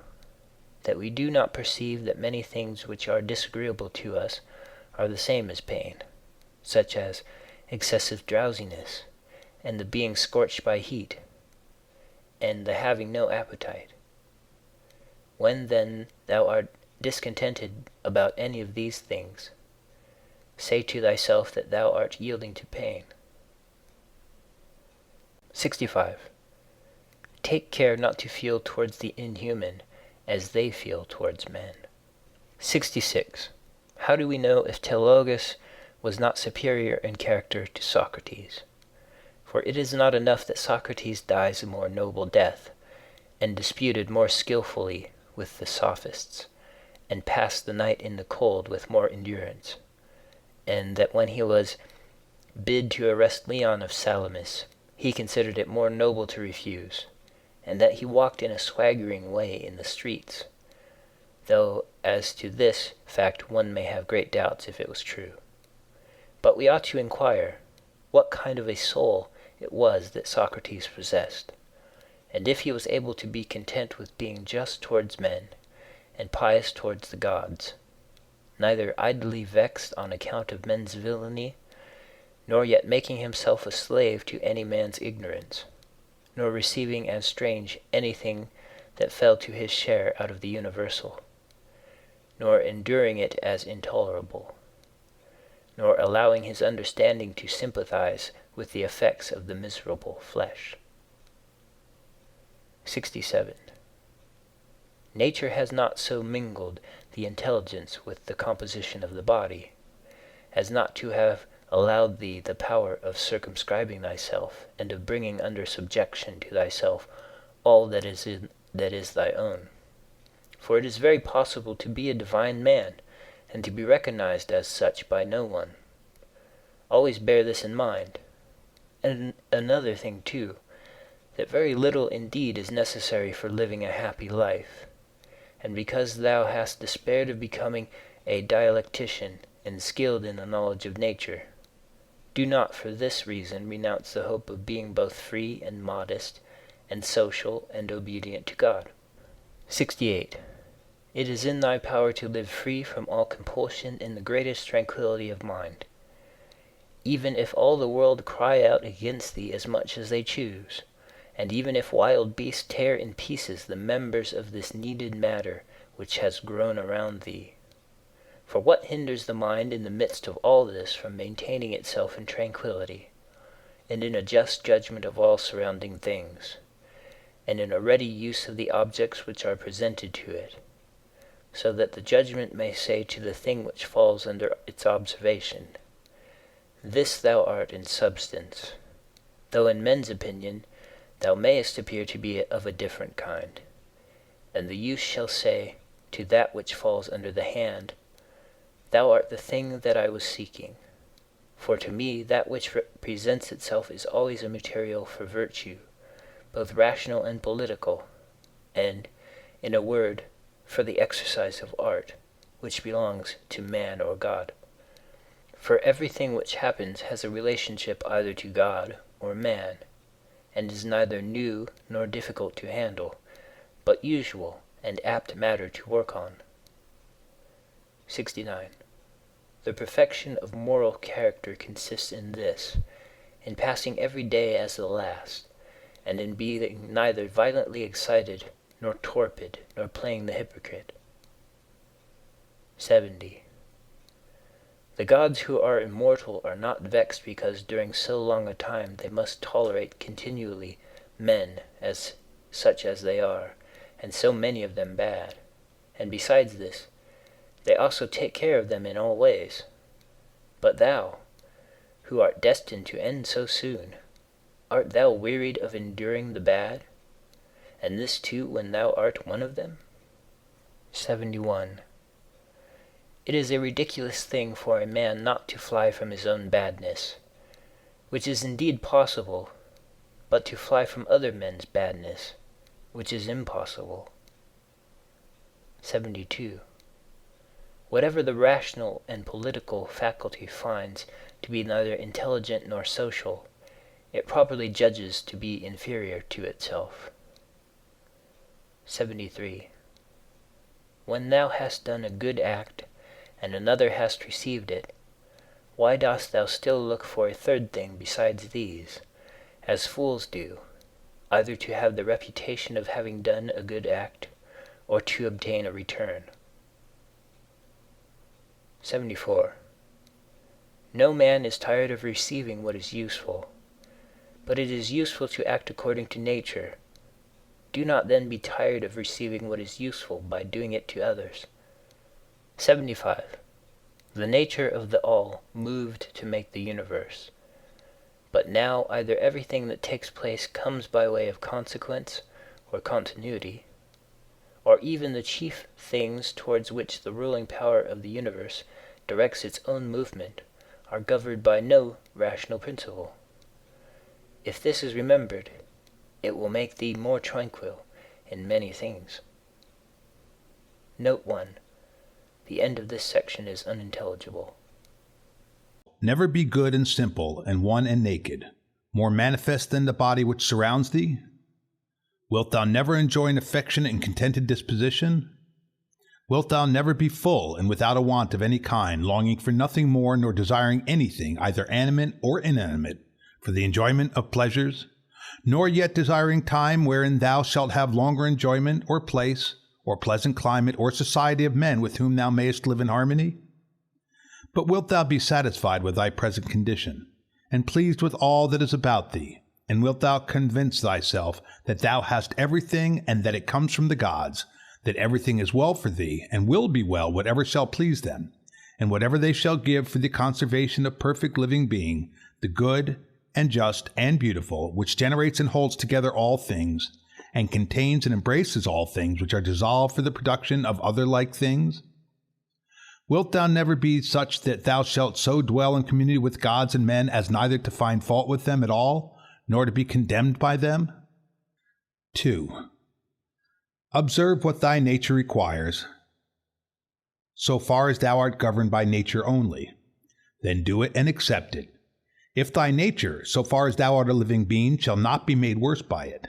Speaker 3: that we do not perceive that many things which are disagreeable to us are the same as pain, such as excessive drowsiness, and the being scorched by heat, and the having no appetite. When then thou art discontented about any of these things, say to thyself that thou art yielding to pain. 65. Take care not to feel towards the inhuman as they feel towards men. 66. How do we know if Teleologus was not superior in character to Socrates? For it is not enough that Socrates dies a more noble death, and disputed more skillfully with the sophists, and passed the night in the cold with more endurance, and that when he was bid to arrest Leon of Salamis, he considered it more noble to refuse, and that he walked in a swaggering way in the streets, though as to this fact one may have great doubts if it was true. But we ought to inquire what kind of a soul it was that Socrates possessed, and if he was able to be content with being just towards men, and pious towards the gods, neither idly vexed on account of men's villainy, nor yet making himself a slave to any man's ignorance, nor receiving as strange anything that fell to his share out of the universal, nor enduring it as intolerable, nor allowing his understanding to sympathize with the effects of the miserable flesh. 67. Nature has not so mingled the intelligence with the composition of the body, as not to have allowed thee the power of circumscribing thyself, and of bringing under subjection to thyself all that is thy own. For it is very possible to be a divine man, and to be recognized as such by no one. Always bear this in mind. And another thing too, that very little indeed is necessary for living a happy life. And because thou hast despaired of becoming a dialectician and skilled in the knowledge of nature, do not for this reason renounce the hope of being both free and modest, and social and obedient to God. 68. It is in thy power to live free from all compulsion in the greatest tranquility of mind, even if all the world cry out against thee as much as they choose, and even if wild beasts tear in pieces the members of this kneaded matter which has grown around thee. For what hinders the mind in the midst of all this from maintaining itself in tranquility, and in a just judgment of all surrounding things, and in a ready use of the objects which are presented to it, so that the judgment may say to the thing which falls under its observation, This thou art in substance, though in men's opinion thou mayest appear to be of a different kind. And the youth shall say to that which falls under the hand, Thou art the thing that I was seeking. For to me that which presents itself is always a material for virtue, both rational and political, and, in a word, for the exercise of art, which belongs to man or God. For everything which happens has a relationship either to God or man, and is neither new nor difficult to handle, but usual and apt matter to work on. 69. The perfection of moral character consists in this, in passing every day as the last, and in being neither violently excited, nor torpid, nor playing the hypocrite. 70. The gods who are immortal are not vexed because during so long a time they must tolerate continually men as such as they are, and so many of them bad. And besides this, they also take care of them in all ways. But thou, who art destined to end so soon, art thou wearied of enduring the bad, and this too when thou art one of them? 71. It is a ridiculous thing for a man not to fly from his own badness, which is indeed possible, but to fly from other men's badness, which is impossible. 72. Whatever the rational and political faculty finds to be neither intelligent nor social, it properly judges to be inferior to itself. 73. When thou hast done a good act, and another hast received it, why dost thou still look for a third thing besides these, as fools do, either to have the reputation of having done a good act, or to obtain a return? 74. No man is tired of receiving what is useful, but it is useful to act according to nature. Do not then be tired of receiving what is useful by doing it to others. 75. The nature of the all moved to make the universe. But now either everything that takes place comes by way of consequence or continuity, or even the chief things towards which the ruling power of the universe directs its own movement are governed by no rational principle. If this is remembered, it will make thee more tranquil in many things. Note 1. The end of this section is unintelligible.
Speaker 5: Never be good and simple and one and naked, more manifest than the body which surrounds thee? Wilt thou never enjoy an affectionate and contented disposition? Wilt thou never be full and without a want of any kind, longing for nothing more nor desiring anything, either animate or inanimate, for the enjoyment of pleasures, nor yet desiring time wherein thou shalt have longer enjoyment, or place, or pleasant climate, or society of men with whom thou mayest live in harmony? But wilt thou be satisfied with thy present condition, and pleased with all that is about thee, and wilt thou convince thyself that thou hast everything, and that it comes from the gods, that everything is well for thee, and will be well whatever shall please them, and whatever they shall give for the conservation of perfect living being, the good, and just, and beautiful, which generates and holds together all things, and contains and embraces all things which are dissolved for the production of other like things? Wilt thou never be such that thou shalt so dwell in community with gods and men as neither to find fault with them at all, nor to be condemned by them? 2. Observe what thy nature requires, so far as thou art governed by nature only. Then do it and accept it. If thy nature, so far as thou art a living being, shall not be made worse by it.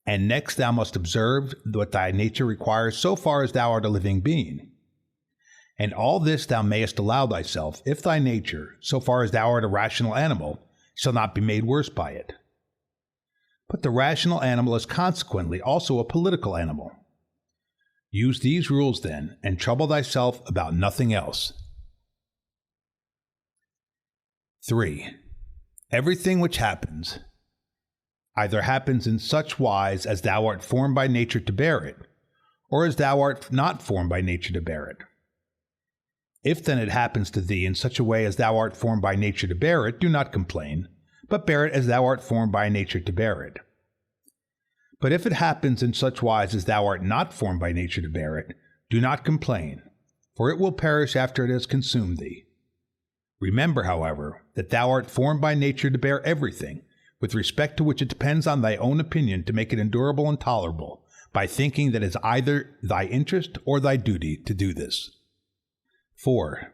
Speaker 5: And next thou must observe what thy nature requires so far as thou art a living being. And all this thou mayest allow thyself, if thy nature, so far as thou art a rational animal, shall not be made worse by it. But the rational animal is consequently also a political animal. Use these rules then, and trouble thyself about nothing else. 3. Everything which happens, either happens in such wise as thou art formed by nature to bear it, or as thou art not formed by nature to bear it. If then it happens to thee in such a way as thou art formed by nature to bear it, do not complain, but bear it as thou art formed by nature to bear it. But if it happens in such wise as thou art not formed by nature to bear it, do not complain, for it will perish after it has consumed thee. Remember, however, that thou art formed by nature to bear everything, with respect to which it depends on thy own opinion to make it endurable and tolerable, by thinking that it is either thy interest or thy duty to do this. 4.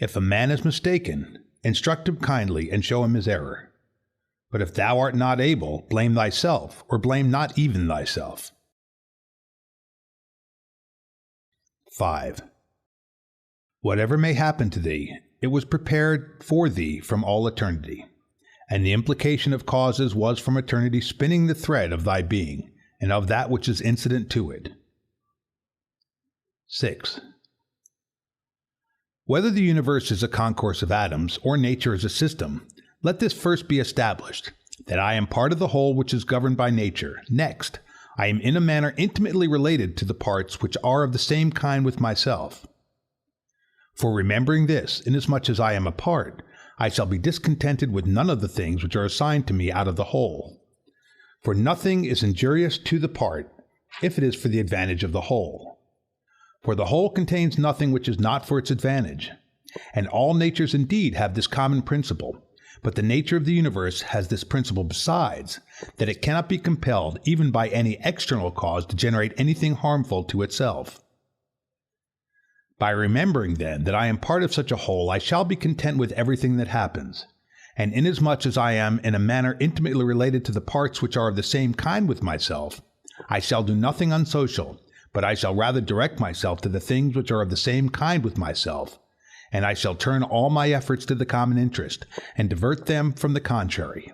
Speaker 5: If a man is mistaken, instruct him kindly and show him his error. But if thou art not able, blame thyself, or blame not even thyself. 5. Whatever may happen to thee, it was prepared for thee from all eternity, and the implication of causes was from eternity spinning the thread of thy being, and of that which is incident to it. 6. Whether the universe is a concourse of atoms, or nature is a system, let this first be established, that I am part of the whole which is governed by nature. Next, I am in a manner intimately related to the parts which are of the same kind with myself. For remembering this, inasmuch as I am a part, I shall be discontented with none of the things which are assigned to me out of the whole. For nothing is injurious to the part, if it is for the advantage of the whole. For the whole contains nothing which is not for its advantage. And all natures indeed have this common principle, but the nature of the universe has this principle besides, that it cannot be compelled even by any external cause to generate anything harmful to itself. By remembering, then, that I am part of such a whole, I shall be content with everything that happens, and inasmuch as I am in a manner intimately related to the parts which are of the same kind with myself, I shall do nothing unsocial, but I shall rather direct myself to the things which are of the same kind with myself, and I shall turn all my efforts to the common interest, and divert them from the contrary.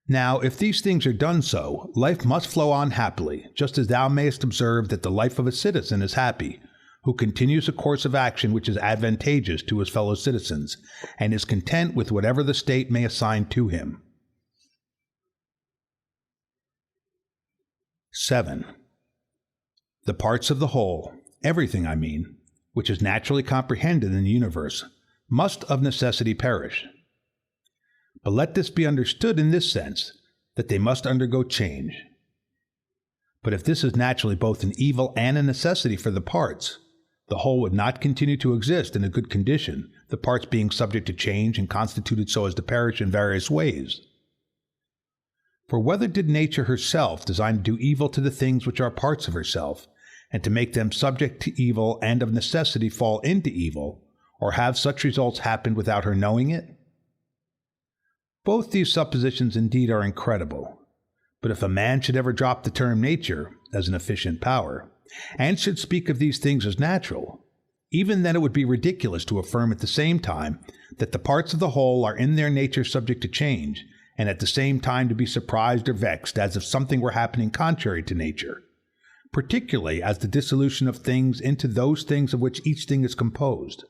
Speaker 5: Now, if these things are done so, life must flow on happily, just as thou mayest observe that the life of a citizen is happy, who continues a course of action which is advantageous to his fellow citizens, and is content with whatever the state may assign to him. 7. The parts of the whole, everything I mean, which is naturally comprehended in the universe, must of necessity perish. But let this be understood in this sense, that they must undergo change. But if this is naturally both an evil and a necessity for the parts, the whole would not continue to exist in a good condition, the parts being subject to change and constituted so as to perish in various ways. For whether did nature herself design to do evil to the things which are parts of herself, and to make them subject to evil and of necessity fall into evil, or have such results happened without her knowing it? Both these suppositions indeed are incredible, but if a man should ever drop the term nature as an efficient power, and should speak of these things as natural, even then it would be ridiculous to affirm at the same time that the parts of the whole are in their nature subject to change, and at the same time to be surprised or vexed as if something were happening contrary to nature, particularly as the dissolution of things into those things of which each thing is composed.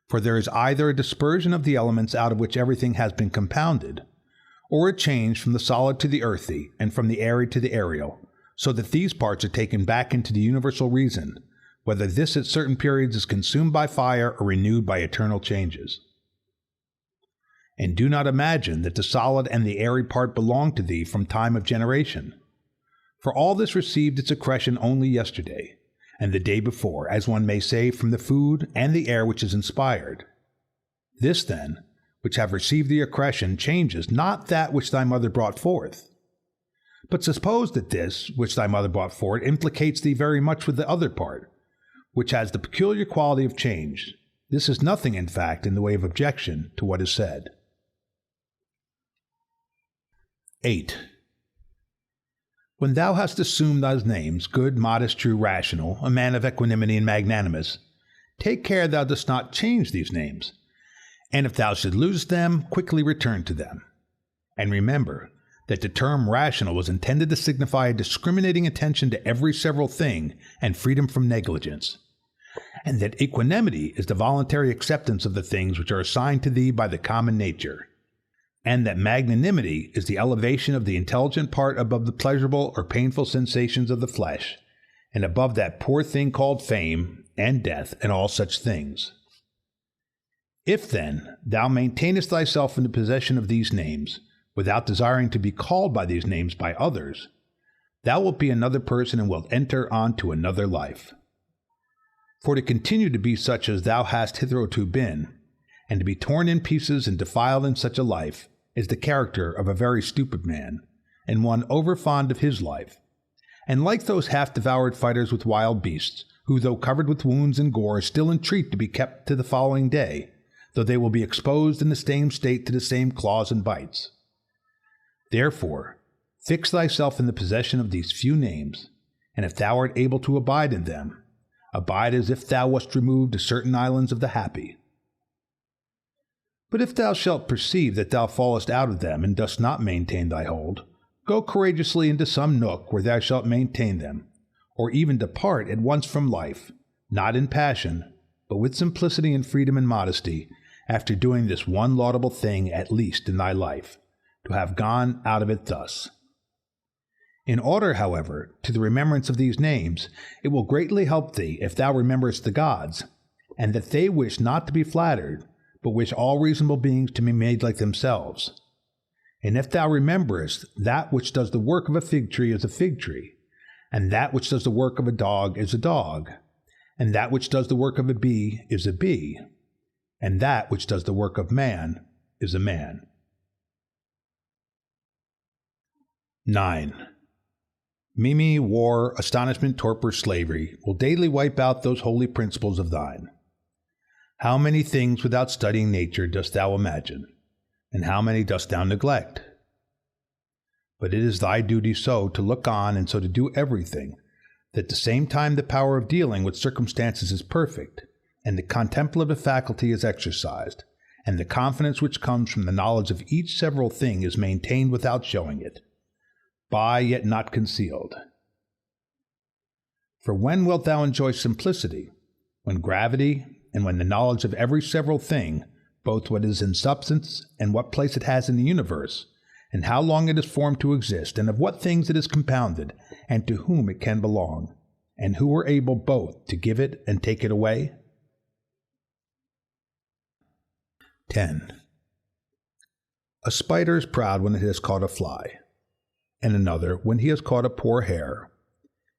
Speaker 5: For there is either a dispersion of the elements out of which everything has been compounded, or a change from the solid to the earthy, and from the airy to the aerial, so that these parts are taken back into the universal reason, whether this at certain periods is consumed by fire or renewed by eternal changes. And do not imagine that the solid and the airy part belong to thee from time of generation. For all this received its accretion only yesterday, and the day before, as one may say, from the food and the air which is inspired. This, then, which have received the accretion, changes not that which thy mother brought forth. But suppose that this, which thy mother brought forth, implicates thee very much with the other part, which has the peculiar quality of change. This is nothing, in fact, in the way of objection to what is said. 8. When thou hast assumed those names, good, modest, true, rational, a man of equanimity and magnanimous, take care thou dost not change these names, and if thou should lose them, quickly return to them. And remember that the term rational was intended to signify a discriminating attention to every several thing and freedom from negligence, and that equanimity is the voluntary acceptance of the things which are assigned to thee by the common nature. and that magnanimity is the elevation of the intelligent part above the pleasurable or painful sensations of the flesh, and above that poor thing called fame, and death, and all such things. If, then, thou maintainest thyself in the possession of these names, without desiring to be called by these names by others, thou wilt be another person and wilt enter on to another life. For to continue to be such as thou hast hitherto been, and to be torn in pieces and defiled in such a life, is the character of a very stupid man, and one over-fond of his life, and like those half-devoured fighters with wild beasts, who, though covered with wounds and gore, still entreat to be kept to the following day, though they will be exposed in the same state to the same claws and bites. Therefore, fix thyself in the possession of these few names, and if thou art able to abide in them, abide as if thou wast removed to certain islands of the happy. But if thou shalt perceive that thou fallest out of them and dost not maintain thy hold, go courageously into some nook where thou shalt maintain them, or even depart at once from life, not in passion, but with simplicity and freedom and modesty, after doing this one laudable thing at least in thy life, to have gone out of it thus. In order, however, to the remembrance of these names, it will greatly help thee if thou rememberest the gods, and that they wish not to be flattered, but wish all reasonable beings to be made like themselves. And if thou rememberest that which does the work of a fig tree is a fig tree, and that which does the work of a dog is a dog, and that which does the work of a bee is a bee, and that which does the work of man is a man. 9. Mimi, war, astonishment, torpor, slavery will daily wipe out those holy principles of thine. How many things without studying nature dost thou imagine, and how many dost thou neglect? But it is thy duty so to look on and so to do everything, that at the same time the power of dealing with circumstances is perfect, and the contemplative faculty is exercised, and the confidence which comes from the knowledge of each several thing is maintained without showing it, by yet not concealed. For when wilt thou enjoy simplicity? When gravity, and when the knowledge of every several thing, both what is in substance and what place it has in the universe, and how long it is formed to exist, and of what things it is compounded, and to whom it can belong, and who are able both to give it and take it away? 10. A spider is proud when it has caught a fly, and another when he has caught a poor hare,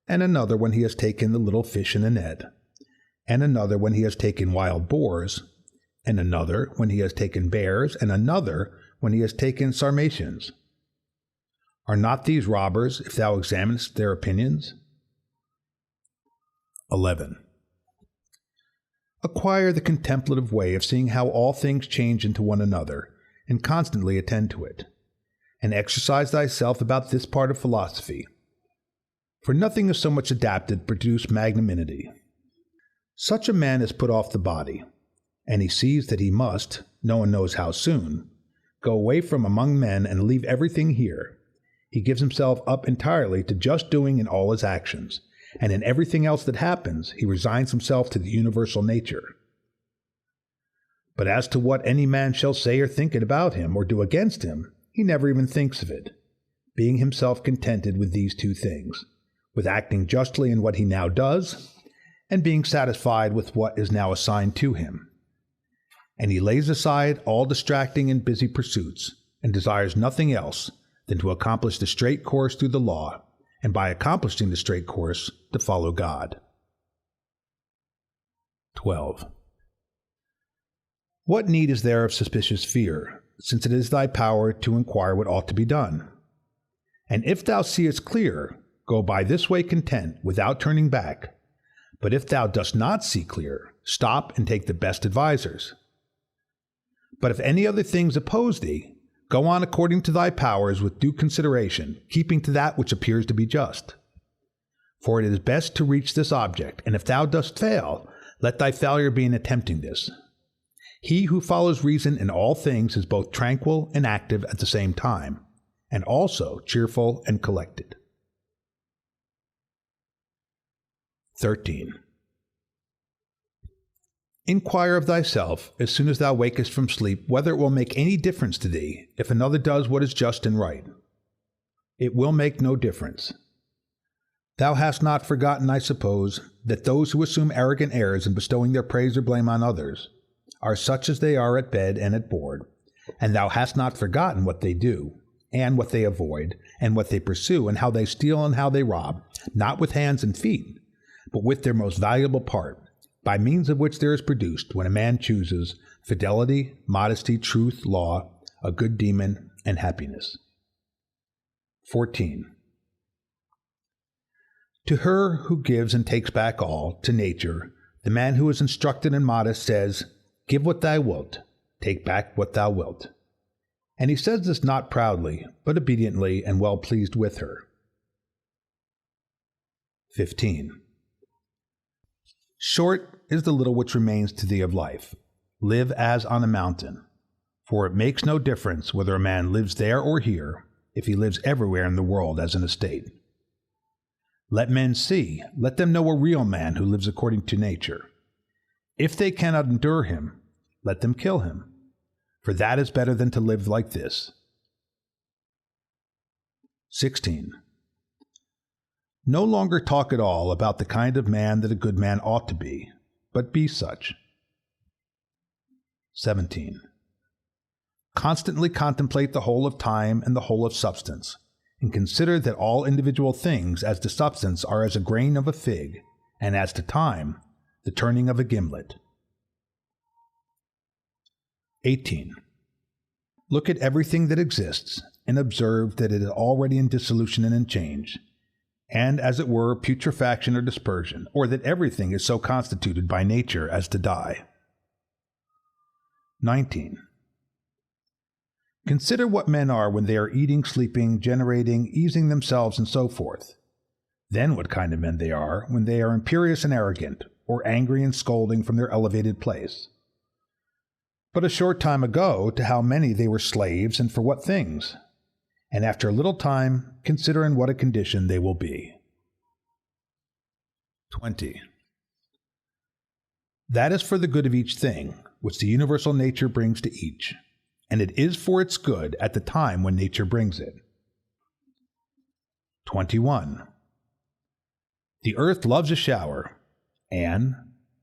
Speaker 5: and another when he has taken the little fish in a net, and another when he has taken wild boars, and another when he has taken bears, and another when he has taken sarmatians. Are not these robbers, if thou examinest their opinions? 11. Acquire the contemplative way of seeing how all things change into one another, and constantly attend to it, and exercise thyself about this part of philosophy. For nothing is so much adapted to produce magnanimity. Such a man has put off the body, and he sees that he must, no one knows how soon, go away from among men and leave everything here. He gives himself up entirely to just doing in all his actions, and in everything else that happens he resigns himself to the universal nature. But as to what any man shall say or think about him or do against him, he never even thinks of it, being himself contented with these two things, with acting justly in what he now does, and being satisfied with what is now assigned to him. And he lays aside all distracting and busy pursuits, and desires nothing else than to accomplish the straight course through the law, and by accomplishing the straight course, to follow God. 12. What need is there of suspicious fear, since it is thy power to inquire what ought to be done? And if thou seest clear, go by this way content, without turning back. But if thou dost not see clear, stop and take the best advisers. But if any other things oppose thee, go on according to thy powers with due consideration, keeping to that which appears to be just. For it is best to reach this object, and if thou dost fail, let thy failure be in attempting this. He who follows reason in all things is both tranquil and active at the same time, and also cheerful and collected. 13. Inquire of thyself, as soon as thou wakest from sleep, whether it will make any difference to thee if another does what is just and right. It will make no difference. Thou hast not forgotten, I suppose, that those who assume arrogant airs in bestowing their praise or blame on others are such as they are at bed and at board, and thou hast not forgotten what they do, and what they avoid, and what they pursue, and how they steal and how they rob, not with hands and feet, but with their most valuable part, by means of which there is produced, when a man chooses, fidelity, modesty, truth, law, a good demon, and happiness. 14. To her who gives and takes back all, to nature, the man who is instructed and modest says, "Give what thou wilt, take back what thou wilt." And he says this not proudly, but obediently and well pleased with her. 15. Short is the little which remains to thee of life. Live as on a mountain, for it makes no difference whether a man lives there or here, if he lives everywhere in the world as an estate. Let men see, let them know a real man who lives according to nature. If they cannot endure him, let them kill him, for that is better than to live like this. 16. No longer talk at all about the kind of man that a good man ought to be, but be such. 17. Constantly contemplate the whole of time and the whole of substance, and consider that all individual things as to substance are as a grain of a fig, and as to time, the turning of a gimlet. 18. Look at everything that exists, and observe that it is already in dissolution and in change, and as it were putrefaction or dispersion, or that everything is so constituted by nature as to die. 19. Consider what men are when they are eating, sleeping, generating, easing themselves, and so forth. Then what kind of men they are when they are imperious and arrogant, or angry and scolding from their elevated place. But a short time ago, to how many they were slaves, and for what things? And after a little time, consider in what a condition they will be. 20. That is for the good of each thing, which the universal nature brings to each, and it is for its good at the time when nature brings it. 21. The earth loves a shower, and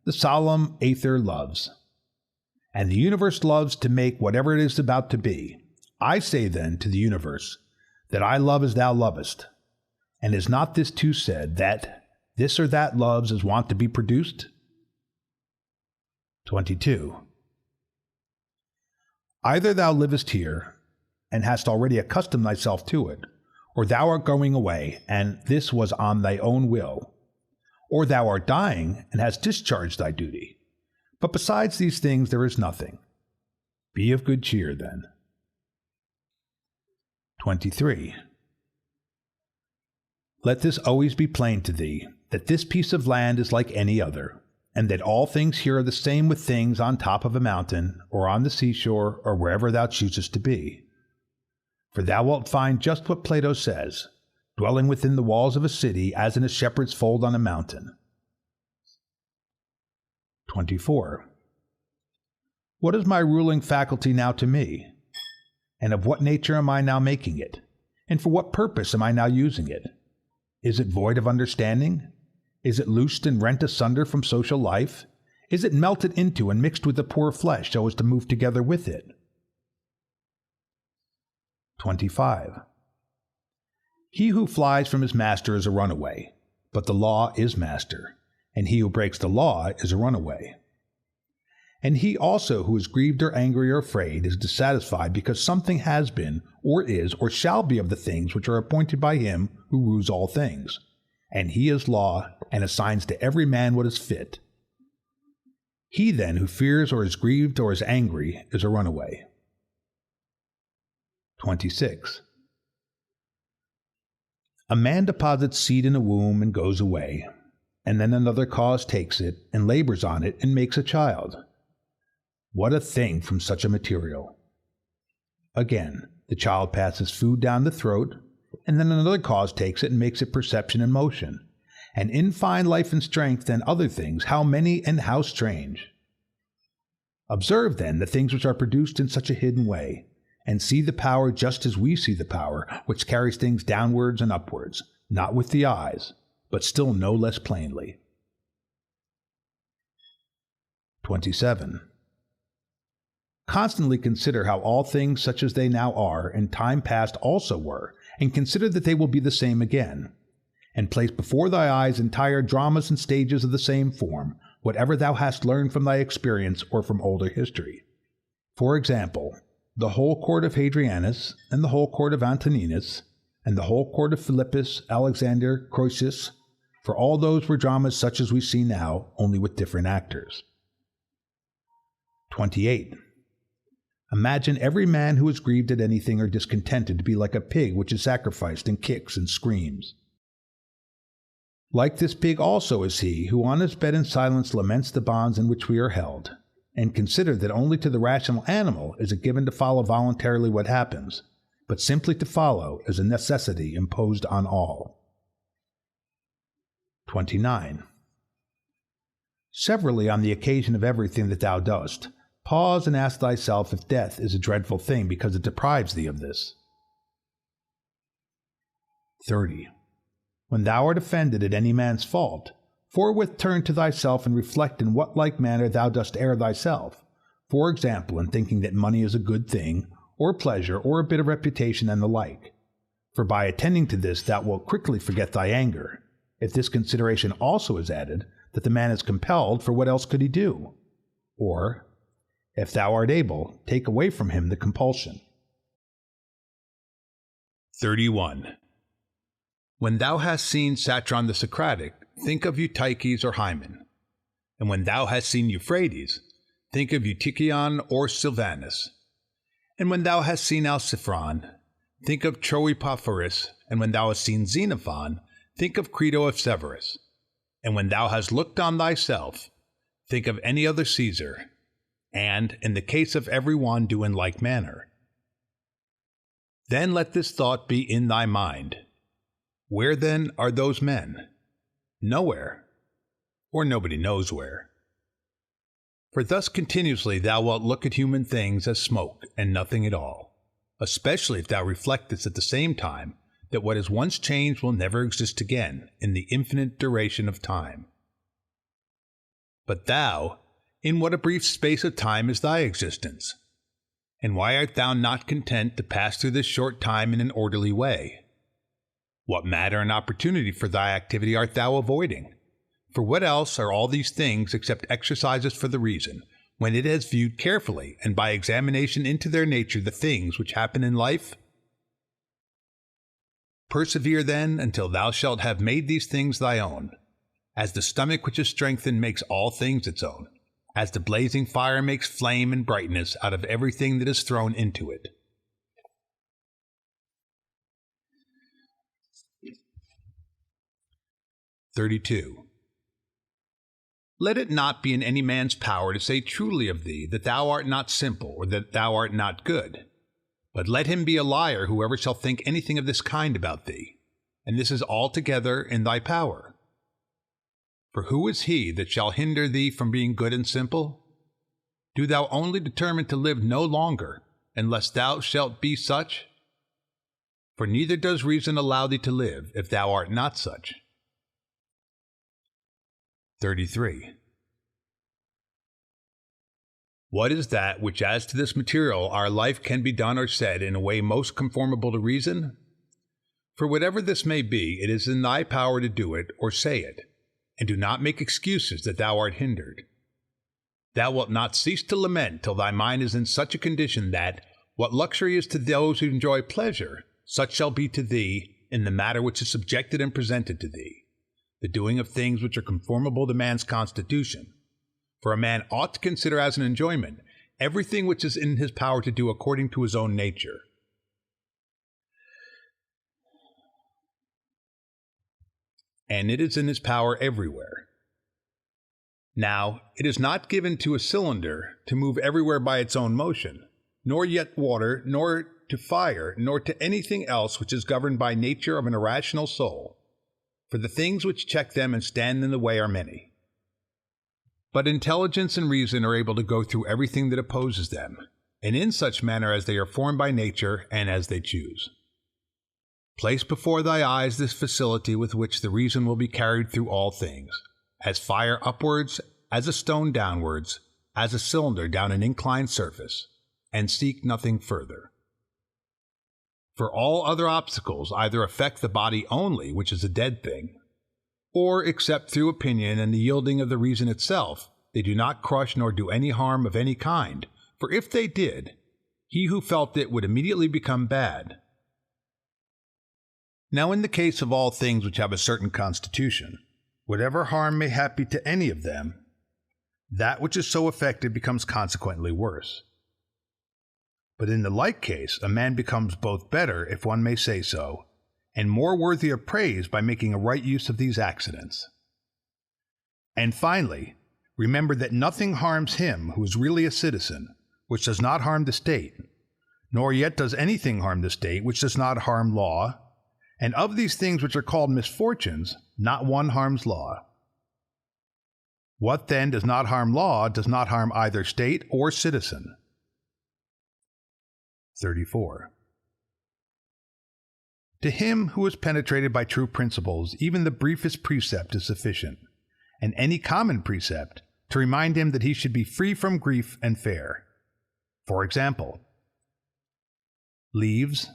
Speaker 5: the solemn aether loves, and the universe loves to make whatever it is about to be. I say then to the universe, that I love as thou lovest, and is not this too said, that this or that loves as wont to be produced? 22. Either thou livest here, and hast already accustomed thyself to it, or thou art going away, and this was on thy own will, or thou art dying, and hast discharged thy duty. But besides these things there is nothing. Be of good cheer, then. 23. Let this always be plain to thee, that this piece of land is like any other, and that all things here are the same with things on top of a mountain, or on the seashore, or wherever thou choosest to be. For thou wilt find just what Plato says, dwelling within the walls of a city as in a shepherd's fold on a mountain. 24. What is my ruling faculty now to me? And of what nature am I now making it? And for what purpose am I now using it? Is it void of understanding? Is it loosed and rent asunder from social life? Is it melted into and mixed with the poor flesh so as to move together with it? 25. He who flies from his master is a runaway, but the law is master, and he who breaks the law is a runaway. And he also who is grieved or angry or afraid is dissatisfied because something has been, or is, or shall be of the things which are appointed by him who rules all things. And he is law, and assigns to every man what is fit. He then who fears or is grieved or is angry is a runaway. 26. A man deposits seed in a womb and goes away, and then another cause takes it, and labors on it, and makes a child. What a thing from such a material! Again, the child passes food down the throat, and then another cause takes it and makes it perception and motion. And in fine life and strength and other things, how many and how strange! Observe, then, the things which are produced in such a hidden way, and see the power just as we see the power which carries things downwards and upwards, not with the eyes, but still no less plainly. 27. Constantly consider how all things such as they now are in time past also were, and consider that they will be the same again. And place before thy eyes entire dramas and stages of the same form, whatever thou hast learned from thy experience or from older history. For example, the whole court of Hadrianus, and the whole court of Antoninus, and the whole court of Philippus, Alexander, Croesus, for all those were dramas such as we see now, only with different actors. 28. Imagine every man who is grieved at anything or discontented to be like a pig which is sacrificed and kicks and screams. Like this pig also is he who on his bed in silence laments the bonds in which we are held, and consider that only to the rational animal is it given to follow voluntarily what happens, but simply to follow is a necessity imposed on all. 29. Severally on the occasion of everything that thou dost, pause and ask thyself if death is a dreadful thing because it deprives thee of this. 30. When thou art offended at any man's fault, forthwith turn to thyself and reflect in what like manner thou dost err thyself, for example, in thinking that money is a good thing, or pleasure, or a bit of reputation, and the like. For by attending to this thou wilt quickly forget thy anger, if this consideration also is added, that the man is compelled, for what else could he do? Or, if thou art able, take away from him the compulsion. 31. When thou hast seen Satron the Socratic, think of Eutyches or Hymen. And when thou hast seen Euphrates, think of Eutychion or Sylvanus. And when thou hast seen Alciphron, think of Troipophorus. And when thou hast seen Xenophon, think of Crito of Severus. And when thou hast looked on thyself, think of any other Caesar, and, in the case of every one, do in like manner. Then let this thought be in thy mind. Where then are those men? Nowhere, or nobody knows where. For thus continuously thou wilt look at human things as smoke and nothing at all, especially if thou reflectest at the same time that what is once changed will never exist again in the infinite duration of time. But thou, in what a brief space of time is thy existence? And why art thou not content to pass through this short time in an orderly way? What matter and opportunity for thy activity art thou avoiding? For what else are all these things except exercises for the reason, when it has viewed carefully and by examination into their nature the things which happen in life? Persevere then until thou shalt have made these things thy own, as the stomach which is strengthened makes all things its own, as the blazing fire makes flame and brightness out of everything that is thrown into it. 32. Let it not be in any man's power to say truly of thee that thou art not simple, or that thou art not good. But let him be a liar whoever shall think anything of this kind about thee, and this is altogether in thy power. For who is he that shall hinder thee from being good and simple? Do thou only determine to live no longer, unless thou shalt be such? For neither does reason allow thee to live, if thou art not such. 33. What is that which as to this material our life can be done or said in a way most conformable to reason? For whatever this may be, it is in thy power to do it or say it, and do not make excuses that thou art hindered. Thou wilt not cease to lament till thy mind is in such a condition that, what luxury is to those who enjoy pleasure, such shall be to thee in the matter which is subjected and presented to thee, the doing of things which are conformable to man's constitution. For a man ought to consider as an enjoyment everything which is in his power to do according to his own nature. And it is in his power everywhere. Now, it is not given to a cylinder to move everywhere by its own motion, nor yet water, nor to fire, nor to anything else which is governed by nature of an irrational soul. For the things which check them and stand in the way are many. But intelligence and reason are able to go through everything that opposes them, and in such manner as they are formed by nature and as they choose. Place before thy eyes this facility with which the reason will be carried through all things, as fire upwards, as a stone downwards, as a cylinder down an inclined surface, and seek nothing further. For all other obstacles either affect the body only, which is a dead thing, or, except through opinion and the yielding of the reason itself, they do not crush nor do any harm of any kind, for if they did, he who felt it would immediately become bad. Now in the case of all things which have a certain constitution, whatever harm may happen to any of them, that which is so affected becomes consequently worse. But in the like case, a man becomes both better, if one may say so, and more worthy of praise by making a right use of these accidents. And finally, remember that nothing harms him who is really a citizen, which does not harm the state, nor yet does anything harm the state which does not harm law, and of these things which are called misfortunes, not one harms law. What then does not harm law does not harm either state or citizen. 34. To him who is penetrated by true principles, even the briefest precept is sufficient, and any common precept, to remind him that he should be free from grief and fair. For example, leaves,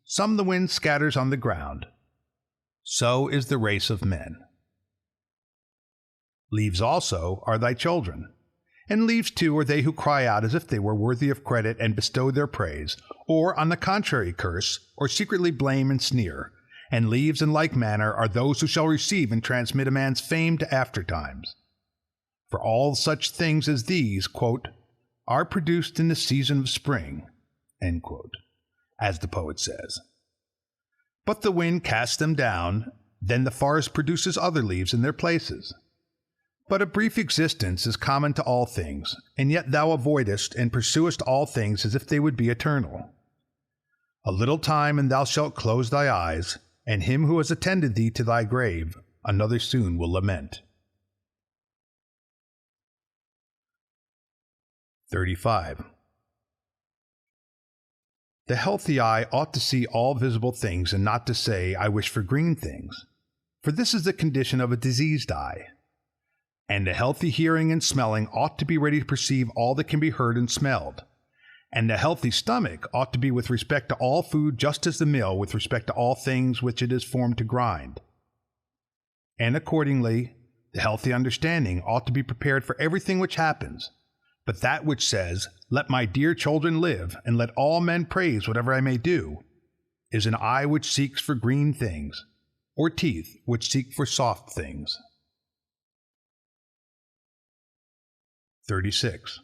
Speaker 5: some the wind scatters on the ground. So is the race of men. Leaves also are thy children, and leaves too are they who cry out as if they were worthy of credit and bestow their praise, or on the contrary curse, or secretly blame and sneer. And leaves in like manner are those who shall receive and transmit a man's fame to aftertimes. For all such things as these, quote, are produced in the season of spring, end quote, as the poet says. But the wind casts them down, then the forest produces other leaves in their places. But a brief existence is common to all things, and yet thou avoidest and pursuest all things as if they would be eternal. A little time and thou shalt close thy eyes, and him who has attended thee to thy grave, another soon will lament. 35. The healthy eye ought to see all visible things and not to say, I wish for green things, for this is the condition of a diseased eye. And the healthy hearing and smelling ought to be ready to perceive all that can be heard and smelled. And the healthy stomach ought to be with respect to all food just as the mill with respect to all things which it is formed to grind. And accordingly, the healthy understanding ought to be prepared for everything which happens, but that which says, let my dear children live, and let all men praise whatever I may do, is an eye which seeks for green things, or teeth which seek for soft things. 36.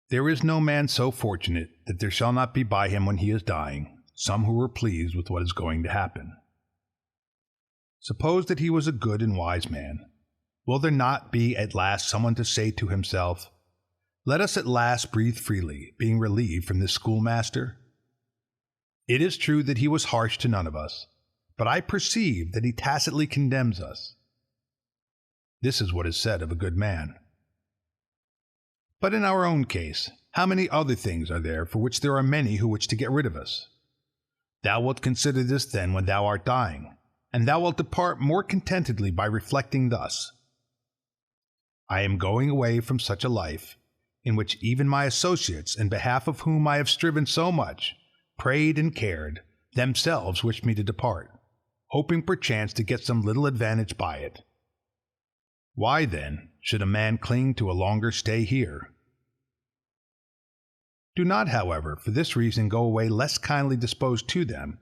Speaker 5: There is no man so fortunate that there shall not be by him when he is dying some who are pleased with what is going to happen. Suppose that he was a good and wise man. Will there not be at last someone to say to himself, let us at last breathe freely, being relieved from this schoolmaster? It is true that he was harsh to none of us, but I perceive that he tacitly condemns us. This is what is said of a good man. But in our own case, how many other things are there for which there are many who wish to get rid of us? Thou wilt consider this then when thou art dying, and thou wilt depart more contentedly by reflecting thus. I am going away from such a life, in which even my associates, in behalf of whom I have striven so much, prayed and cared, themselves wish me to depart, hoping perchance to get some little advantage by it. Why, then, should a man cling to a longer stay here? Do not, however, for this reason go away less kindly disposed to them,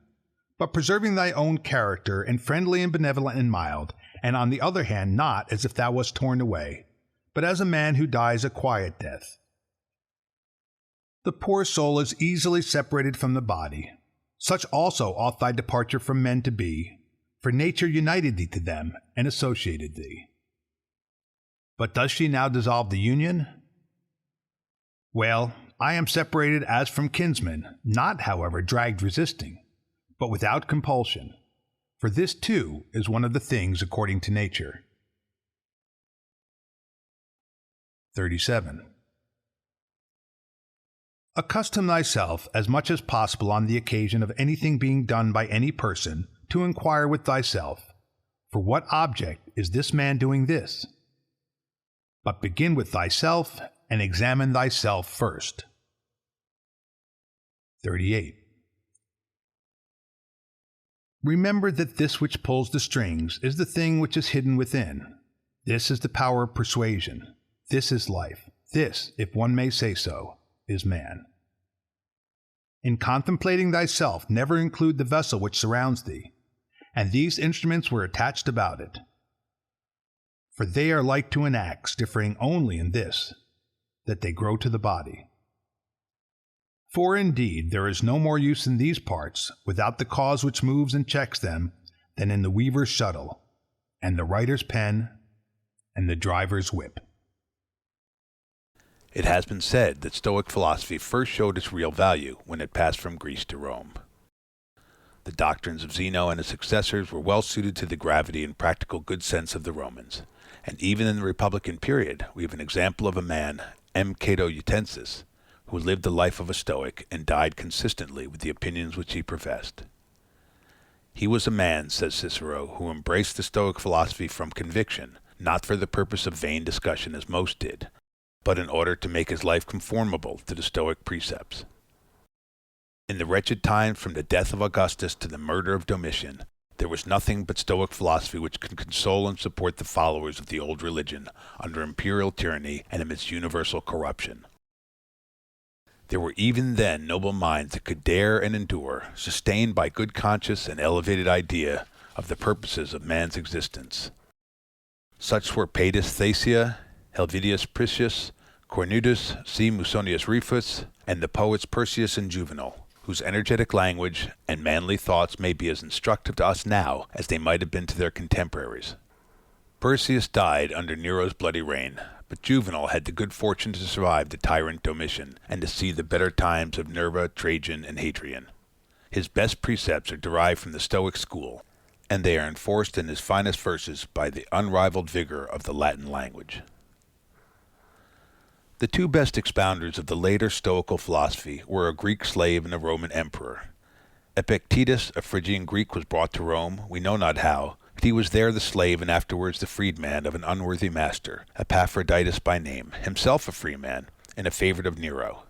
Speaker 5: but preserving thy own character, and friendly and benevolent and mild, and on the other hand not as if thou wast torn away, but as a man who dies a quiet death. The poor soul is easily separated from the body. Such also ought thy departure from men to be, for nature united thee to them and associated thee. But does she now dissolve the union? Well, I am separated as from kinsmen, not, however, dragged resisting, but without compulsion, for this too is one of the things according to nature. 37. Accustom thyself as much as possible on the occasion of anything being done by any person to inquire with thyself, for what object is this man doing this? But begin with thyself and examine thyself first. 38. Remember that this which pulls the strings is the thing which is hidden within. This is the power of persuasion. This is life. This, if one may say so, is man. In contemplating thyself, never include the vessel which surrounds thee, and these instruments were attached about it. For they are like to an axe, differing only in this, that they grow to the body. For indeed there is no more use in these parts, without the cause which moves and checks them, than in the weaver's shuttle, and the writer's pen, and the driver's whip.
Speaker 6: It has been said that Stoic philosophy first showed its real value when it passed from Greece to Rome. The doctrines of Zeno and his successors were well suited to the gravity and practical good sense of the Romans, and even in the Republican period we have an example of a man, M. Cato Utensis, who lived the life of a Stoic and died consistently with the opinions which he professed. He was a man, says Cicero, who embraced the Stoic philosophy from conviction, not for the purpose of vain discussion as most did, but in order to make his life conformable to the Stoic precepts. In the wretched times from the death of Augustus to the murder of Domitian, there was nothing but Stoic philosophy which could console and support the followers of the old religion under imperial tyranny and amidst universal corruption. There were even then noble minds that could dare and endure, sustained by good conscience and elevated idea of the purposes of man's existence. Such were Paetus Thasia, Helvidius Priscus, Cornutus, C. Musonius Rufus, and the poets Persius and Juvenal, whose energetic language and manly thoughts may be as instructive to us now as they might have been to their contemporaries. Persius died under Nero's bloody reign, but Juvenal had the good fortune to survive the tyrant Domitian and to see the better times of Nerva, Trajan, and Hadrian. His best precepts are derived from the Stoic school, and they are enforced in his finest verses by the unrivaled vigor of the Latin language. The two best expounders of the later Stoical philosophy were a Greek slave and a Roman emperor. Epictetus, a Phrygian Greek, was brought to Rome, we know not how, but he was there the slave and afterwards the freedman of an unworthy master, Epaphroditus by name, himself a freeman, and a favorite of Nero.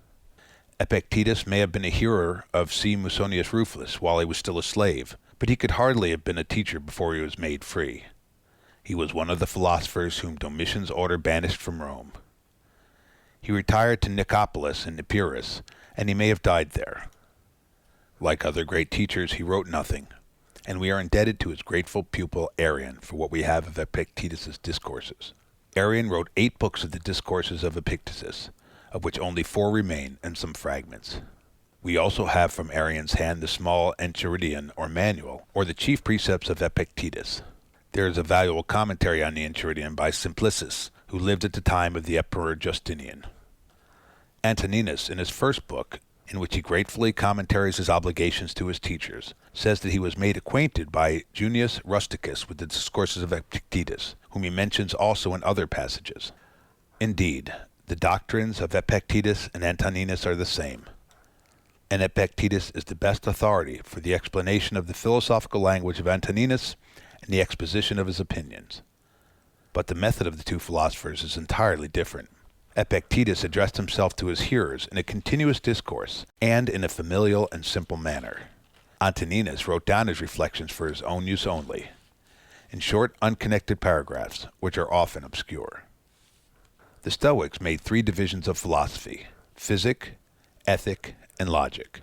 Speaker 6: Epictetus may have been a hearer of C. Musonius Rufus while he was still a slave, but he could hardly have been a teacher before he was made free. He was one of the philosophers whom Domitian's order banished from Rome. He retired to Nicopolis in Epirus, and he may have died there. Like other great teachers, he wrote nothing, and we are indebted to his grateful pupil Arrian for what we have of Epictetus's discourses. Arrian wrote 8 books of the discourses of Epictetus, of which only 4 remain, and some fragments. We also have from Arrian's hand the small Enchiridion, or manual, or the chief precepts of Epictetus. There is a valuable commentary on the Enchiridion by Simplicis, who lived at the time of the Emperor Justinian. Antoninus, in his first book, in which he gratefully commentaries his obligations to his teachers, says that he was made acquainted by Junius Rusticus with the discourses of Epictetus, whom he mentions also in other passages. Indeed, the doctrines of Epictetus and Antoninus are the same, and Epictetus is the best authority for the explanation of the philosophical language of Antoninus and the exposition of his opinions. But the method of the two philosophers is entirely different. Epictetus addressed himself to his hearers in a continuous discourse and in a familial and simple manner. Antoninus wrote down his reflections for his own use only, in short, unconnected paragraphs, which are often obscure. The Stoics made 3 divisions of philosophy: physic, ethic, and logic.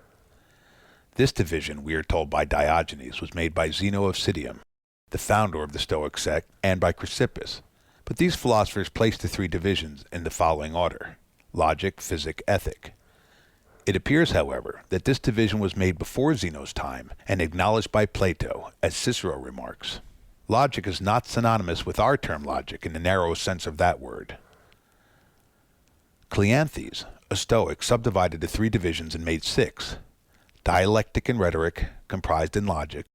Speaker 6: This division, we are told by Diogenes, was made by Zeno of Citium, the founder of the Stoic sect, and by Chrysippus. But these philosophers placed the 3 divisions in the following order: logic, physic, ethic. It appears, however, that this division was made before Zeno's time and acknowledged by Plato, as Cicero remarks. Logic is not synonymous with our term logic in the narrow sense of that word. Cleanthes, a Stoic, subdivided the 3 divisions and made 6: dialectic and rhetoric, comprised in logic;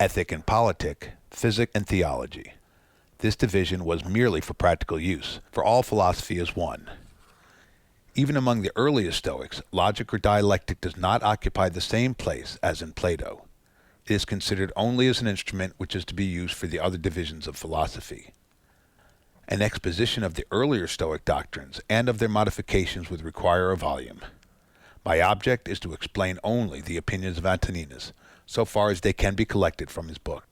Speaker 6: ethic and politic, physic and theology. This division was merely for practical use, for all philosophy is one. Even among the earliest Stoics, logic or dialectic does not occupy the same place as in Plato. It is considered only as an instrument which is to be used for the other divisions of philosophy. An exposition of the earlier Stoic doctrines and of their modifications would require a volume. My object is to explain only the opinions of Antoninus, so far as they can be collected from his book.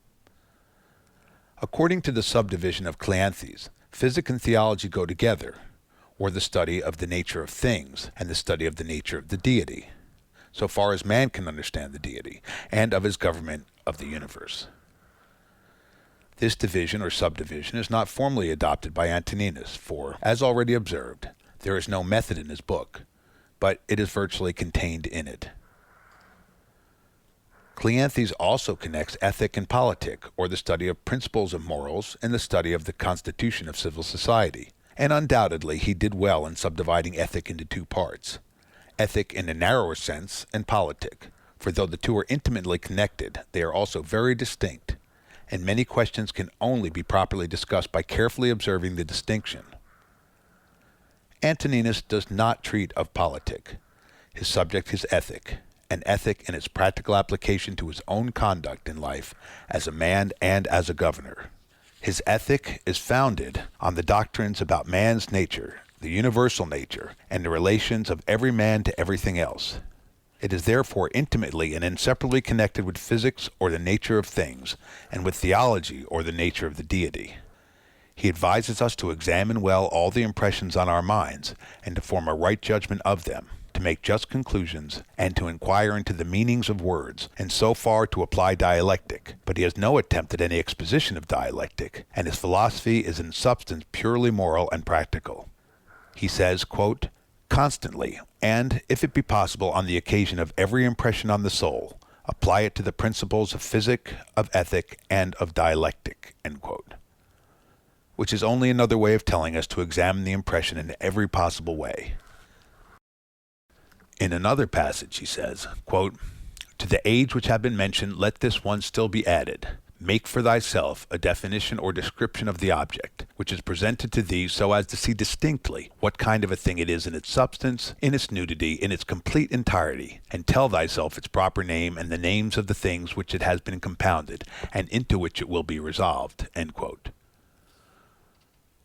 Speaker 6: According to the subdivision of Cleanthes, physics and theology go together, or the study of the nature of things and the study of the nature of the deity, so far as man can understand the deity, and of his government of the universe. This division or subdivision is not formally adopted by Antoninus, for, as already observed, there is no method in his book, but it is virtually contained in it. Cleanthes also connects ethic and politic, or the study of principles of morals, and the study of the constitution of civil society, and undoubtedly he did well in subdividing ethic into two parts, ethic in a narrower sense and politic, for though the two are intimately connected, they are also very distinct, and many questions can only be properly discussed by carefully observing the distinction. Antoninus does not treat of politic. His subject is ethic, and ethic in its practical application to his own conduct in life as a man and as a governor. His ethic is founded on the doctrines about man's nature, the universal nature, and the relations of every man to everything else. It is therefore intimately and inseparably connected with physics or the nature of things, and with theology or the nature of the deity. He advises us to examine well all the impressions on our minds, and to form a right judgment of them, to make just conclusions, and to inquire into the meanings of words, and so far to apply dialectic. But he has no attempt at any exposition of dialectic, and his philosophy is in substance purely moral and practical. He says, quote, "Constantly, and, if it be possible, on the occasion of every impression on the soul, apply it to the principles of physic, of ethic, and of dialectic," end quote. Which is only another way of telling us to examine the impression in every possible way. In another passage he says, quote, "To the age which have been mentioned, let this one still be added. Make for thyself a definition or description of the object, which is presented to thee so as to see distinctly what kind of a thing it is in its substance, in its nudity, in its complete entirety, and tell thyself its proper name and the names of the things which it has been compounded, and into which it will be resolved," end quote.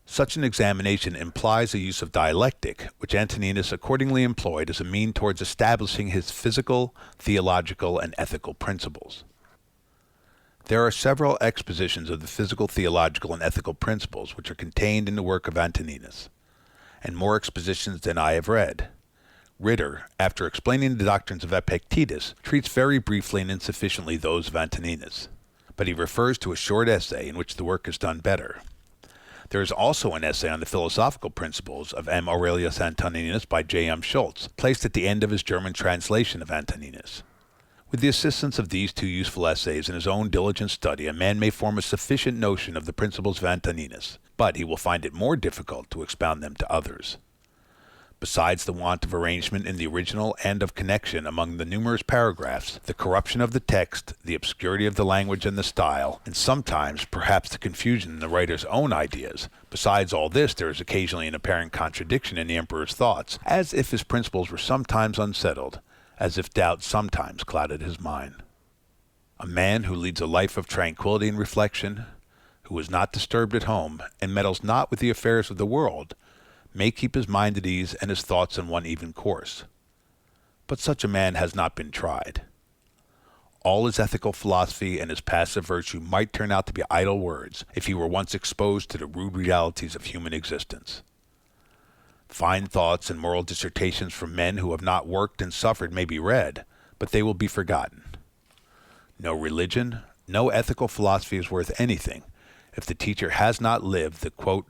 Speaker 6: Such an examination implies a use of dialectic, which Antoninus accordingly employed as a mean towards establishing his physical, theological, and ethical principles. There are several expositions of the physical, theological, and ethical principles which are contained in the work of Antoninus, and more expositions than I have read. Ritter, after explaining the doctrines of Epictetus, treats very briefly and insufficiently those of Antoninus, but he refers to a short essay in which the work is done better. There is also an essay on the philosophical principles of M. Aurelius Antoninus by J. M. Schultz, placed at the end of his German translation of Antoninus. With the assistance of these two useful essays and his own diligent study, a man may form a sufficient notion of the principles of Antoninus, but he will find it more difficult to expound them to others. Besides the want of arrangement in the original and of connection among the numerous paragraphs, the corruption of the text, the obscurity of the language and the style, and sometimes perhaps the confusion in the writer's own ideas, besides all this there is occasionally an apparent contradiction in the emperor's thoughts, as if his principles were sometimes unsettled, as if doubt sometimes clouded his mind. A man who leads a life of tranquility and reflection, who is not disturbed at home, and meddles not with the affairs of the world, may keep his mind at ease and his thoughts in one even course. But such a man has not been tried. All his ethical philosophy and his passive virtue might turn out to be idle words if he were once exposed to the rude realities of human existence. Fine thoughts and moral dissertations from men who have not worked and suffered may be read, but they will be forgotten. No religion, no ethical philosophy is worth anything if the teacher has not lived the, quote,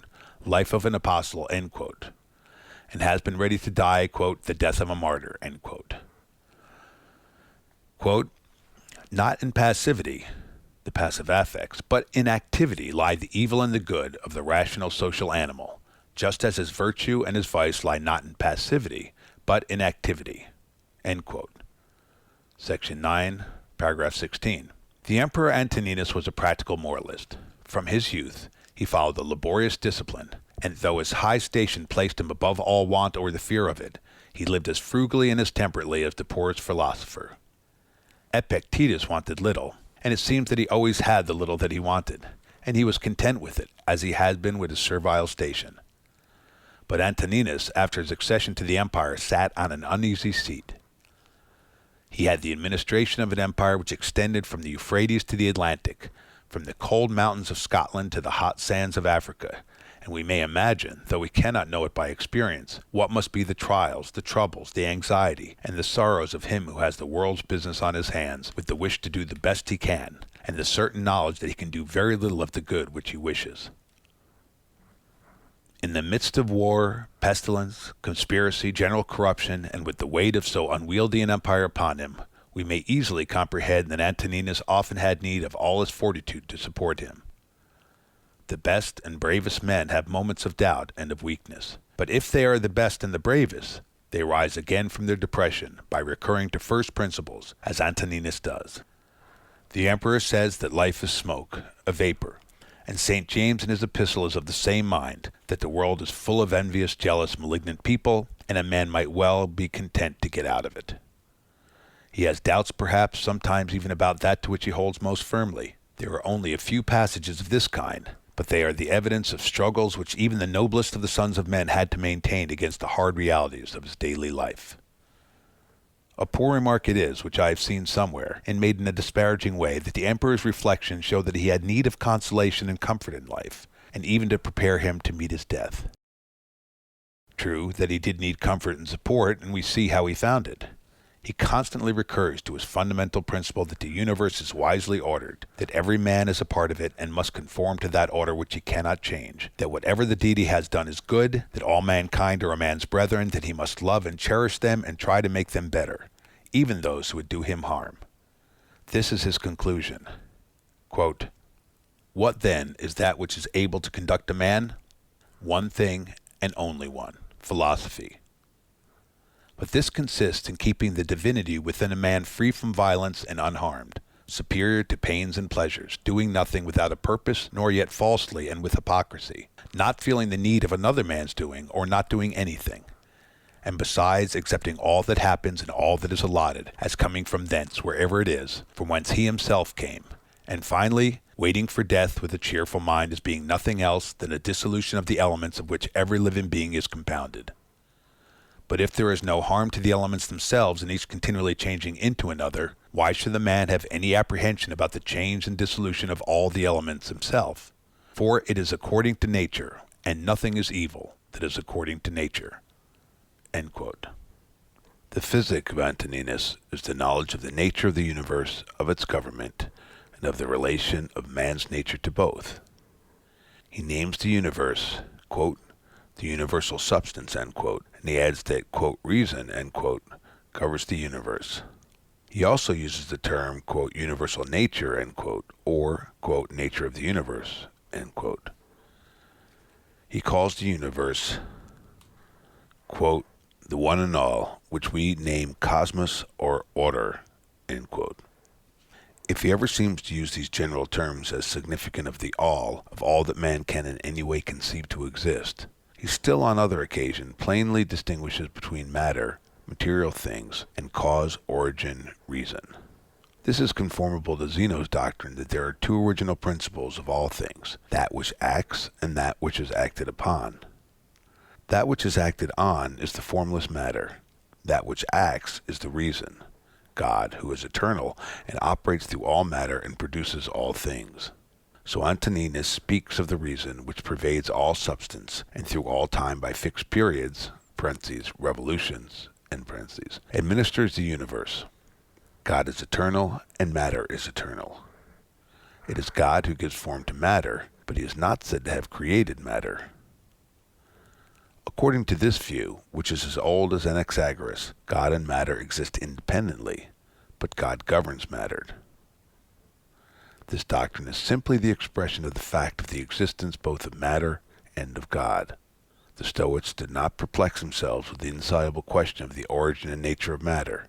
Speaker 6: life of an apostle, end quote, and has been ready to die, quote, the death of a martyr, end quote. Quote, "Not in passivity, the passive affects, but in activity lie the evil and the good of the rational social animal, just as his virtue and his vice lie not in passivity, but in activity," end quote. Section 9, paragraph 16. The Emperor Antoninus was a practical moralist. From his youth, He followed the laborious discipline, and though his high station placed him above all want or the fear of it, he lived as frugally and as temperately as the poorest philosopher. Epictetus wanted little, and it seems that he always had the little that he wanted, and he was content with it, as he had been with his servile station. But Antoninus, after his accession to the empire, sat on an uneasy seat. He had the administration of an empire which extended from the Euphrates to the Atlantic, from the cold mountains of Scotland to the hot sands of Africa, and we may imagine, though we cannot know it by experience, what must be the trials, the troubles, the anxiety, and the sorrows of him who has the world's business on his hands, with the wish to do the best he can, and the certain knowledge that he can do very little of the good which he wishes. In the midst of war, pestilence, conspiracy, general corruption, and with the weight of so unwieldy an empire upon him, we may easily comprehend that Antoninus often had need of all his fortitude to support him. The best and bravest men have moments of doubt and of weakness, but if they are the best and the bravest, they rise again from their depression by recurring to first principles, as Antoninus does. The emperor says that life is smoke, a vapor, and St. James in his epistle is of the same mind, that the world is full of envious, jealous, malignant people, and a man might well be content to get out of it. He has doubts, perhaps, sometimes even about that to which he holds most firmly. There are only a few passages of this kind, but they are the evidence of struggles which even the noblest of the sons of men had to maintain against the hard realities of his daily life. A poor remark it is, which I have seen somewhere, and made in a disparaging way, that the emperor's reflections show that he had need of consolation and comfort in life, and even to prepare him to meet his death. True that he did need comfort and support, and we see how he found it. He constantly recurs to his fundamental principle that the universe is wisely ordered, that every man is a part of it and must conform to that order which he cannot change, that whatever the deity has done is good, that all mankind are a man's brethren, that he must love and cherish them and try to make them better, even those who would do him harm. This is his conclusion. Quote, "What then is that which is able to conduct a man? One thing and only one, philosophy. But this consists in keeping the divinity within a man free from violence and unharmed, superior to pains and pleasures, doing nothing without a purpose, nor yet falsely and with hypocrisy, not feeling the need of another man's doing, or not doing anything, and besides accepting all that happens and all that is allotted, as coming from thence, wherever it is, from whence he himself came, and finally, waiting for death with a cheerful mind as being nothing else than a dissolution of the elements of which every living being is compounded. But if there is no harm to the elements themselves, and each continually changing into another, why should the man have any apprehension about the change and dissolution of all the elements himself? For it is according to nature, and nothing is evil that is according to nature." End quote. The physic of Antoninus is the knowledge of the nature of the universe, of its government, and of the relation of man's nature to both. He names the universe, quote, "the universal substance," end quote, and he adds that, quote, "reason," end quote, covers the universe. He also uses the term, quote, "universal nature," end quote, or, quote, "nature of the universe," end quote. He calls the universe, quote, "the one and all, which we name cosmos or order," end quote. If he ever seems to use these general terms as significant of all that man can in any way conceive to exist, he still on other occasions plainly distinguishes between matter, material things, and cause, origin, reason. This is conformable to Zeno's doctrine that there are two original principles of all things, that which acts and that which is acted upon. That which is acted on is the formless matter. That which acts is the reason, God, who is eternal and operates through all matter and produces all things. So Antoninus speaks of the reason which pervades all substance and through all time by fixed periods (revolutions) administers the universe. God is eternal and matter is eternal. It is God who gives form to matter, but he is not said to have created matter. According to this view, which is as old as Anaxagoras, God and matter exist independently, but God governs matter. This doctrine is simply the expression of the fact of the existence both of matter and of God. The Stoics did not perplex themselves with the insoluble question of the origin and nature of matter.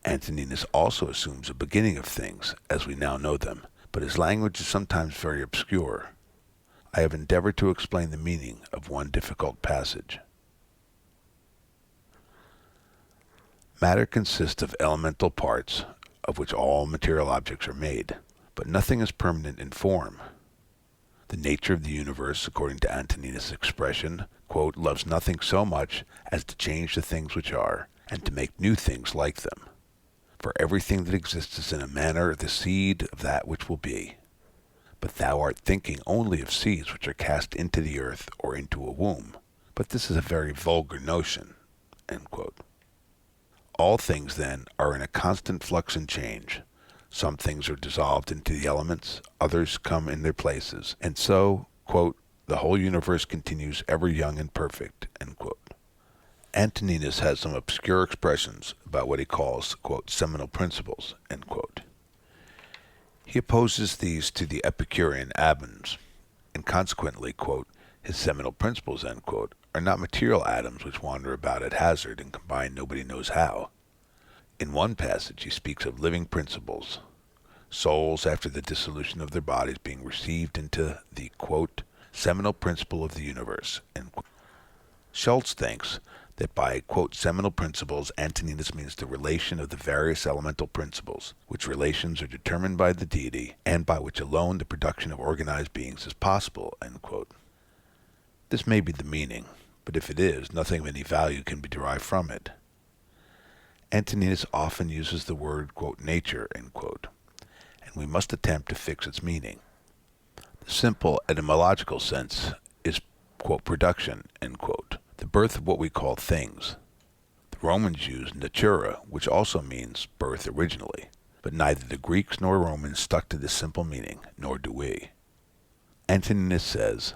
Speaker 6: Antoninus also assumes a beginning of things, as we now know them, but his language is sometimes very obscure. I have endeavored to explain the meaning of one difficult passage. Matter consists of elemental parts, of which all material objects are made, but nothing is permanent in form. The nature of the universe, according to Antoninus' expression, quote, loves nothing so much as to change the things which are, and to make new things like them. For everything that exists is in a manner the seed of that which will be. But thou art thinking only of seeds which are cast into the earth or into a womb. But this is a very vulgar notion. End quote. All things, then, are in a constant flux and change. Some things are dissolved into the elements, others come in their places, and so, quote, the whole universe continues ever young and perfect, end quote. Antoninus has some obscure expressions about what he calls, quote, seminal principles, end quote. He opposes these to the Epicurean atoms, and consequently, quote, his seminal principles, end quote, are not material atoms which wander about at hazard and combine nobody knows how. In one passage he speaks of living principles, souls after the dissolution of their bodies being received into the, quote, seminal principle of the universe, end quote. Schultz thinks that by, quote, seminal principles, Antoninus means the relation of the various elemental principles, which relations are determined by the deity, and by which alone the production of organized beings is possible, end quote. This may be the meaning, but if it is, nothing of any value can be derived from it. Antoninus often uses the word, quote, nature, end quote, and we must attempt to fix its meaning. The simple etymological sense is, quote, production, end quote, the birth of what we call things. The Romans used natura, which also means birth originally, but neither the Greeks nor Romans stuck to this simple meaning, nor do we. Antoninus says,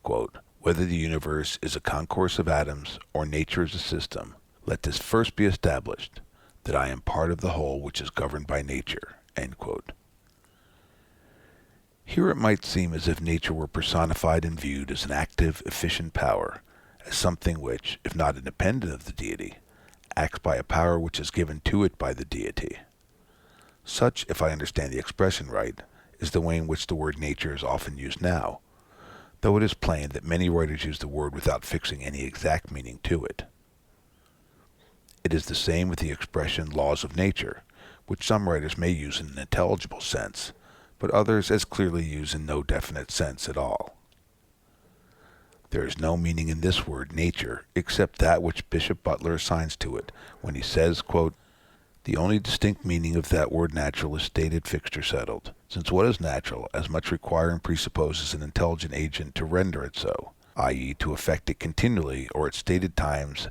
Speaker 6: quote, whether the universe is a concourse of atoms or nature is a system, let this first be established, that I am part of the whole which is governed by nature, end quote. Here it might seem as if nature were personified and viewed as an active, efficient power, as something which, if not independent of the deity, acts by a power which is given to it by the deity. Such, if I understand the expression right, is the way in which the word nature is often used now, though it is plain that many writers use the word without fixing any exact meaning to it. It is the same with the expression laws of nature, which some writers may use in an intelligible sense, but others as clearly use in no definite sense at all. There is no meaning in this word nature except that which Bishop Butler assigns to it when he says, quote, the only distinct meaning of that word natural is stated, fixed, or settled, since what is natural as much require and presupposes an intelligent agent to render it so, i.e. to effect it continually or at stated times,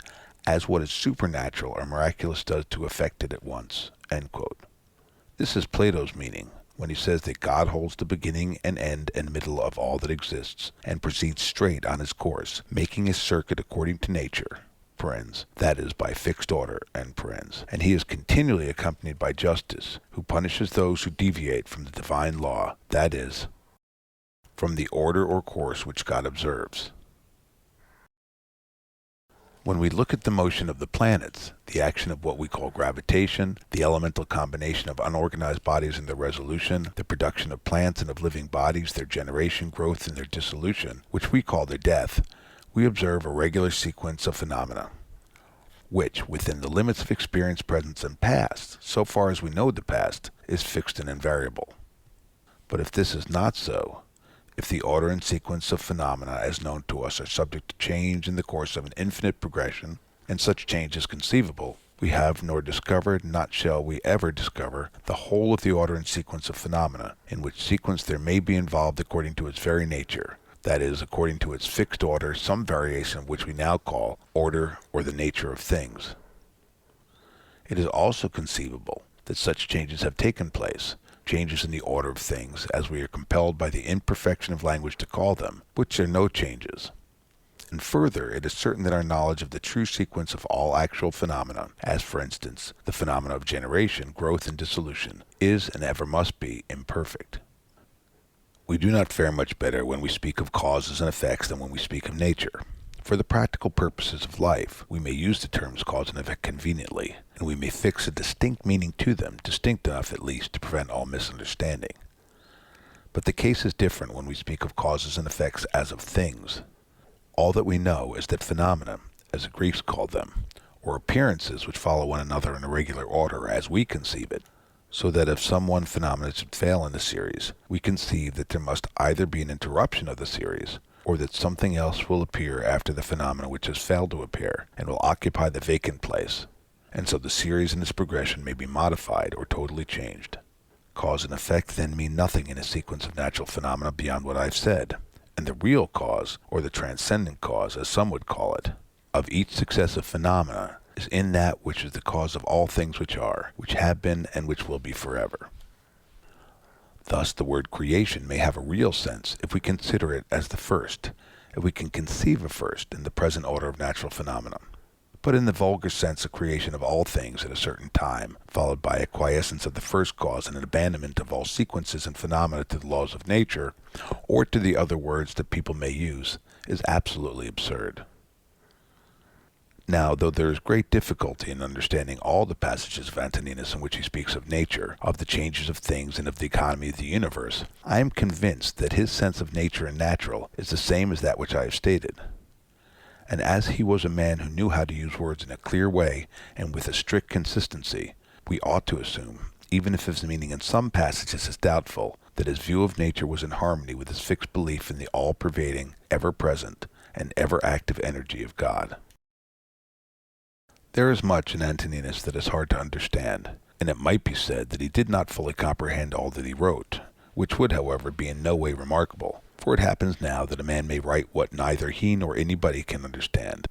Speaker 6: as what is supernatural or miraculous does to effect it at once, end quote. This is Plato's meaning, when he says that God holds the beginning and end and middle of all that exists, and proceeds straight on his course, making his circuit according to nature, that is, by fixed order, and he is continually accompanied by justice, who punishes those who deviate from the divine law, that is, from the order or course which God observes. When we look at the motion of the planets, the action of what we call gravitation, the elemental combination of unorganized bodies and their resolution, the production of plants and of living bodies, their generation, growth, and their dissolution, which we call their death, we observe a regular sequence of phenomena, which, within the limits of experience, present, and past, so far as we know the past, is fixed and invariable. But if this is not so, if the order and sequence of phenomena as known to us are subject to change in the course of an infinite progression, and such change is conceivable, we have nor discovered, not shall we ever discover, the whole of the order and sequence of phenomena, in which sequence there may be involved according to its very nature, that is, according to its fixed order, some variation of which we now call order or the nature of things. It is also conceivable that such changes have taken place, changes in the order of things, as we are compelled by the imperfection of language to call them, which are no changes. And further, it is certain that our knowledge of the true sequence of all actual phenomena, as for instance, the phenomena of generation, growth, and dissolution, is and ever must be imperfect. We do not fare much better when we speak of causes and effects than when we speak of nature. For the practical purposes of life, we may use the terms cause and effect conveniently, and we may fix a distinct meaning to them, distinct enough at least to prevent all misunderstanding. But the case is different when we speak of causes and effects as of things. All that we know is that phenomena, as the Greeks called them, or appearances which follow one another in a regular order as we conceive it, so that if some one phenomenon should fail in the series, we conceive that there must either be an interruption of the series, or that something else will appear after the phenomena which has failed to appear, and will occupy the vacant place, and so the series and its progression may be modified or totally changed. Cause and effect then mean nothing in a sequence of natural phenomena beyond what I've said, and the real cause, or the transcendent cause, as some would call it, of each successive phenomena is in that which is the cause of all things which are, which have been, and which will be forever. Thus the word creation may have a real sense if we consider it as the first, if we can conceive of first in the present order of natural phenomena. But in the vulgar sense, a creation of all things at a certain time, followed by a quiescence of the first cause and an abandonment of all sequences and phenomena to the laws of nature, or to the other words that people may use, is absolutely absurd. Now, though there is great difficulty in understanding all the passages of Antoninus in which he speaks of nature, of the changes of things, and of the economy of the universe, I am convinced that his sense of nature and natural is the same as that which I have stated. And as he was a man who knew how to use words in a clear way and with a strict consistency, we ought to assume, even if his meaning in some passages is doubtful, that his view of nature was in harmony with his fixed belief in the all-pervading, ever-present, and ever-active energy of God. There is much in Antoninus that is hard to understand, and it might be said that he did not fully comprehend all that he wrote, which would, however, be in no way remarkable, for it happens now that a man may write what neither he nor anybody can understand.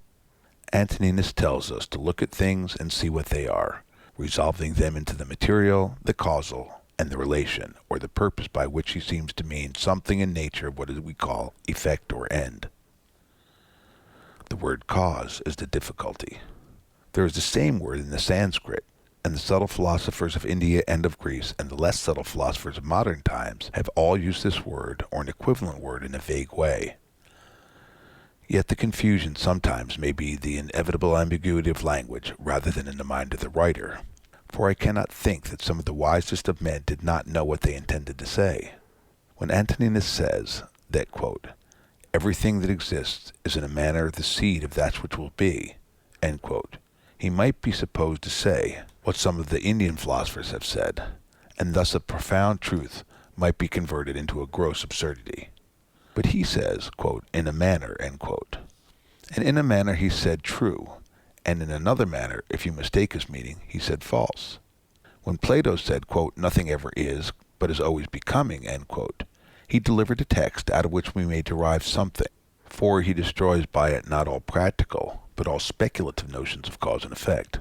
Speaker 6: Antoninus tells us to look at things and see what they are, resolving them into the material, the causal, and the relation, or the purpose, by which he seems to mean something in nature of what we call effect or end. The word cause is the difficulty. There is the same word in the Sanskrit, and the subtle philosophers of India and of Greece, and the less subtle philosophers of modern times, have all used this word or an equivalent word in a vague way. Yet the confusion sometimes may be the inevitable ambiguity of language rather than in the mind of the writer, for I cannot think that some of the wisest of men did not know what they intended to say. When Antoninus says that, quote, everything that exists is in a manner the seed of that which will be, end quote, he might be supposed to say what some of the Indian philosophers have said, and thus a profound truth might be converted into a gross absurdity. But he says, quote, in a manner, end quote. And in a manner he said true, and in another manner, if you mistake his meaning, he said false. When Plato said, quote, nothing ever is, but is always becoming, end quote, he delivered a text out of which we may derive something, for he destroys by it not all practical, but all speculative notions of cause and effect.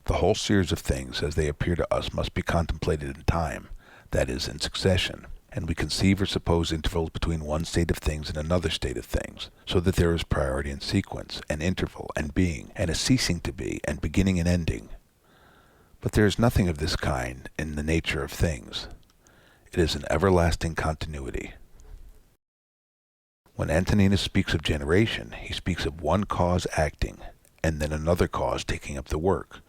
Speaker 6: The whole series of things as they appear to us must be contemplated in time, that is, in succession, and we conceive or suppose intervals between one state of things and another state of things, so that there is priority and sequence, and interval, and being, and a ceasing to be, and beginning and ending. But there is nothing of this kind in the nature of things. It is an everlasting continuity. When Antoninus speaks of generation, he speaks of one cause acting, and then another cause taking up the work,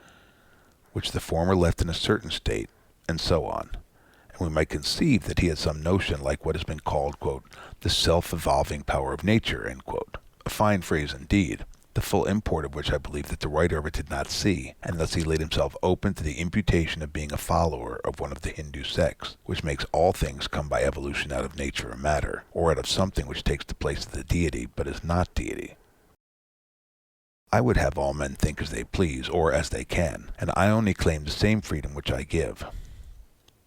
Speaker 6: which the former left in a certain state, and so on. And we might conceive that he had some notion like what has been called, quote, the self-evolving power of nature, end quote. A fine phrase indeed, the full import of which I believe that the writer of it did not see, and thus he laid himself open to the imputation of being a follower of one of the Hindu sects, which makes all things come by evolution out of nature or matter, or out of something which takes the place of the deity, but is not deity. I would have all men think as they please, or as they can, and I only claim the same freedom which I give.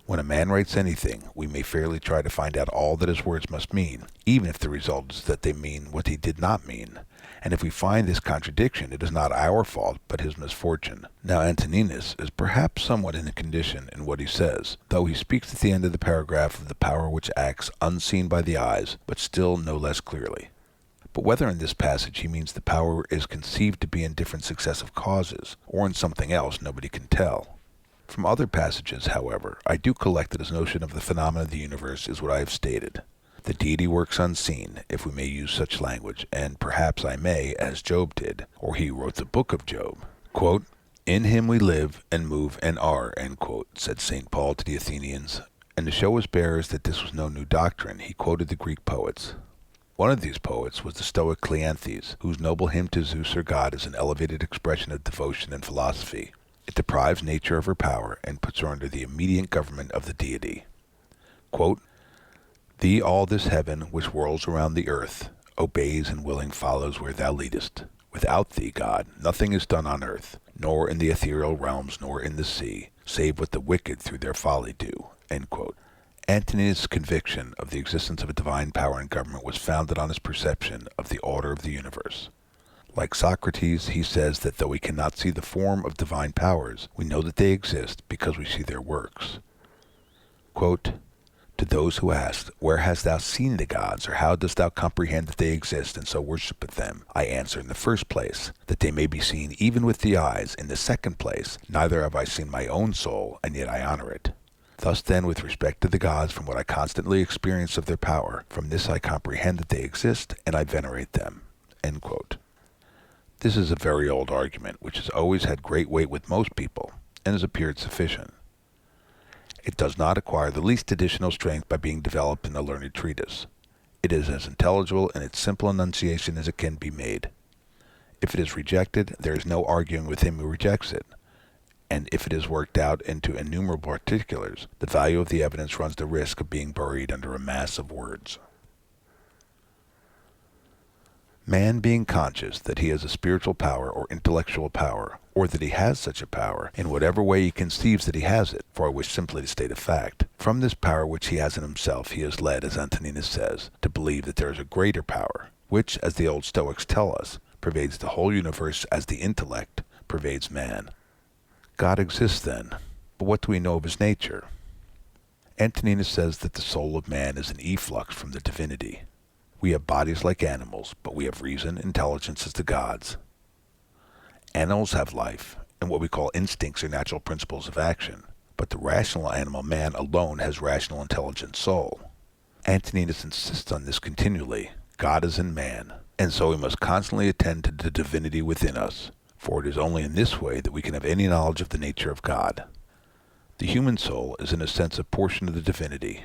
Speaker 6: When a man writes anything, we may fairly try to find out all that his words must mean, even if the result is that they mean what he did not mean. And if we find this contradiction, it is not our fault, but his misfortune. Now Antoninus is perhaps somewhat in a condition in what he says, though he speaks at the end of the paragraph of the power which acts unseen by the eyes, but still no less clearly. But whether in this passage he means the power is conceived to be in different successive causes, or in something else, nobody can tell. From other passages, however, I do collect that his notion of the phenomena of the universe is what I have stated. The deity works unseen, if we may use such language, and perhaps I may, as Job did, or he who wrote the book of Job. Quote, in him we live and move and are, end quote, said St. Paul to the Athenians, And to show his bearers that this was no new doctrine, he quoted the Greek poets. One of these poets was the Stoic Cleanthes, whose noble hymn to Zeus or God is an elevated expression of devotion and philosophy. It deprives nature of her power and puts her under the immediate government of the deity. Quote, "Thee all this heaven, which whirls around the earth, obeys and willing follows where thou leadest. Without thee, God, nothing is done on earth, nor in the ethereal realms, nor in the sea, save what the wicked through their folly do." End quote. Antoninus' conviction of the existence of a divine power and government was founded on his perception of the order of the universe. Like Socrates, he says that though we cannot see the form of divine powers, we know that they exist because we see their works. Quote, "To those who ask, where hast thou seen the gods, or how dost thou comprehend that they exist, and so worshipeth them? I answer, in the first place, that they may be seen even with the eyes. In the second place, neither have I seen my own soul, and yet I honor it. Thus then, with respect to the gods, from what I constantly experience of their power, from this I comprehend that they exist, and I venerate them." End quote. This is a very old argument, which has always had great weight with most people, and has appeared sufficient. It does not acquire the least additional strength by being developed in a learned treatise. It is as intelligible in its simple enunciation as it can be made. If it is rejected, there is no arguing with him who rejects it. And if it is worked out into innumerable particulars, the value of the evidence runs the risk of being buried under a mass of words. Man being conscious that he has a spiritual power or intellectual power, or that he has such a power, in whatever way he conceives that he has it, for I wish simply to state a fact, from this power which he has in himself he is led, as Antoninus says, to believe that there is a greater power, which, as the old Stoics tell us, pervades the whole universe as the intellect pervades man. God exists then, but what do we know of his nature? Antoninus says that the soul of man is an efflux from the divinity. We have bodies like animals, but we have reason, intelligence as the gods. Animals have life, and what we call instincts are natural principles of action, but the rational animal man alone has rational intelligent soul. Antoninus insists on this continually. God is in man, and so we must constantly attend to the divinity within us, for it is only in this way that we can have any knowledge of the nature of God. The human soul is in a sense a portion of the divinity,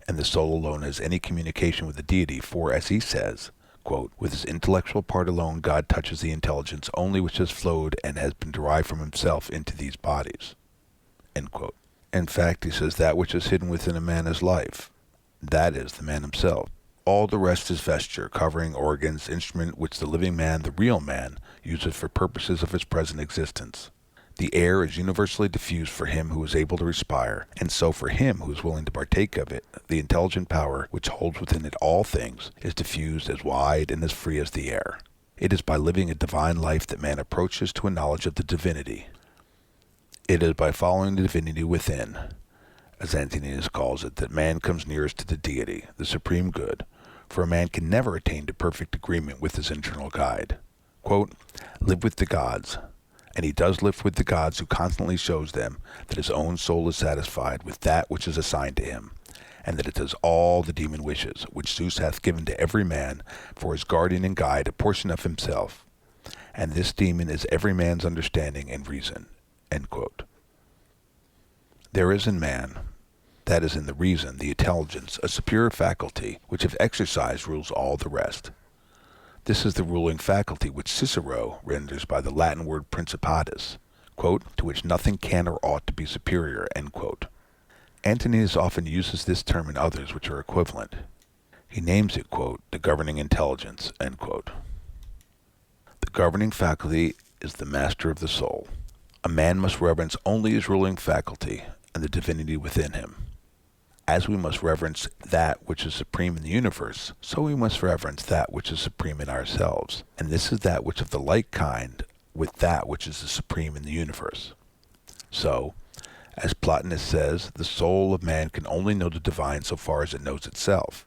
Speaker 6: and the soul alone has any communication with the deity, for, as he says, quote, "With his intellectual part alone God touches the intelligence only which has flowed and has been derived from himself into these bodies." End quote. In fact, he says that which is hidden within a man is life. That is the man himself. All the rest is vesture, covering, organs, instrument which the living man, the real man, uses for purposes of his present existence. The air is universally diffused for him who is able to respire, and so for him who is willing to partake of it, the intelligent power which holds within it all things is diffused as wide and as free as the air. It is by living a divine life that man approaches to a knowledge of the divinity. It is by following the divinity within, as Antoninus calls it, that man comes nearest to the deity, the supreme good, for a man can never attain to perfect agreement with his internal guide. Quote, "Live with the gods." And he does live with the gods who constantly shows them that his own soul is satisfied with that which is assigned to him, and that it does all the demon wishes, which Zeus hath given to every man for his guardian and guide, a portion of himself. And this demon is every man's understanding and reason. End quote. There is in man, that is in the reason, the intelligence, a superior faculty, which if exercised rules all the rest. This is the ruling faculty which Cicero renders by the Latin word principatus, quote, "to which nothing can or ought to be superior." End quote. Antoninus often uses this term in others which are equivalent. He names it, quote, "the governing intelligence." End quote. The governing faculty is the master of the soul. A man must reverence only his ruling faculty and the divinity within him. As we must reverence that which is supreme in the universe, so we must reverence that which is supreme in ourselves, and this is that which of the like kind with that which is the supreme in the universe. So, as Plotinus says, the soul of man can only know the divine so far as it knows itself.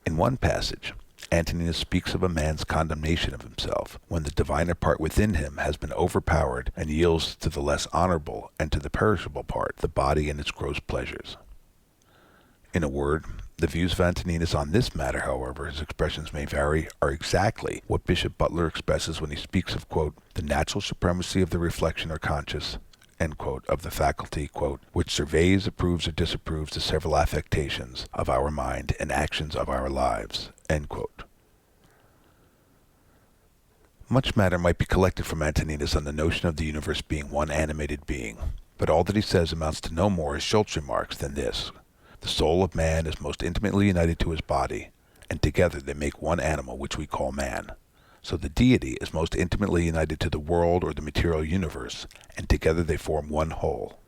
Speaker 6: In one passage, Antoninus speaks of a man's condemnation of himself, when the diviner part within him has been overpowered and yields to the less honorable and to the perishable part, the body and its gross pleasures. In a word, the views of Antoninus on this matter, however his expressions may vary, are exactly what Bishop Butler expresses when he speaks of, quote, "the natural supremacy of the reflection or conscious," of the faculty, which surveys, approves, or disapproves the several affectations of our mind and actions of our lives. Much matter might be collected from Antoninus on the notion of the universe being one animated being, but all that he says amounts to no more, as Schultz remarks, than this: the soul of man is most intimately united to his body, and together they make one animal which we call man. So the deity is most intimately united to the world or the material universe, and together they form one whole.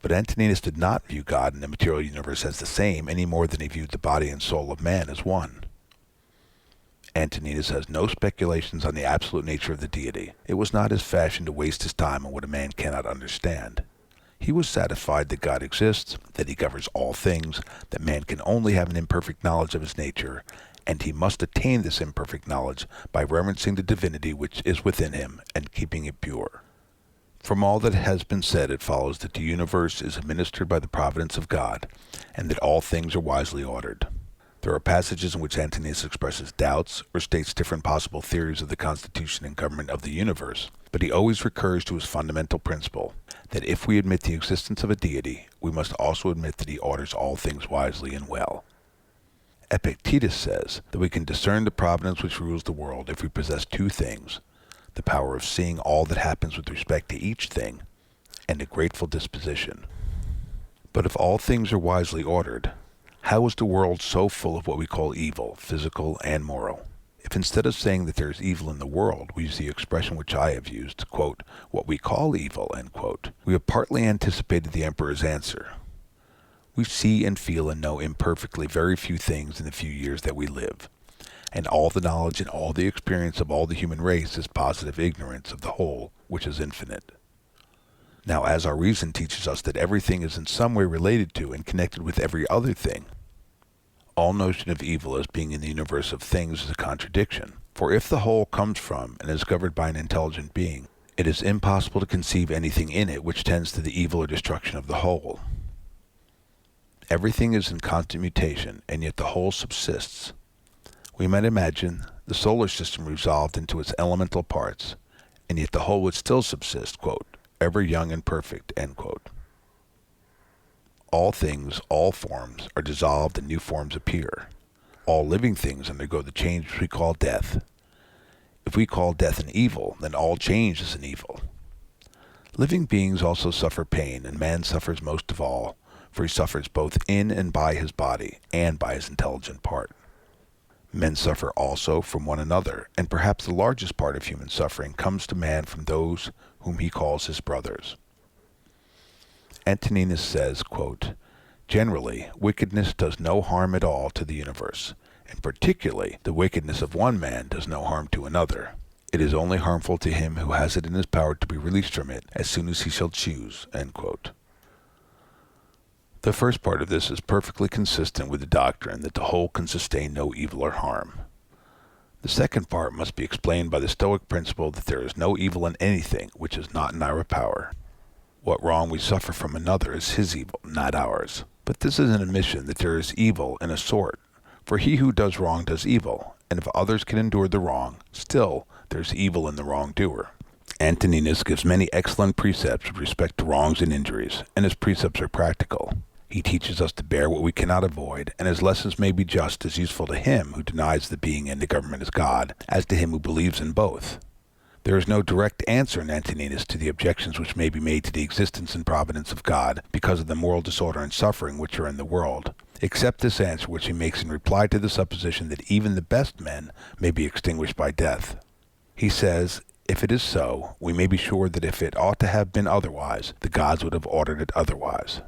Speaker 6: But Antoninus did not view God and the material universe as the same any more than he viewed the body and soul of man as one. Antoninus has no speculations on the absolute nature of the deity. It was not his fashion to waste his time on what a man cannot understand. He was satisfied that God exists, that he governs all things, that man can only have an imperfect knowledge of his nature, and he must attain this imperfect knowledge by reverencing the divinity which is within him and keeping it pure. From all that has been said, it follows that the universe is administered by the providence of God, and that all things are wisely ordered. There are passages in which Antoninus expresses doubts or states different possible theories of the constitution and government of the universe, but he always recurs to his fundamental principle, that if we admit the existence of a deity, we must also admit that he orders all things wisely and well. Epictetus says that we can discern the providence which rules the world if we possess two things: the power of seeing all that happens with respect to each thing, and a grateful disposition. But if all things are wisely ordered, how is the world so full of what we call evil, physical and moral? If instead of saying that there is evil in the world, we use the expression which I have used, what we call evil, we have partly anticipated the emperor's answer. We see and feel and know imperfectly very few things in the few years that we live, and all the knowledge and all the experience of all the human race is positive ignorance of the whole, which is infinite. Now, as our reason teaches us that everything is in some way related to and connected with every other thing, all notion of evil as being in the universe of things is a contradiction. For if the whole comes from and is governed by an intelligent being, it is impossible to conceive anything in it which tends to the evil or destruction of the whole. Everything is in constant mutation, and yet the whole subsists. We might imagine the solar system resolved into its elemental parts, and yet the whole would still subsist, ever young and perfect, All things, all forms, are dissolved and new forms appear. All living things undergo the change which we call death. If we call death an evil, then all change is an evil. Living beings also suffer pain, and man suffers most of all, for he suffers both in and by his body, and by his intelligent part. Men suffer also from one another, and perhaps the largest part of human suffering comes to man from those whom he calls his brothers. Antoninus says, generally, wickedness does no harm at all to the universe, and particularly the wickedness of one man does no harm to another. It is only harmful to him who has it in his power to be released from it as soon as he shall choose. The first part of this is perfectly consistent with the doctrine that the whole can sustain no evil or harm. The second part must be explained by the Stoic principle that there is no evil in anything which is not in our power. What wrong we suffer from another is his evil, not ours. But this is an admission that there is evil in a sort, for he who does wrong does evil, and if others can endure the wrong, still there is evil in the wrongdoer. Antoninus gives many excellent precepts with respect to wrongs and injuries, and his precepts are practical. He teaches us to bear what we cannot avoid, and his lessons may be just as useful to him who denies the being and the government as God, as to him who believes in both. There is no direct answer in Antoninus to the objections which may be made to the existence and providence of God because of the moral disorder and suffering which are in the world, except this answer which he makes in reply to the supposition that even the best men may be extinguished by death. He says, if it is so, we may be sure that if it ought to have been otherwise, the gods would have ordered it otherwise.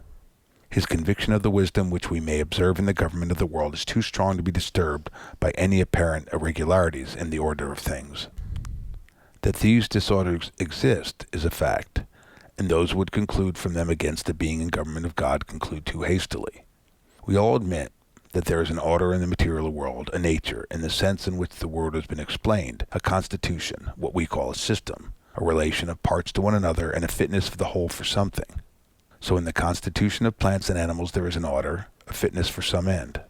Speaker 6: His conviction of the wisdom which we may observe in the government of the world is too strong to be disturbed by any apparent irregularities in the order of things. That these disorders exist is a fact, and those who would conclude from them against the being and government of God conclude too hastily. We all admit that there is an order in the material world, a nature, in the sense in which the word has been explained, a constitution, what we call a system, a relation of parts to one another, and a fitness of the whole for something. So in the constitution of plants and animals there is an order, a fitness for some end.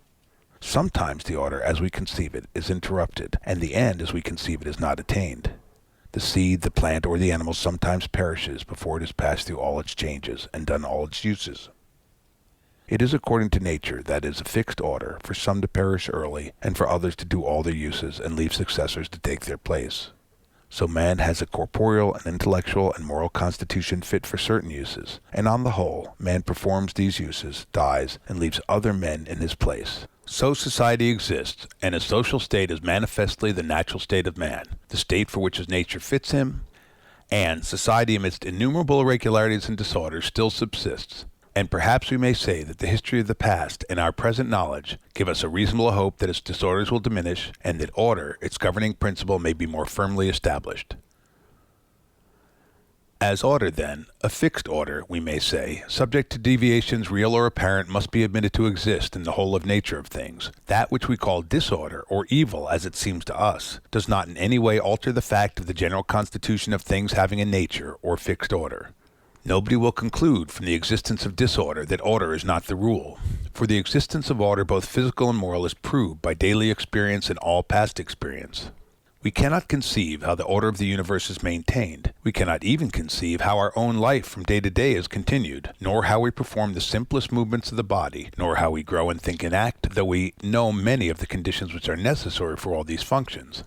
Speaker 6: Sometimes the order as we conceive it is interrupted, and the end as we conceive it is not attained. The seed, the plant, or the animal sometimes perishes before it has passed through all its changes and done all its uses. It is according to nature, that is, a fixed order, for some to perish early, and for others to do all their uses and leave successors to take their place. So man has a corporeal and intellectual and moral constitution fit for certain uses, and on the whole, man performs these uses, dies, and leaves other men in his place. So society exists, and his social state is manifestly the natural state of man, the state for which his nature fits him, and society amidst innumerable irregularities and disorders still subsists. And perhaps we may say that the history of the past and our present knowledge give us a reasonable hope that its disorders will diminish and that order, its governing principle, may be more firmly established. As order, then, a fixed order, we may say, subject to deviations real or apparent, must be admitted to exist in the whole of nature of things. That which we call disorder, or evil, as it seems to us, does not in any way alter the fact of the general constitution of things having a nature, or fixed order. Nobody will conclude from the existence of disorder that order is not the rule, for the existence of order, both physical and moral, is proved by daily experience and all past experience. We cannot conceive how the order of the universe is maintained. We cannot even conceive how our own life from day to day is continued, nor how we perform the simplest movements of the body, nor how we grow and think and act, though we know many of the conditions which are necessary for all these functions.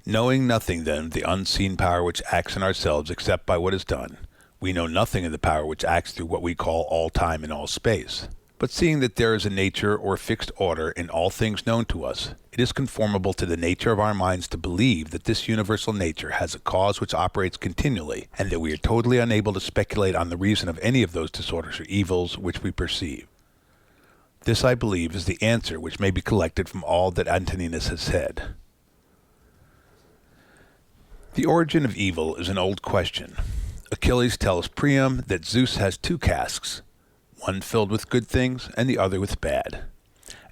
Speaker 6: Knowing nothing, then, of the unseen power which acts in ourselves except by what is done, we know nothing of the power which acts through what we call all time and all space. But seeing that there is a nature or fixed order in all things known to us, it is conformable to the nature of our minds to believe that this universal nature has a cause which operates continually, and that we are totally unable to speculate on the reason of any of those disorders or evils which we perceive. This, I believe, is the answer which may be collected from all that Antoninus has said. The origin of evil is an old question. Achilles tells Priam that Zeus has two casks, one filled with good things and the other with bad,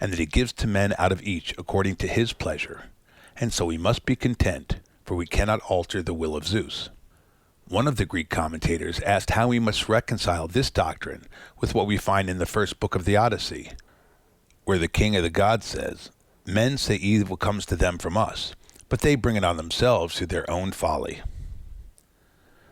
Speaker 6: and that he gives to men out of each according to his pleasure, and so we must be content, for we cannot alter the will of Zeus. One of the Greek commentators asked how we must reconcile this doctrine with what we find in the first book of the Odyssey, where the king of the gods says, "Men say evil comes to them from us, but they bring it on themselves through their own folly."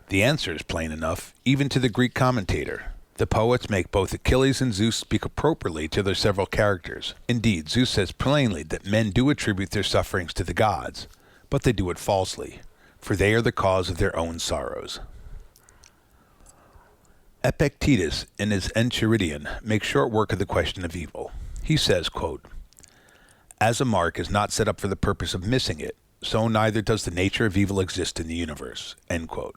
Speaker 6: The answer is plain enough, even to the Greek commentator. The poets make both Achilles and Zeus speak appropriately to their several characters. Indeed, Zeus says plainly that men do attribute their sufferings to the gods, but they do it falsely, for they are the cause of their own sorrows. Epictetus, in his Enchiridion, makes short work of the question of evil. He says, quote, "As a mark is not set up for the purpose of missing it, so neither does the nature of evil exist in the universe." End quote.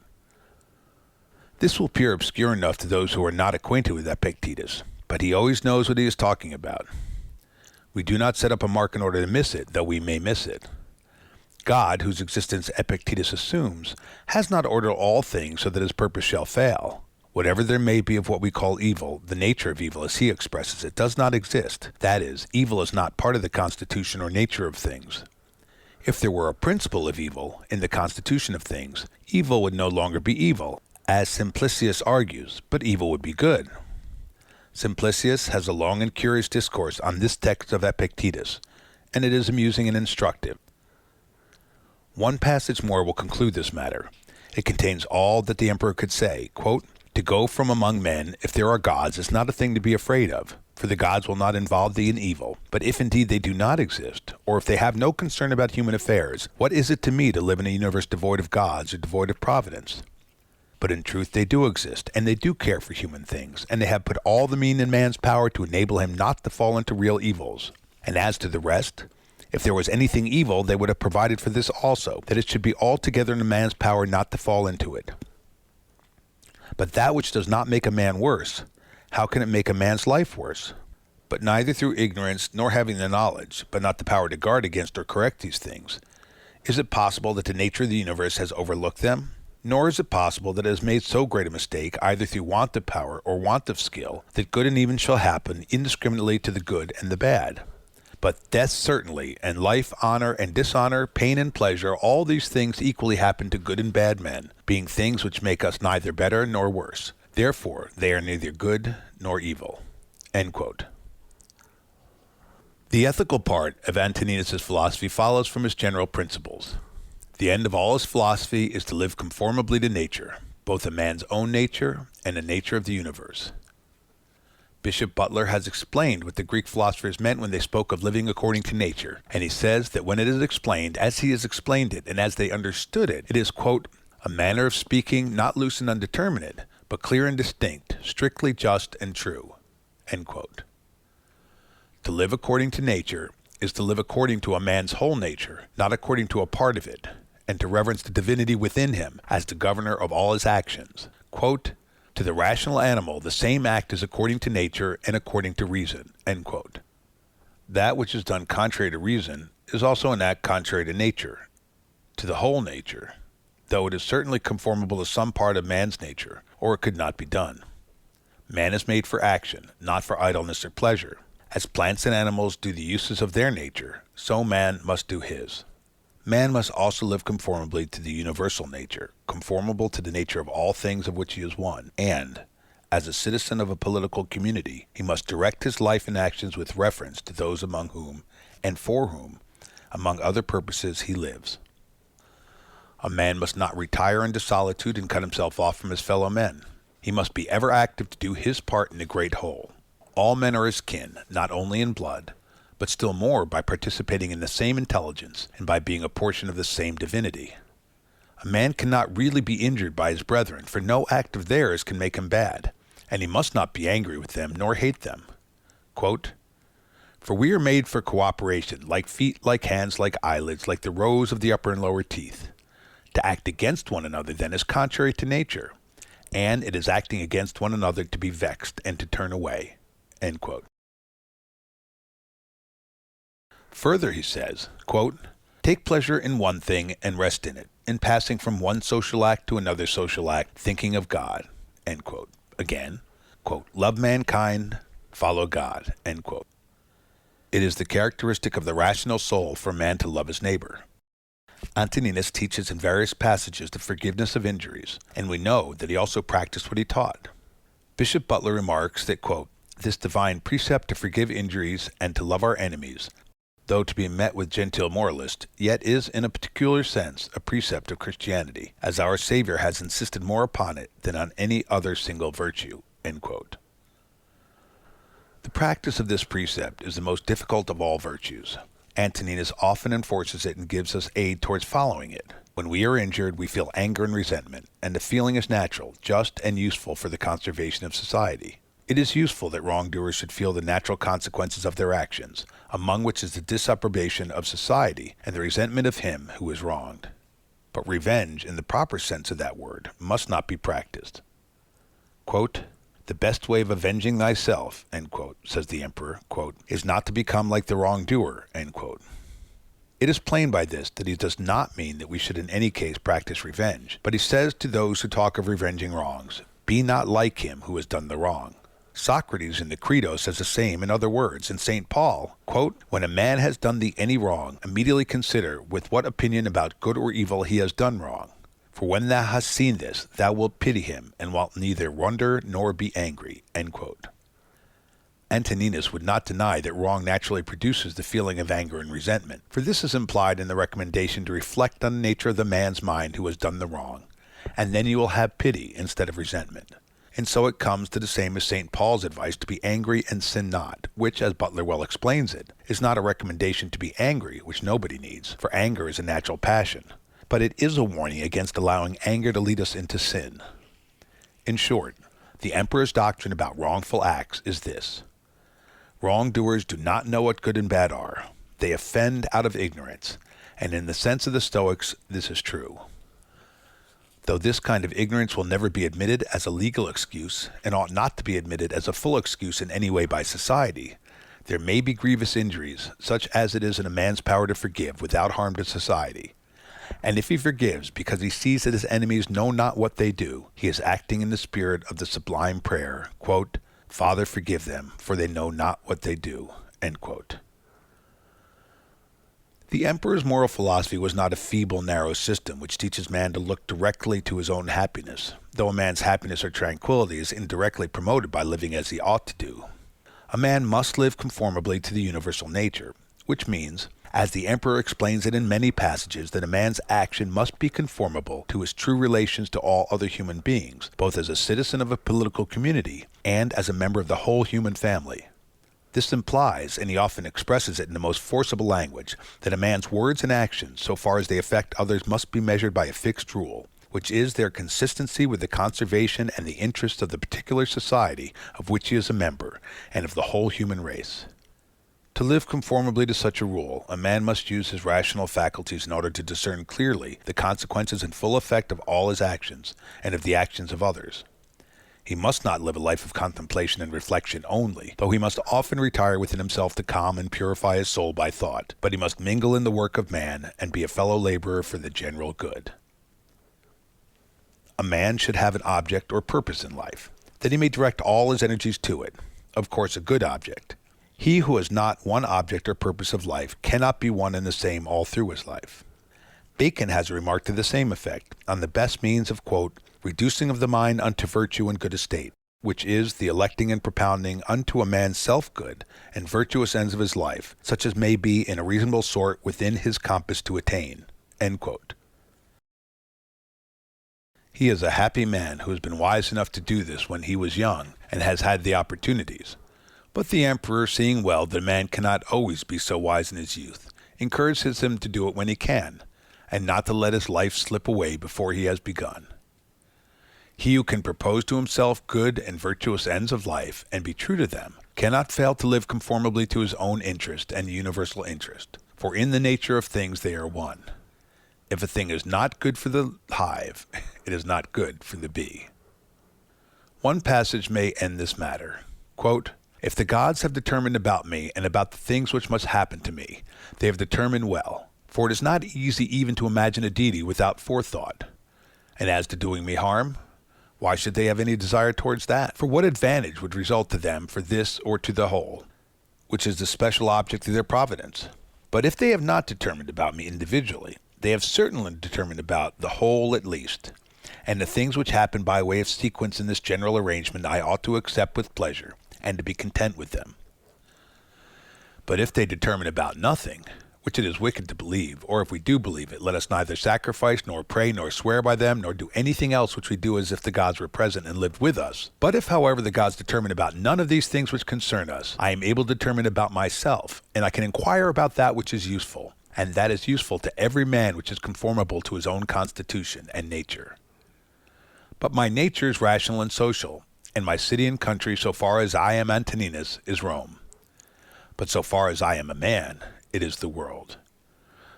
Speaker 6: This will appear obscure enough to those who are not acquainted with Epictetus, but he always knows what he is talking about. We do not set up a mark in order to miss it, though we may miss it. God, whose existence Epictetus assumes, has not ordered all things so that his purpose shall fail. Whatever there may be of what we call evil, the nature of evil, as he expresses it, does not exist. That is, evil is not part of the constitution or nature of things. If there were a principle of evil in the constitution of things, evil would no longer be evil, as Simplicius argues, but evil would be good. Simplicius has a long and curious discourse on this text of Epictetus, and it is amusing and instructive. One passage more will conclude this matter. It contains all that the emperor could say. Quote, "To go from among men, if there are gods, is not a thing to be afraid of, for the gods will not involve thee in evil. But if indeed they do not exist, or if they have no concern about human affairs, what is it to me to live in a universe devoid of gods or devoid of providence? But in truth they do exist, and they do care for human things, and they have put all the mean in man's power to enable him not to fall into real evils. And as to the rest, if there was anything evil, they would have provided for this also, that it should be altogether in a man's power not to fall into it. But that which does not make a man worse, how can it make a man's life worse? But neither through ignorance, nor having the knowledge, but not the power to guard against or correct these things, is it possible that the nature of the universe has overlooked them? Nor is it possible that it has made so great a mistake, either through want of power or want of skill, that good and evil shall happen indiscriminately to the good and the bad. But death certainly, and life, honor, and dishonor, pain and pleasure, all these things equally happen to good and bad men, being things which make us neither better nor worse. Therefore, they are neither good nor evil." End quote. The ethical part of Antoninus' philosophy follows from his general principles. The end of all his philosophy is to live conformably to nature, both a man's own nature and the nature of the universe. Bishop Butler has explained what the Greek philosophers meant when they spoke of living according to nature, and he says that when it is explained as he has explained it and as they understood it, it is, quote, a manner of speaking not loose and undeterminate, but clear and distinct, strictly just and true, end quote. To live according to nature is to live according to a man's whole nature, not according to a part of it, and to reverence the divinity within him as the governor of all his actions. Quote, to the rational animal, the same act is according to nature and according to reason, end quote. That which is done contrary to reason is also an act contrary to nature, to the whole nature, though it is certainly conformable to some part of man's nature, or it could not be done. Man is made for action, not for idleness or pleasure. As plants and animals do the uses of their nature, so man must do his. Man must also live conformably to the universal nature, conformable to the nature of all things of which he is one, and, as a citizen of a political community, he must direct his life and actions with reference to those among whom, and for whom, among other purposes, he lives. A man must not retire into solitude and cut himself off from his fellow men. He must be ever active to do his part in the great whole. All men are his kin, not only in blood, but still more by participating in the same intelligence and by being a portion of the same divinity. A man cannot really be injured by his brethren, for no act of theirs can make him bad, and he must not be angry with them nor hate them. Quote, for we are made for cooperation, like feet, like hands, like eyelids, like the rows of the upper and lower teeth. To act against one another, then, is contrary to nature, and it is acting against one another to be vexed and to turn away. End quote. Further, he says, quote, take pleasure in one thing and rest in it, in passing from one social act to another social act, thinking of God. End quote. Again, quote, love mankind, follow God. End quote. It is the characteristic of the rational soul for man to love his neighbor. Antoninus teaches in various passages the forgiveness of injuries, and we know that he also practiced what he taught. Bishop Butler remarks that, quote, this divine precept to forgive injuries and to love our enemies, though to be met with gentile moralists, yet is in a particular sense a precept of Christianity, as our Savior has insisted more upon it than on any other single virtue. End quote. The practice of this precept is the most difficult of all virtues. Antoninus often enforces it and gives us aid towards following it. When we are injured, we feel anger and resentment, and the feeling is natural, just, and useful for the conservation of society. It is useful that wrongdoers should feel the natural consequences of their actions, among which is the disapprobation of society and the resentment of him who is wronged. But revenge, in the proper sense of that word, must not be practiced. Quote, the best way of avenging thyself, end quote, says the emperor, quote, is not to become like the wrongdoer, end quote. It is plain by this that he does not mean that we should in any case practice revenge, but he says to those who talk of revenging wrongs, be not like him who has done the wrong. Socrates in the Credo says the same in other words, and St. Paul, quote, when a man has done thee any wrong, immediately consider with what opinion about good or evil he has done wrong. For when thou hast seen this, thou wilt pity him, and wilt neither wonder nor be angry. End quote. Antoninus would not deny that wrong naturally produces the feeling of anger and resentment, for this is implied in the recommendation to reflect on the nature of the man's mind who has done the wrong, and then you will have pity instead of resentment. And so it comes to the same as St. Paul's advice to be angry and sin not, which, as Butler well explains it, is not a recommendation to be angry, which nobody needs, for anger is a natural passion, but it is a warning against allowing anger to lead us into sin. In short, the emperor's doctrine about wrongful acts is this: wrongdoers do not know what good and bad are. They offend out of ignorance, and in the sense of the Stoics, this is true. Though this kind of ignorance will never be admitted as a legal excuse, and ought not to be admitted as a full excuse in any way by society, there may be grievous injuries, such as it is in a man's power to forgive without harm to society. And if he forgives because he sees that his enemies know not what they do, he is acting in the spirit of the sublime prayer, quote, Father, forgive them, for they know not what they do. End quote. The emperor's moral philosophy was not a feeble, narrow system which teaches man to look directly to his own happiness, though a man's happiness or tranquility is indirectly promoted by living as he ought to do. A man must live conformably to the universal nature, which means, as the emperor explains it in many passages that a man's action must be conformable to his true relations to all other human beings, both as a citizen of a political community and as a member of the whole human family. This implies, and he often expresses it in the most forcible language, that a man's words and actions, so far as they affect others, must be measured by a fixed rule, which is their consistency with the conservation and the interests of the particular society of which he is a member, and of the whole human race. To live conformably to such a rule, a man must use his rational faculties in order to discern clearly the consequences and full effect of all his actions, and of the actions of others. He must not live a life of contemplation and reflection only, though he must often retire within himself to calm and purify his soul by thought, but he must mingle in the work of man and be a fellow laborer for the general good. A man should have an object or purpose in life, that he may direct all his energies to it, of course a good object. He who has not one object or purpose of life cannot be one and the same all through his life. Bacon has a remark to the same effect on the best means of, quote, reducing of the mind unto virtue and good estate, which is the electing and propounding unto a man's self-good and virtuous ends of his life, such as may be in a reasonable sort within his compass to attain, end quote. He is a happy man who has been wise enough to do this when he was young and has had the opportunities. But the emperor, seeing well that a man cannot always be so wise in his youth, encourages him to do it when he can, and not to let his life slip away before he has begun. He who can propose to himself good and virtuous ends of life, and be true to them, cannot fail to live conformably to his own interest and the universal interest, for in the nature of things they are one. If a thing is not good for the hive, it is not good for the bee. One passage may end this matter. Quote, if the gods have determined about me and about the things which must happen to me, they have determined well, for it is not easy even to imagine a deity without forethought. And as to doing me harm, why should they have any desire towards that? For what advantage would result to them for this or to the whole, which is the special object of their providence? But if they have not determined about me individually, they have certainly determined about the whole at least, and the things which happen by way of sequence in this general arrangement I ought to accept with pleasure, and to be content with them. But if they determine about nothing, which it is wicked to believe, or if we do believe it, let us neither sacrifice, nor pray, nor swear by them, nor do anything else which we do as if the gods were present and lived with us. But if, however, the gods determine about none of these things which concern us, I am able to determine about myself, and I can inquire about that which is useful, and that is useful to every man which is conformable to his own constitution and nature. But my nature is rational and social, and my city and country, so far as I am Antoninus, is Rome. But so far as I am a man, it is the world.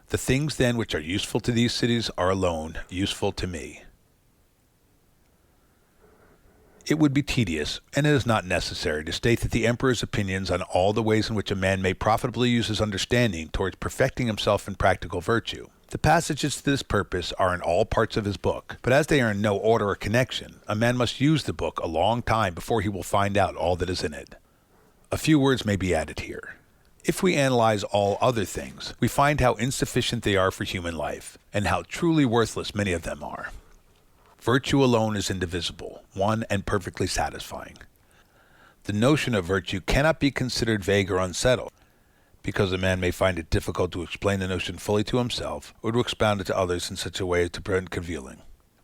Speaker 6: The things then which are useful to these cities are alone useful to me. It would be tedious, and it is not necessary, to state that the emperor's opinions on all the ways in which a man may profitably use his understanding towards perfecting himself in practical virtue. The passages to this purpose are in all parts of his book, but as they are in no order or connection, a man must use the book a long time before he will find out all that is in it. A few words may be added here. If we analyze all other things, we find how insufficient they are for human life, and how truly worthless many of them are. Virtue alone is indivisible, one and perfectly satisfying. The notion of virtue cannot be considered vague or unsettled, because a man may find it difficult to explain the notion fully to himself, or to expound it to others in such a way as to prevent confusion.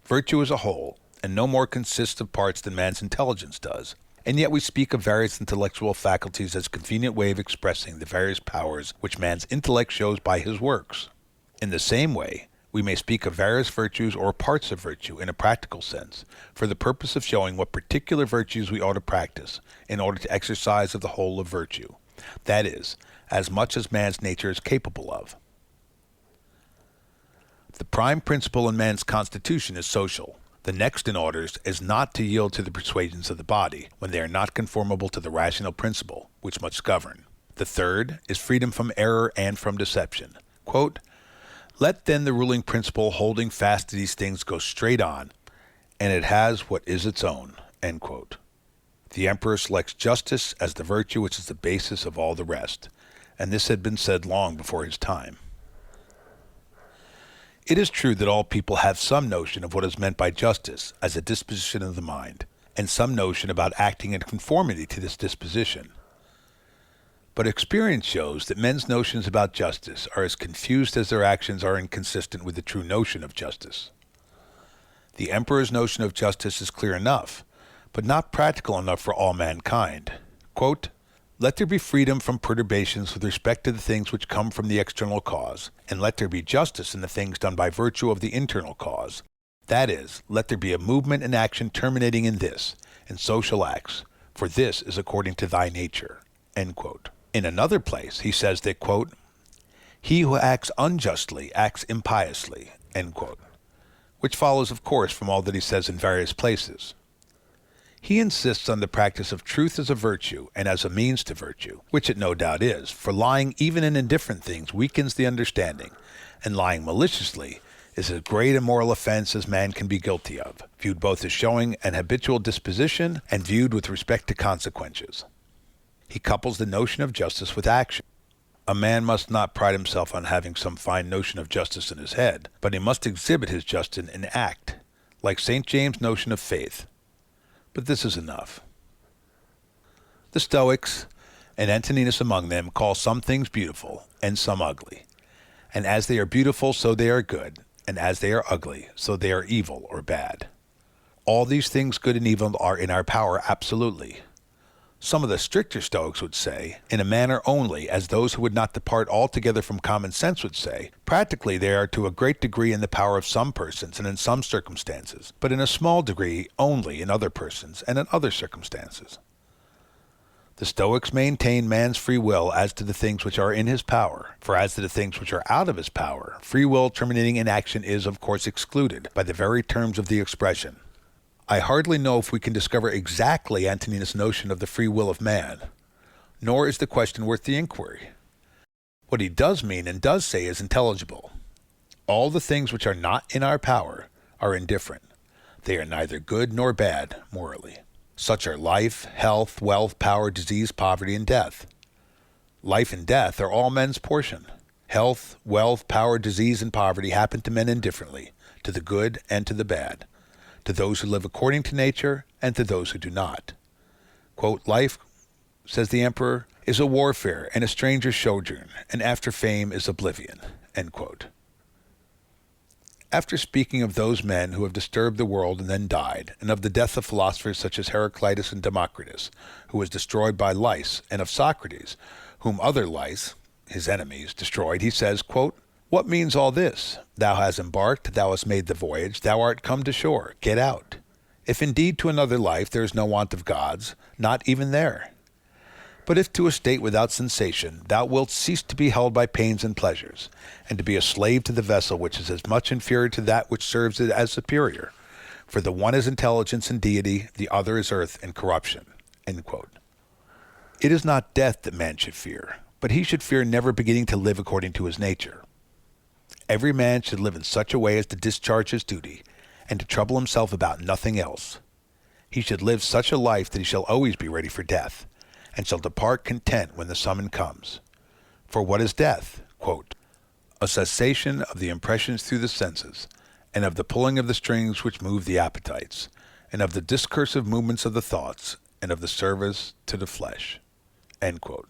Speaker 6: Virtue is a whole, and no more consists of parts than man's intelligence does, and yet we speak of various intellectual faculties as a convenient way of expressing the various powers which man's intellect shows by his works. In the same way, we may speak of various virtues or parts of virtue in a practical sense, for the purpose of showing what particular virtues we ought to practice in order to exercise of the whole of virtue, that is, as much as man's nature is capable of. The prime principle in man's constitution is social. The next in orders is not to yield to the persuasions of the body, when they are not conformable to the rational principle, which must govern. The third is freedom from error and from deception. Quote, let then the ruling principle holding fast to these things go straight on, and it has what is its own. End quote. The emperor selects justice as the virtue which is the basis of all the rest, and this had been said long before his time. It is true that all people have some notion of what is meant by justice as a disposition of the mind, and some notion about acting in conformity to this disposition. But experience shows that men's notions about justice are as confused as their actions are inconsistent with the true notion of justice. The emperor's notion of justice is clear enough, but not practical enough for all mankind. Quote, "Let there be freedom from perturbations with respect to the things which come from the external cause, and let there be justice in the things done by virtue of the internal cause. That is, let there be a movement and action terminating in this, in social acts, for this is according to thy nature." End quote. In another place, he says that, quote, "He who acts unjustly acts impiously," end quote, which follows, of course, from all that he says in various places. He insists on the practice of truth as a virtue and as a means to virtue, which it no doubt is, for lying even in indifferent things weakens the understanding, and lying maliciously is as great a moral offense as man can be guilty of, viewed both as showing an habitual disposition and viewed with respect to consequences. He couples the notion of justice with action. A man must not pride himself on having some fine notion of justice in his head, but he must exhibit his justice in act, like St. James' notion of faith. But this is enough. The Stoics, and Antoninus among them, call some things beautiful and some ugly. And as they are beautiful, so they are good, and as they are ugly, so they are evil or bad. All these things, good and evil, are in our power absolutely. Some of the stricter Stoics would say, in a manner only, as those who would not depart altogether from common sense would say, practically they are to a great degree in the power of some persons and in some circumstances, but in a small degree only in other persons and in other circumstances. The Stoics maintain man's free will as to the things which are in his power, for as to the things which are out of his power, free will terminating in action is, of course, excluded by the very terms of the expression. I hardly know if we can discover exactly Antoninus' notion of the free will of man, nor is the question worth the inquiry. What he does mean and does say is intelligible. All the things which are not in our power are indifferent. They are neither good nor bad, morally. Such are life, health, wealth, power, disease, poverty, and death. Life and death are all men's portion. Health, wealth, power, disease, and poverty happen to men indifferently, to the good and to the bad, to those who live according to nature and to those who do not. Quote, "Life," says the emperor, "is a warfare and a stranger's sojourn, and after fame is oblivion." End quote. After speaking of those men who have disturbed the world and then died, and of the death of philosophers such as Heraclitus and Democritus, who was destroyed by lice, and of Socrates, whom other lice, his enemies, destroyed, he says, quote, "What means all this? Thou hast embarked, thou hast made the voyage, thou art come to shore, get out. If indeed to another life there is no want of gods, not even there. But if to a state without sensation, thou wilt cease to be held by pains and pleasures, and to be a slave to the vessel which is as much inferior to that which serves it as superior, for the one is intelligence and deity, the other is earth and corruption." End quote. It is not death that man should fear, but he should fear never beginning to live according to his nature. Every man should live in such a way as to discharge his duty, and to trouble himself about nothing else. He should live such a life that he shall always be ready for death, and shall depart content when the summons comes. For what is death? Quote, "A cessation of the impressions through the senses, and of the pulling of the strings which move the appetites, and of the discursive movements of the thoughts, and of the service to the flesh." End quote.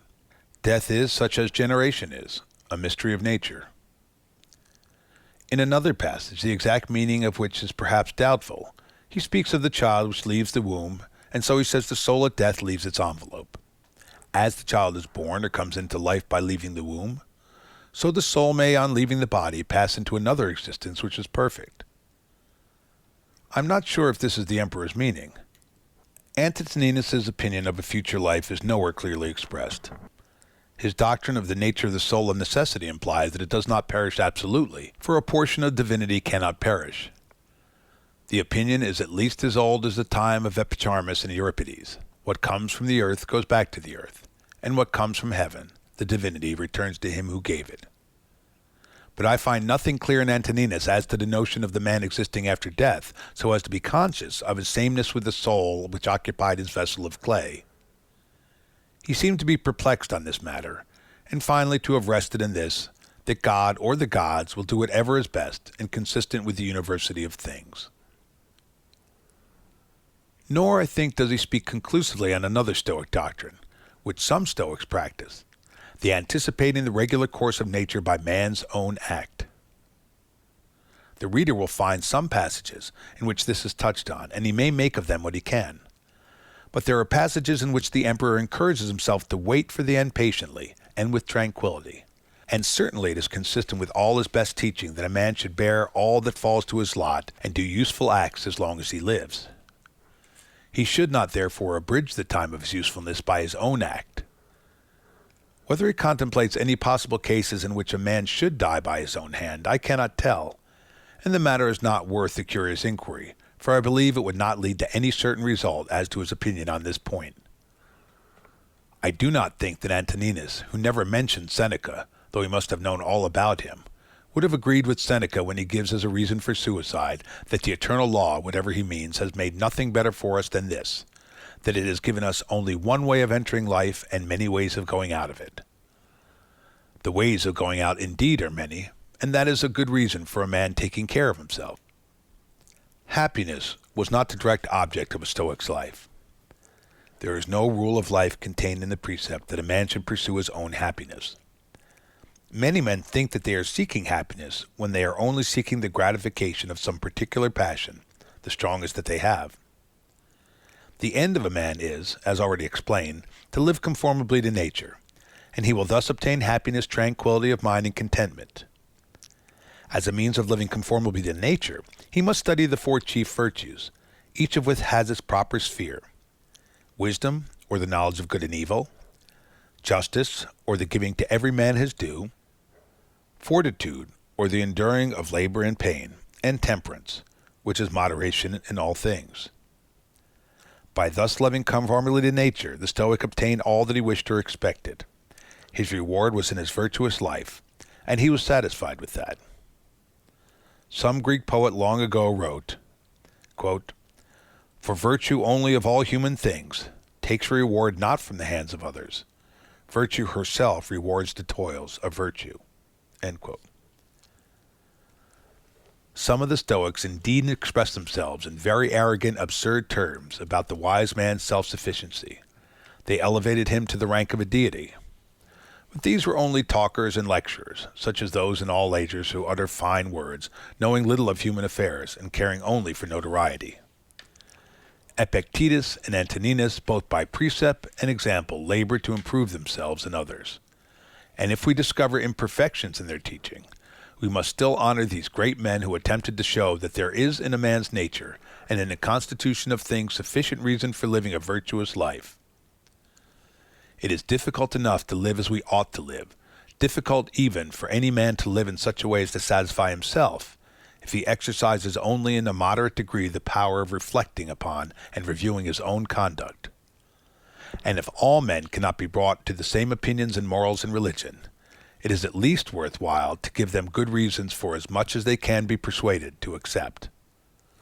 Speaker 6: Death is such as generation is, a mystery of nature. In another passage, the exact meaning of which is perhaps doubtful, he speaks of the child which leaves the womb, and so he says the soul at death leaves its envelope. As the child is born or comes into life by leaving the womb, so the soul may, on leaving the body, pass into another existence which is perfect. I'm not sure if this is the emperor's meaning. Antoninus' opinion of a future life is nowhere clearly expressed. His doctrine of the nature of the soul of necessity implies that it does not perish absolutely, for a portion of divinity cannot perish. The opinion is at least as old as the time of Epicharmus and Euripides. What comes from the earth goes back to the earth, and what comes from heaven, the divinity, returns to him who gave it. But I find nothing clear in Antoninus as to the notion of the man existing after death, so as to be conscious of his sameness with the soul which occupied his vessel of clay. He seemed to be perplexed on this matter, and finally to have rested in this, that God or the gods will do whatever is best and consistent with the university of things. Nor, I think, does he speak conclusively on another Stoic doctrine, which some Stoics practice, the anticipating the regular course of nature by man's own act. The reader will find some passages in which this is touched on, and he may make of them what he can. But there are passages in which the emperor encourages himself to wait for the end patiently and with tranquility. And certainly it is consistent with all his best teaching that a man should bear all that falls to his lot and do useful acts as long as he lives. He should not therefore abridge the time of his usefulness by his own act. Whether he contemplates any possible cases in which a man should die by his own hand, I cannot tell, and the matter is not worth a curious inquiry, for I believe it would not lead to any certain result as to his opinion on this point. I do not think that Antoninus, who never mentioned Seneca, though he must have known all about him, would have agreed with Seneca when he gives as a reason for suicide that the eternal law, whatever he means, has made nothing better for us than this, that it has given us only one way of entering life and many ways of going out of it. The ways of going out indeed are many, and that is a good reason for a man taking care of himself. Happiness was not the direct object of a Stoic's life. There is no rule of life contained in the precept that a man should pursue his own happiness. Many men think that they are seeking happiness when they are only seeking the gratification of some particular passion, the strongest that they have. The end of a man is, as already explained, to live conformably to nature, and he will thus obtain happiness, tranquility of mind, and contentment. As a means of living conformably to nature, he must study the four chief virtues, each of which has its proper sphere: wisdom, or the knowledge of good and evil; justice, or the giving to every man his due; fortitude, or the enduring of labor and pain; and temperance, which is moderation in all things. By thus living conformably to nature, the Stoic obtained all that he wished or expected. His reward was in his virtuous life, and he was satisfied with that. Some Greek poet long ago wrote, quote, "For virtue only of all human things takes her reward not from the hands of others. Virtue herself rewards the toils of virtue." End quote. Some of the Stoics indeed expressed themselves in very arrogant, absurd terms about the wise man's self-sufficiency. They elevated him to the rank of a deity. But these were only talkers and lecturers, such as those in all ages who utter fine words, knowing little of human affairs, and caring only for notoriety. Epictetus and Antoninus, both by precept and example, labored to improve themselves and others. And if we discover imperfections in their teaching, we must still honor these great men who attempted to show that there is in a man's nature and in the constitution of things sufficient reason for living a virtuous life. It is difficult enough to live as we ought to live, difficult even for any man to live in such a way as to satisfy himself, if he exercises only in a moderate degree the power of reflecting upon and reviewing his own conduct. And if all men cannot be brought to the same opinions in morals and religion, it is at least worth while to give them good reasons for as much as they can be persuaded to accept.